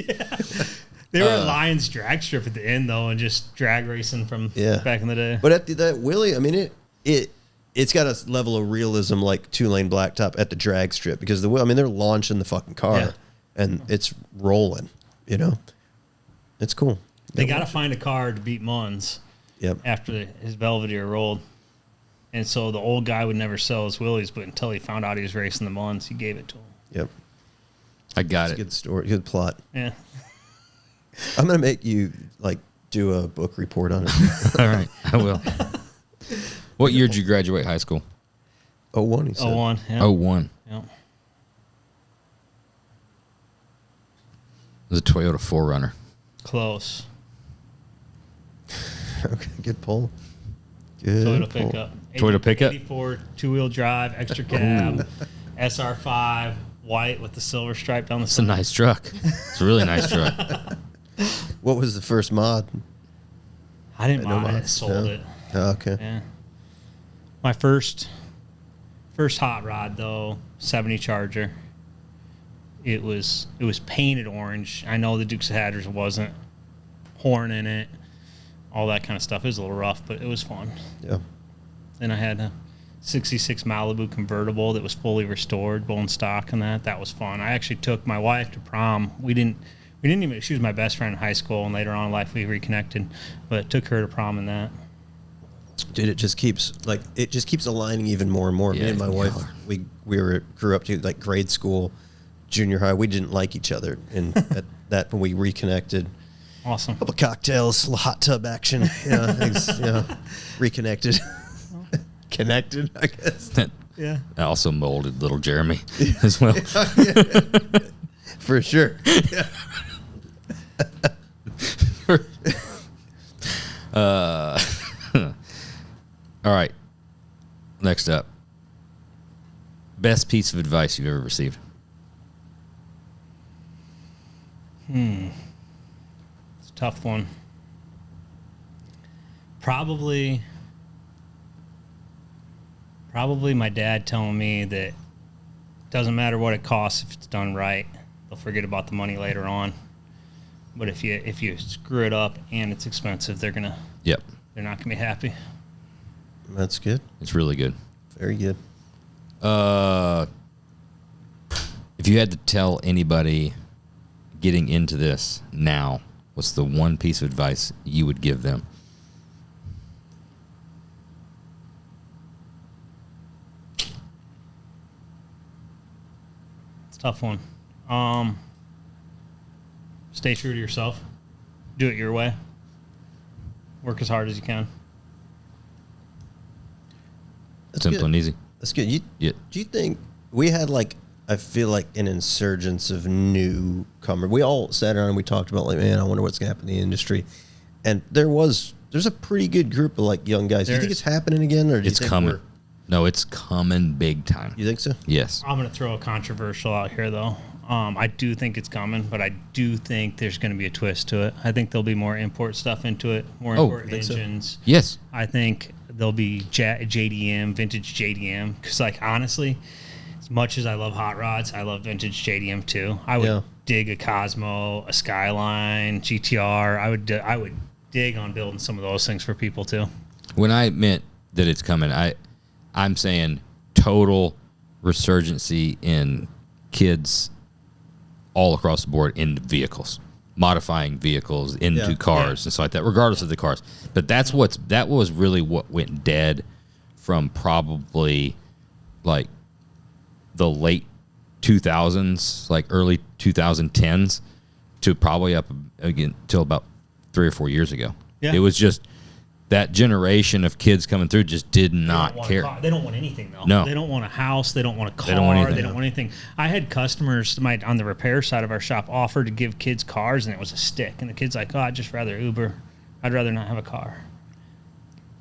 They were at Lions drag strip at the end, though, and just drag racing from back in the day. But that Willie, I mean, it's got a level of realism like 2-lane blacktop at the drag strip because they're launching the fucking car and it's rolling, It's cool. They got to find a car to beat Munns after his Belvedere rolled. And so the old guy would never sell his Willies, but until he found out he was racing the Munns, he gave it to him. Yep. I got It's a it. good story, good plot. Yeah. I'm going to make you do a book report on it. All right, I will. What year did you graduate high school? 01, he said. 01. Yeah. Oh, 01. Yeah. It was a Toyota 4Runner. Close. Okay, good pull. Good Toyota pull. pickup. Toyota pickup? 84 two-wheel drive, extra cab, SR5, white with the silver stripe down the It's a side. nice truck. It's a really nice truck. What was the first mod? I didn't No buy it. mods, Sold no. it. Oh, okay. Yeah. My first hot rod though, 70 Charger. It was painted orange. I know the Dukes of Hazzard wasn't. Horn in it, all that kind of stuff. It was a little rough, but it was fun. Yeah. Then I had a 66 Malibu convertible that was fully restored, bone stock and that. That was fun. I actually took my wife to prom. We didn't even, she was my best friend in high school, and later on in life we reconnected, but took her to prom in that. Dude, it just keeps aligning even more and more. Yeah, Me and my wife, yeah. we grew up to like grade school, junior high. We didn't like each other, and at that when we reconnected, Awesome. couple cocktails, a little hot tub action, reconnected, connected, I guess. Yeah. I also molded little Jeremy as well. For sure. All right. Next up. Best piece of advice you've ever received? It's a tough one. Probably my dad telling me that doesn't matter what it costs if it's done right. They'll forget about the money later on. But if you screw it up and it's expensive, they're not gonna be happy. That's good. It's really good. Very good. If you had to tell anybody getting into this now, what's the one piece of advice you would give them? It's a tough one. Stay true to yourself. Do it your way. Work as hard as you can. That's Simple good. and easy. That's good. Yeah. Do you think we had I feel like an insurgence of newcomers? We all sat around and we talked about man, I wonder what's going to happen in the industry. And there's a pretty good group of young guys. Do you think it's happening again, or do you It's think coming. No, it's coming big time. You think so? Yes. I'm going to throw a controversial out here, though. I do think it's coming, but I do think there's going to be a twist to it. I think there'll be more import stuff into it, more import think so? engines. Yes. I think there'll be JDM, vintage JDM. Because, honestly, as much as I love hot rods, I love vintage JDM too. I would dig a Cosmo, a Skyline, GTR. I would dig on building some of those things for people too. When I meant that it's coming, I'm saying total resurgency in kids all across the board in vehicles, modifying vehicles into cars and stuff like that, regardless of the cars. But that was really what went dead from probably the late 2000s, early 2010s, to probably up again till about 3 or 4 years ago. Yeah. It was just that generation of kids coming through just did not care. They don't want anything though. No. They don't want a house. They don't want a car. They don't want anything. They don't want anything. I had customers on the repair side of our shop offer to give kids cars, and it was a stick. And the kid's like, "Oh, I'd just rather Uber. I'd rather not have a car."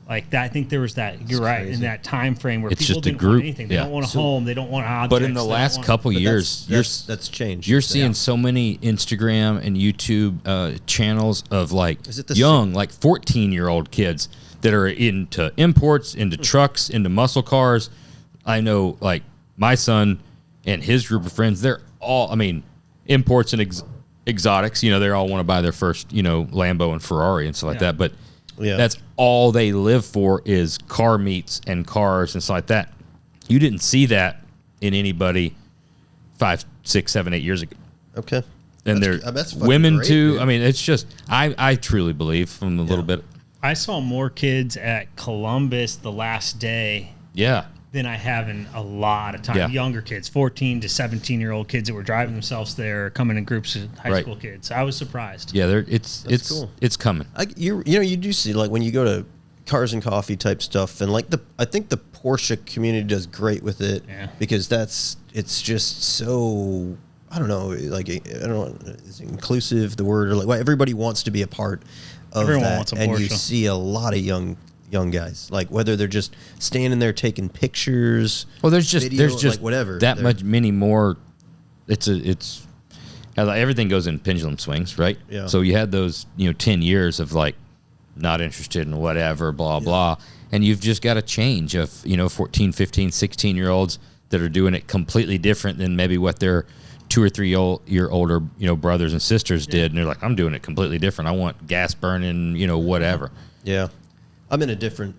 Like that, I think there was that. You're right, in that time frame where It's people just a didn't group. want anything. They Yeah. don't want a home. They don't want objects. But in the last couple years, that's changed. You're seeing so many Instagram and YouTube channels of like Is it the young, like 14-year-old kids that are into imports, into trucks, into muscle cars. I know, like my son and his group of friends, they're all, I mean, imports and exotics. You know, they all want to buy their first, you know, Lambo and Ferrari and stuff like that. But that's all they live for is car meets and cars and stuff like that. You didn't see that in anybody 5, 6, 7, 8 years ago. Okay. And that's fucking women great, too. dude. I mean, it's just I truly believe from the little bit. I saw more kids at Columbus the last day Yeah. than I have in a lot of time. Yeah. Younger kids, 14 to 17-year-old kids that were driving themselves there, coming in groups of high school kids. I was surprised. Yeah, it's cool. It's coming. You know, you do see, like, when you go to Cars and Coffee type stuff, and like I think the Porsche community does great with it, because it's just so, I don't know, like, I don't know, is inclusive the word, or like, well, everybody wants to be a part of Everyone that, wants a and you Porsche. see a lot of young guys, like whether they're just standing there taking pictures. Well, there's just like whatever that much many more. It's everything goes in pendulum swings, right? Yeah. So you had those 10 years of like not interested in whatever, blah blah, and you've just got a change of 14, 15, 16-year-olds that are doing it completely different than maybe what their 2 or 3 year older brothers and sisters did, and they're like, I'm doing it completely different. I want gas burning, whatever. Yeah, I'm in a different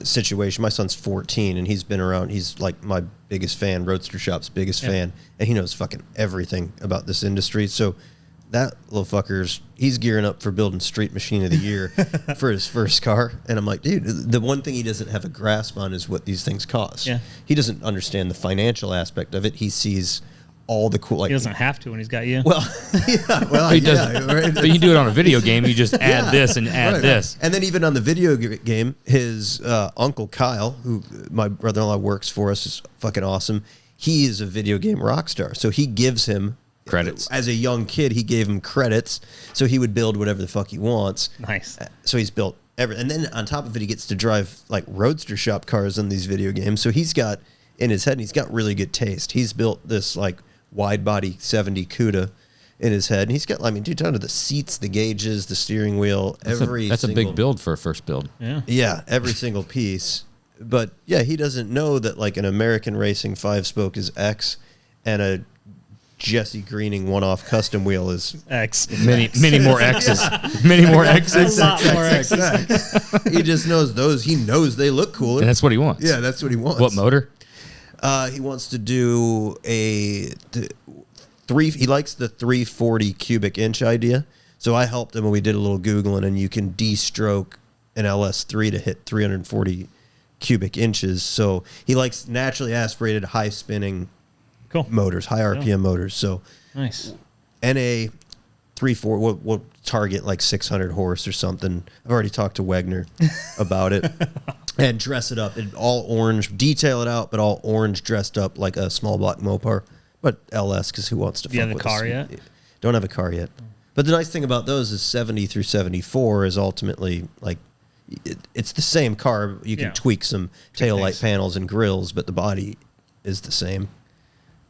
situation. My son's 14, and he's been around. He's like my biggest fan, Roadster Shop's biggest fan, and he knows fucking everything about this industry. So that little he's gearing up for building Street Machine of the Year for his first car. And I'm like, dude, the one thing he doesn't have a grasp on is what these things cost. Yeah. He doesn't understand the financial aspect of it. He sees all the cool, like, He doesn't have to when he's got you. well, He doesn't. right? But you do it on a video game. You just add this and add this. And then even on the video game, his uncle Kyle, who my brother-in-law works for us, is fucking awesome. He is a video game rock star. So he gives him Credits. As a young kid, he gave him credits, so he would build whatever the fuck he wants. Nice. So he's built and then on top of it, he gets to drive like Roadster Shop cars in these video games. So he's got in his head, and he's got really good taste. He's built this like wide body 70 CUDA in his head, and he's got, I mean, dude, down to the seats, the gauges, the steering wheel, That's a big build for a first build. Yeah. every single piece. But yeah, he doesn't know that like an American Racing 5-spoke is X, and a Jesse Greening one-off custom wheel is X. Many more X's. Many more X's. A lot more X's. He just knows those. He knows they look cooler. And that's what he wants. Yeah, that's what he wants. What motor? He wants to do he likes the 340 cubic inch idea. So I helped him, and we did a little Googling, and you can de-stroke an LS3 to hit 340 cubic inches. So he likes naturally aspirated, high spinning motors, high RPM motors. So Nice. NA 340, we'll target like 600 horse or something. I've already talked to Wegner about it. And dress it up in all orange, detail it out, but all orange, dressed up like a small block Mopar, but LS, because who wants to? Do you have a car yet? Don't have a car yet. But the nice thing about those is 70 through 74 is ultimately like it's the same car. You can tweak some tail light panels and grills, but the body is the same.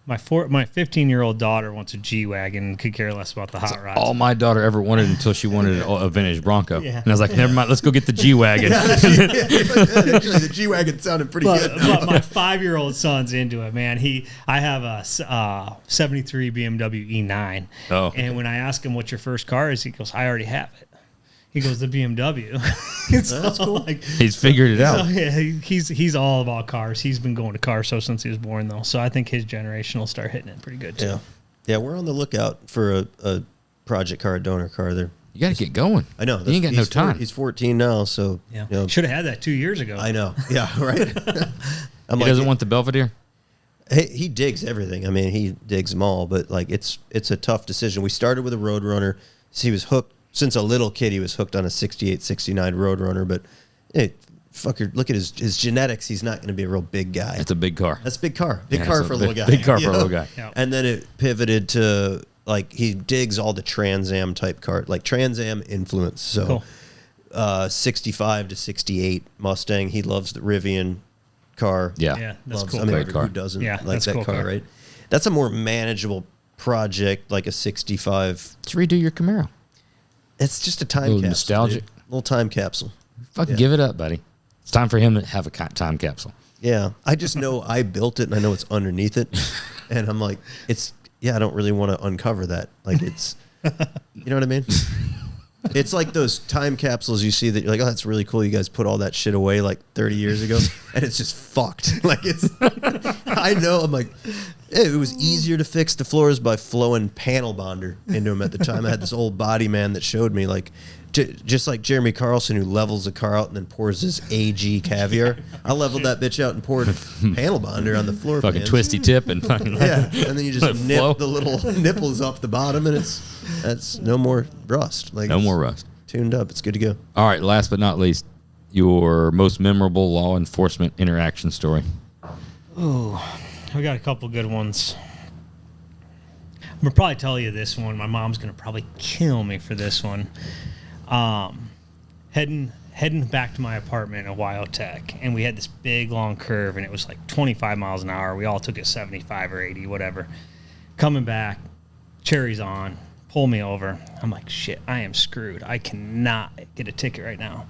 My 15-year-old daughter wants a G-Wagon and could care less about the hot rods. All my daughter ever wanted until she wanted a vintage Bronco. Yeah. And I was like, never mind, let's go get the G-Wagon. Actually, the G-Wagon sounded pretty good. But my 5-year-old son's into it, man. I have a 73 BMW E9. Oh. And when I ask him what your first car is, he goes, I already have it. He goes, the BMW. That's cool. Like, He's figured it out. So, yeah, he's all about cars. He's been going to car shows since he was born, though. So I think his generation will start hitting it pretty good, too. Yeah, we're on the lookout for a project car, a donor car there. You got to get going. I know. You ain't got no time. He's 14 now, so. Yeah. Should have had that 2 years ago. I know. Yeah, right. He doesn't want the Belvedere? He digs everything. I mean, he digs them all, but like it's a tough decision. We started with a Roadrunner. So he was hooked since a little kid. He was hooked on a 68, 69 Roadrunner. But hey, fucker, look at his genetics. He's not going to be a real big guy. It's a big car. That's a big car. Big car for a little guy. Big car for a little guy. Yep. And then it pivoted to like he digs all the Trans Am type car, like Trans Am influence. So Cool. 65 to 68 Mustang. He loves the Rivian car. Yeah. Yeah, that's Loves, cool. I mean, Great car. who doesn't Yeah, like that's that cool car, car. right? That's a more manageable project, like a 65. Let's redo your Camaro. It's just a time Little capsule. nostalgic. Dude. Little time capsule. Fucking give it up, buddy. It's time for him to have a time capsule. Yeah. I just know I built it and I know it's underneath it. And I'm like, I don't really want to uncover that. Like it's, you know what I mean? It's like those time capsules you see that you're like, oh, that's really cool. You guys put all that shit away like 30 years ago, and it's just fucked. Like it's, I know. I'm like, it was easier to fix the floors by flowing panel bonder into them at the time. I had this old body man that showed me like, just like Jeremy Carlson who levels a car out and then pours his AG caviar. I leveled that bitch out and poured panel bonder on the floor. Fucking pans. twisty tip and fucking Yeah, and then you let just it nip flow. the little nipples off the bottom, and that's no more rust. Like No it's more rust. tuned up. It's good to go. All right, last but not least, your most memorable law enforcement interaction story. Ooh, we got a couple good ones. I'm gonna probably tell you this one. My mom's gonna probably kill me for this one. Heading back to my apartment in Wyotech, and we had this big long curve, and it was like 25 miles an hour. We all took it 75 or 80, whatever. Coming back, cherries on, pull me over. I'm like, shit, I am screwed. I cannot get a ticket right now.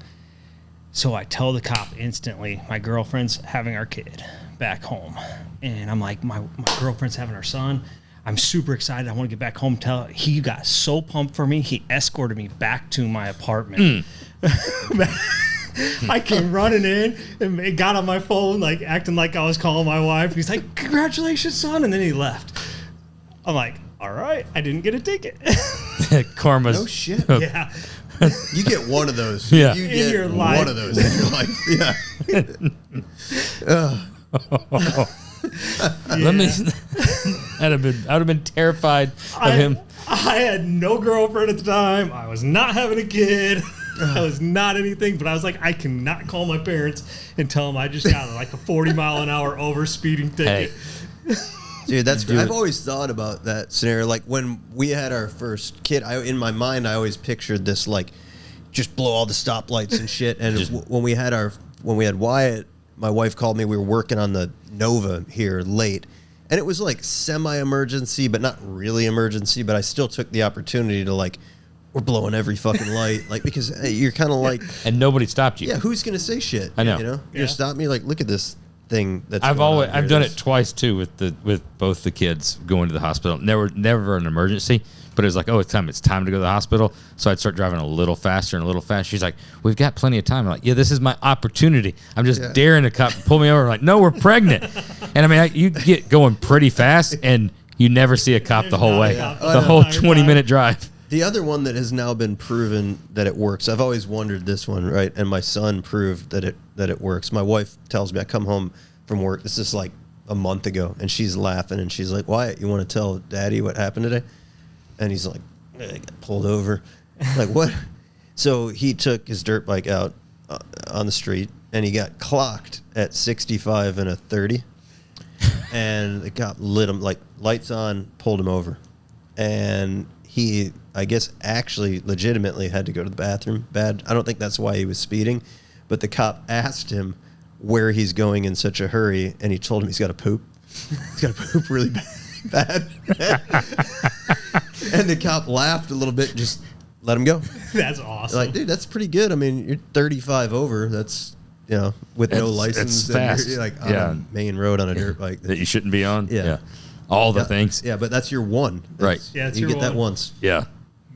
So I tell the cop instantly, my girlfriend's having our kid back home. And I'm like, my girlfriend's having our son. I'm super excited. I want to get back home. He got so pumped for me. He escorted me back to my apartment. I came running in and got on my phone, like acting like I was calling my wife. He's like, congratulations, son. And then he left. I'm like, all right, I didn't get a ticket. Karma's. No shit. Yeah. You get one of those. Yeah. You In get your life. one of those in your life. Yeah. Let me. I'd have been terrified of him. I had no girlfriend at the time. I was not having a kid. I was not anything, but I was like, I cannot call my parents and tell them I just got like a 40-mile-an-hour over speeding ticket. Hey. Dude, that's great. I've always thought about that scenario. Like when we had our first kid, in my mind, I always pictured this like just blow all the stoplights and shit. And when we had Wyatt, my wife called me. We were working on the Nova here late, and it was like semi-emergency, but not really emergency. But I still took the opportunity to like, we're blowing every fucking light, like because you're kind of like, And nobody stopped you. yeah, who's gonna say shit? I know. You know, Yeah. you stop me like, look at this thing. That's I've going on here. I've done This- it twice too with both the kids going to the hospital. Never an emergency, but it was like, oh, it's time to go to the hospital. So I'd start driving a little faster and a little faster. She's like, we've got plenty of time. I'm like, yeah, this is my opportunity. I'm just daring a cop to pull me over. I'm like, no, we're pregnant. And I mean, you get going pretty fast and you never see a cop the whole way. Yeah. The whole 20-minute drive. The other one that has now been proven that it works. I've always wondered this one, right? And my son proved that it works. My wife tells me I come home from work. This is like a month ago, and she's laughing and she's like, "Wyatt, you want to tell Daddy what happened today?" And he's like, "I got pulled over." I'm like, what? So he took his dirt bike out on the street, and he got clocked at 65 and a 30, and the cop lit him like lights on, pulled him over, and he, I guess, actually legitimately had to go to the bathroom bad. I don't think that's why he was speeding, but the cop asked him where he's going in such a hurry, and he told him he's got to poop. He's got to poop really bad. And the cop laughed a little bit and just let him go. That's awesome. Like, dude, that's pretty good. I mean, you're 35 over. That's, you know, with no license. It's fast. You're like on a main road on a dirt bike. That you shouldn't be on. Yeah. All the things. Yeah, but that's your one. Right. Yeah, it's you your get that one. once. Yeah.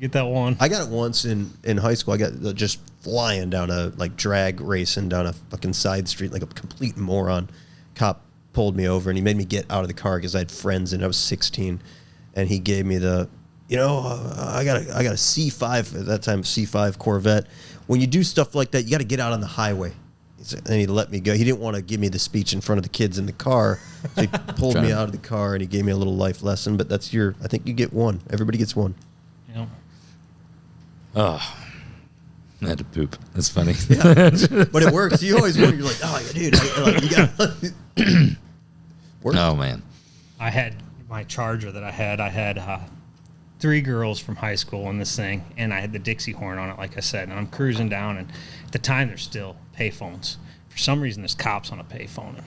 Get that one. I got it once in high school. I got just flying down drag racing down a fucking side street like a complete moron. Cop pulled me over and he made me get out of the car because I had friends and I was 16, and he gave me the, I got a C5 at that time, C5 Corvette. When you do stuff like that, you got to get out on the highway. and he let me go. He didn't want to give me the speech in front of the kids in the car. So he pulled me out of the car and he gave me a little life lesson. But that's I think you get one. Everybody gets one. Yeah. Oh, I had to poop. That's funny. Yeah. But it works. You always wonder, you're like, oh, dude, you got Oh, man. I had my Charger that I had 3 girls from high school in this thing, and I had the Dixie horn on it, like I said, and I'm cruising down, and at the time there's still payphones. For some reason, there's cops on a payphone, and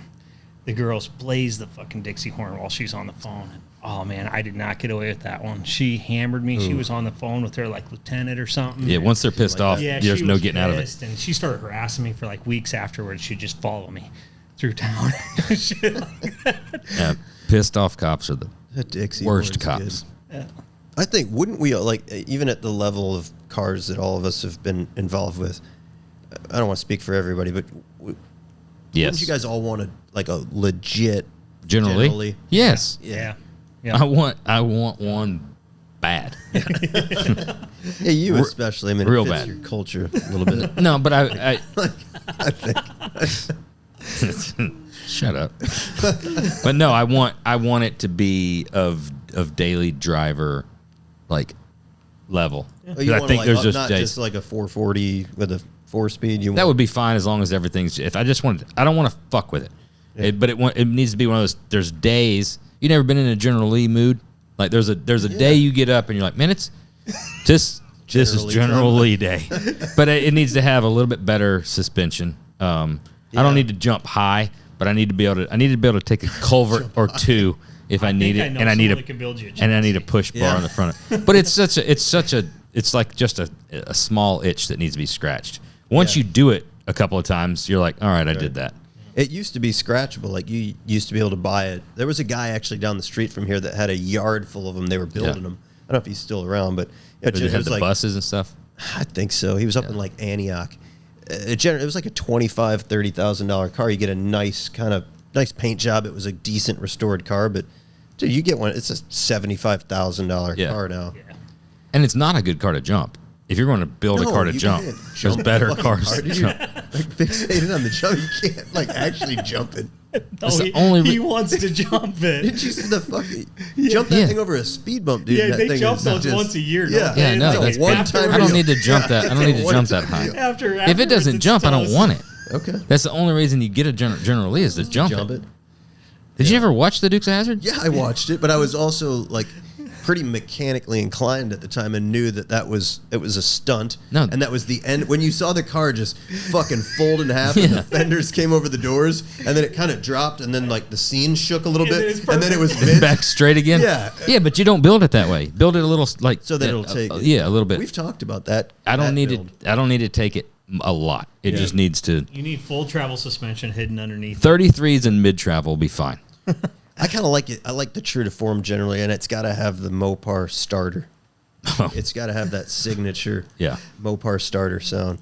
the girls blaze the fucking Dixie horn while she's on the phone. And, oh, man, I did not get away with that one. She hammered me. Ooh. She was on the phone with her, like, lieutenant or something. Yeah, once they're pissed off, there's no getting out of it. And she started harassing me for, like, weeks afterwards. She'd just follow me through town. Shit like that. Yeah, pissed off cops are the Dixie worst cops. Yeah. I think, wouldn't we, like, even at the level of cars that all of us have been involved with, I don't want to speak for everybody, but yes, wouldn't you guys all want like a legit generally? Yes. Yeah. I want one bad. Yeah, you especially. I mean, real it fits bad. your culture a little bit. No, but I think. Shut up. But no, I want it to be of daily driver, like, level. Oh, you I want think like, there's just not days. just like a 440 with a 4-speed. That would be fine as long as everything's. If I just wanted, I don't want to fuck with it. Yeah. But it needs to be one of those. There's days you never been in a General Lee mood. Like there's a day you get up and you're like, man, it's this is General Lee day. But it needs to have a little bit better suspension. I don't need to jump high, but I need to be able to take a culvert or two if I need it, and I need a push bar on the front. But it's like just a small itch that needs to be scratched. Once you do it a couple of times, you're like, all right, I did that. It used to be scratchable. Like you used to be able to buy it. There was a guy actually down the street from here that had a yard full of them. They were building them. I don't know if he's still around, but They had the buses and stuff. I think so. He was up in like Antioch. It was like a $25,000, $30,000 car. You get a nice paint job. It was a decent restored car, but dude, you get one. It's a $75,000 car now. Yeah. And it's not a good car to jump. If you're going to build a car to jump, there's better cars to jump. Like fixated on the jump, you can't like actually jump it. No, he wants to jump it. Did you see the fucking jump that thing over a speed bump, dude? Yeah, that they thing jump those once a year. Yeah, no, that's one time. I don't need to jump that. I don't need to jump that high. If it doesn't jump, I don't want it. Okay, that's the only reason you get a General Lee is to jump it. Did you ever watch the Dukes of Hazzard? Yeah, I watched it, but I was also like pretty mechanically inclined at the time and knew that was a stunt. No. And that was the end. When you saw the car just fucking fold in half and the fenders came over the doors and then it kind of dropped and then like the scene shook a little bit and then it was back straight again. Yeah, but you don't build it that way. Build it a little like so that it'll take a little bit. We've talked about that. I don't need to take it a lot. It just needs to. You need full travel suspension hidden underneath. 33s and mid travel will be fine. I kind of like it. I like the true to form generally, and it's got to have the Mopar starter. It's got to have that signature Mopar starter sound.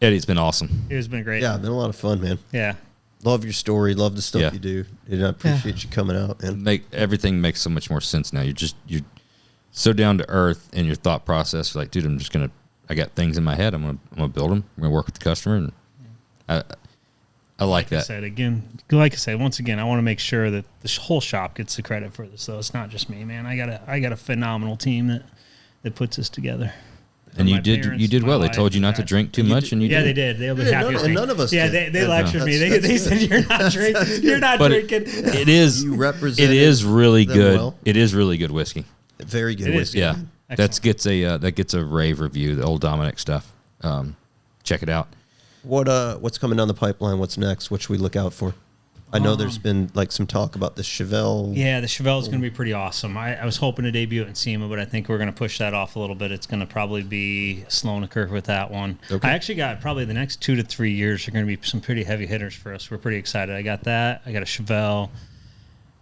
Eddie, it's been awesome. It has been great. Yeah, it's been a lot of fun, man. Yeah. Love your story. Love the stuff you do. And I appreciate you coming out, man. Everything makes so much more sense now. You're so down to earth in your thought process. You're like, dude, I got things in my head. I'm gonna build them. I'm gonna work with the customer, and I like that. Like I said, once again, I want to make sure that the whole shop gets the credit for this. Though it's not just me, man. I got a phenomenal team that puts this together. And you did well. They told you not to drink too much, and you did. Yeah, they did. They'll be happy with me. None of us. Yeah, did. they lectured me. They said you're not drinking. You're not drinking. It is. You represent. It is really good. Well. It is really good whiskey. Very good whiskey. Yeah, that gets a rave review. The old Dominic stuff. Check it out. What's coming down the pipeline? What's next? What should we look out for? I know there's been like some talk about the Chevelle. Yeah, the Chevelle is going to be pretty awesome. I was hoping to debut it in SEMA, but I think we're going to push that off a little bit. It's going to probably be Sloaneker with that one. Okay. I actually got probably the next 2 to 3 years are going to be some pretty heavy hitters for us. We're pretty excited. I got that. I got a Chevelle.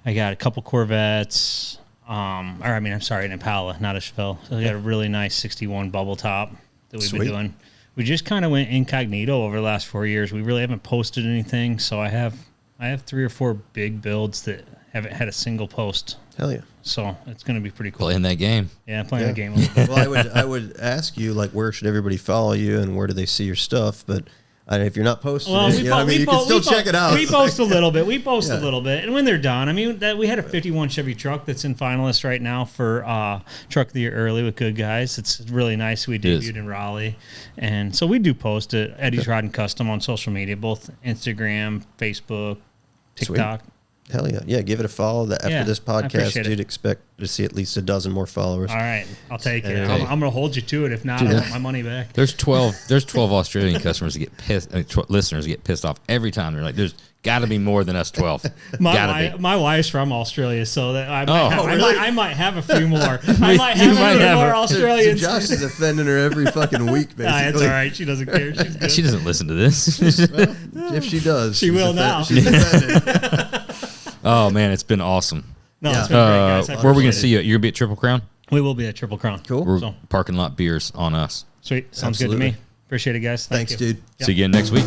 I got a couple Corvettes. An Impala, not a Chevelle. So I got a really nice 61 bubble top that we've been doing. We just kind of went incognito over the last 4 years. We really haven't posted anything, so I have 3 or 4 big builds that haven't had a single post. Hell yeah! So it's going to be pretty cool. Playing that game. Yeah, playing the game a little bit. Well, I would ask you like where should everybody follow you and where do they see your stuff? But If you're not posting Well, it, you can still check it out. We post a little bit. We post a little bit, and when they're done, I mean, we had a '51 Chevy truck that's in finalists right now for Truck of the Year early with Good Guys. It's really nice. We debuted in Raleigh, and so we do post it. Eddie's Riding Custom on social media, both Instagram, Facebook, TikTok. Sweet. Hell yeah. Yeah, give it a follow. After this podcast, you'd expect to see at least a dozen more followers. All right. I'll take it. I'm going to hold you to it. If not, I want my money back. There's 12 Australian customers that get pissed, listeners get pissed off every time. They're like, there's got to be more than us 12. My wife's from Australia, so that I might have a few more. I might You have might a few have more a- Australians. So Josh is offending her every fucking week, basically. It's all right. She doesn't care. She's good. She doesn't listen to this. Well, if she does, She will now. She's offended. Oh, man, it's been awesome. No, it's been great, guys. I Where are we going appreciate to see you? You're going to be at Triple Crown? We will be at Triple Crown. Cool. We're So- parking lot beers on us. Sweet. Sounds Absolutely. good to me. Appreciate it, guys. Thanks, you. dude. Yep. See you again next week.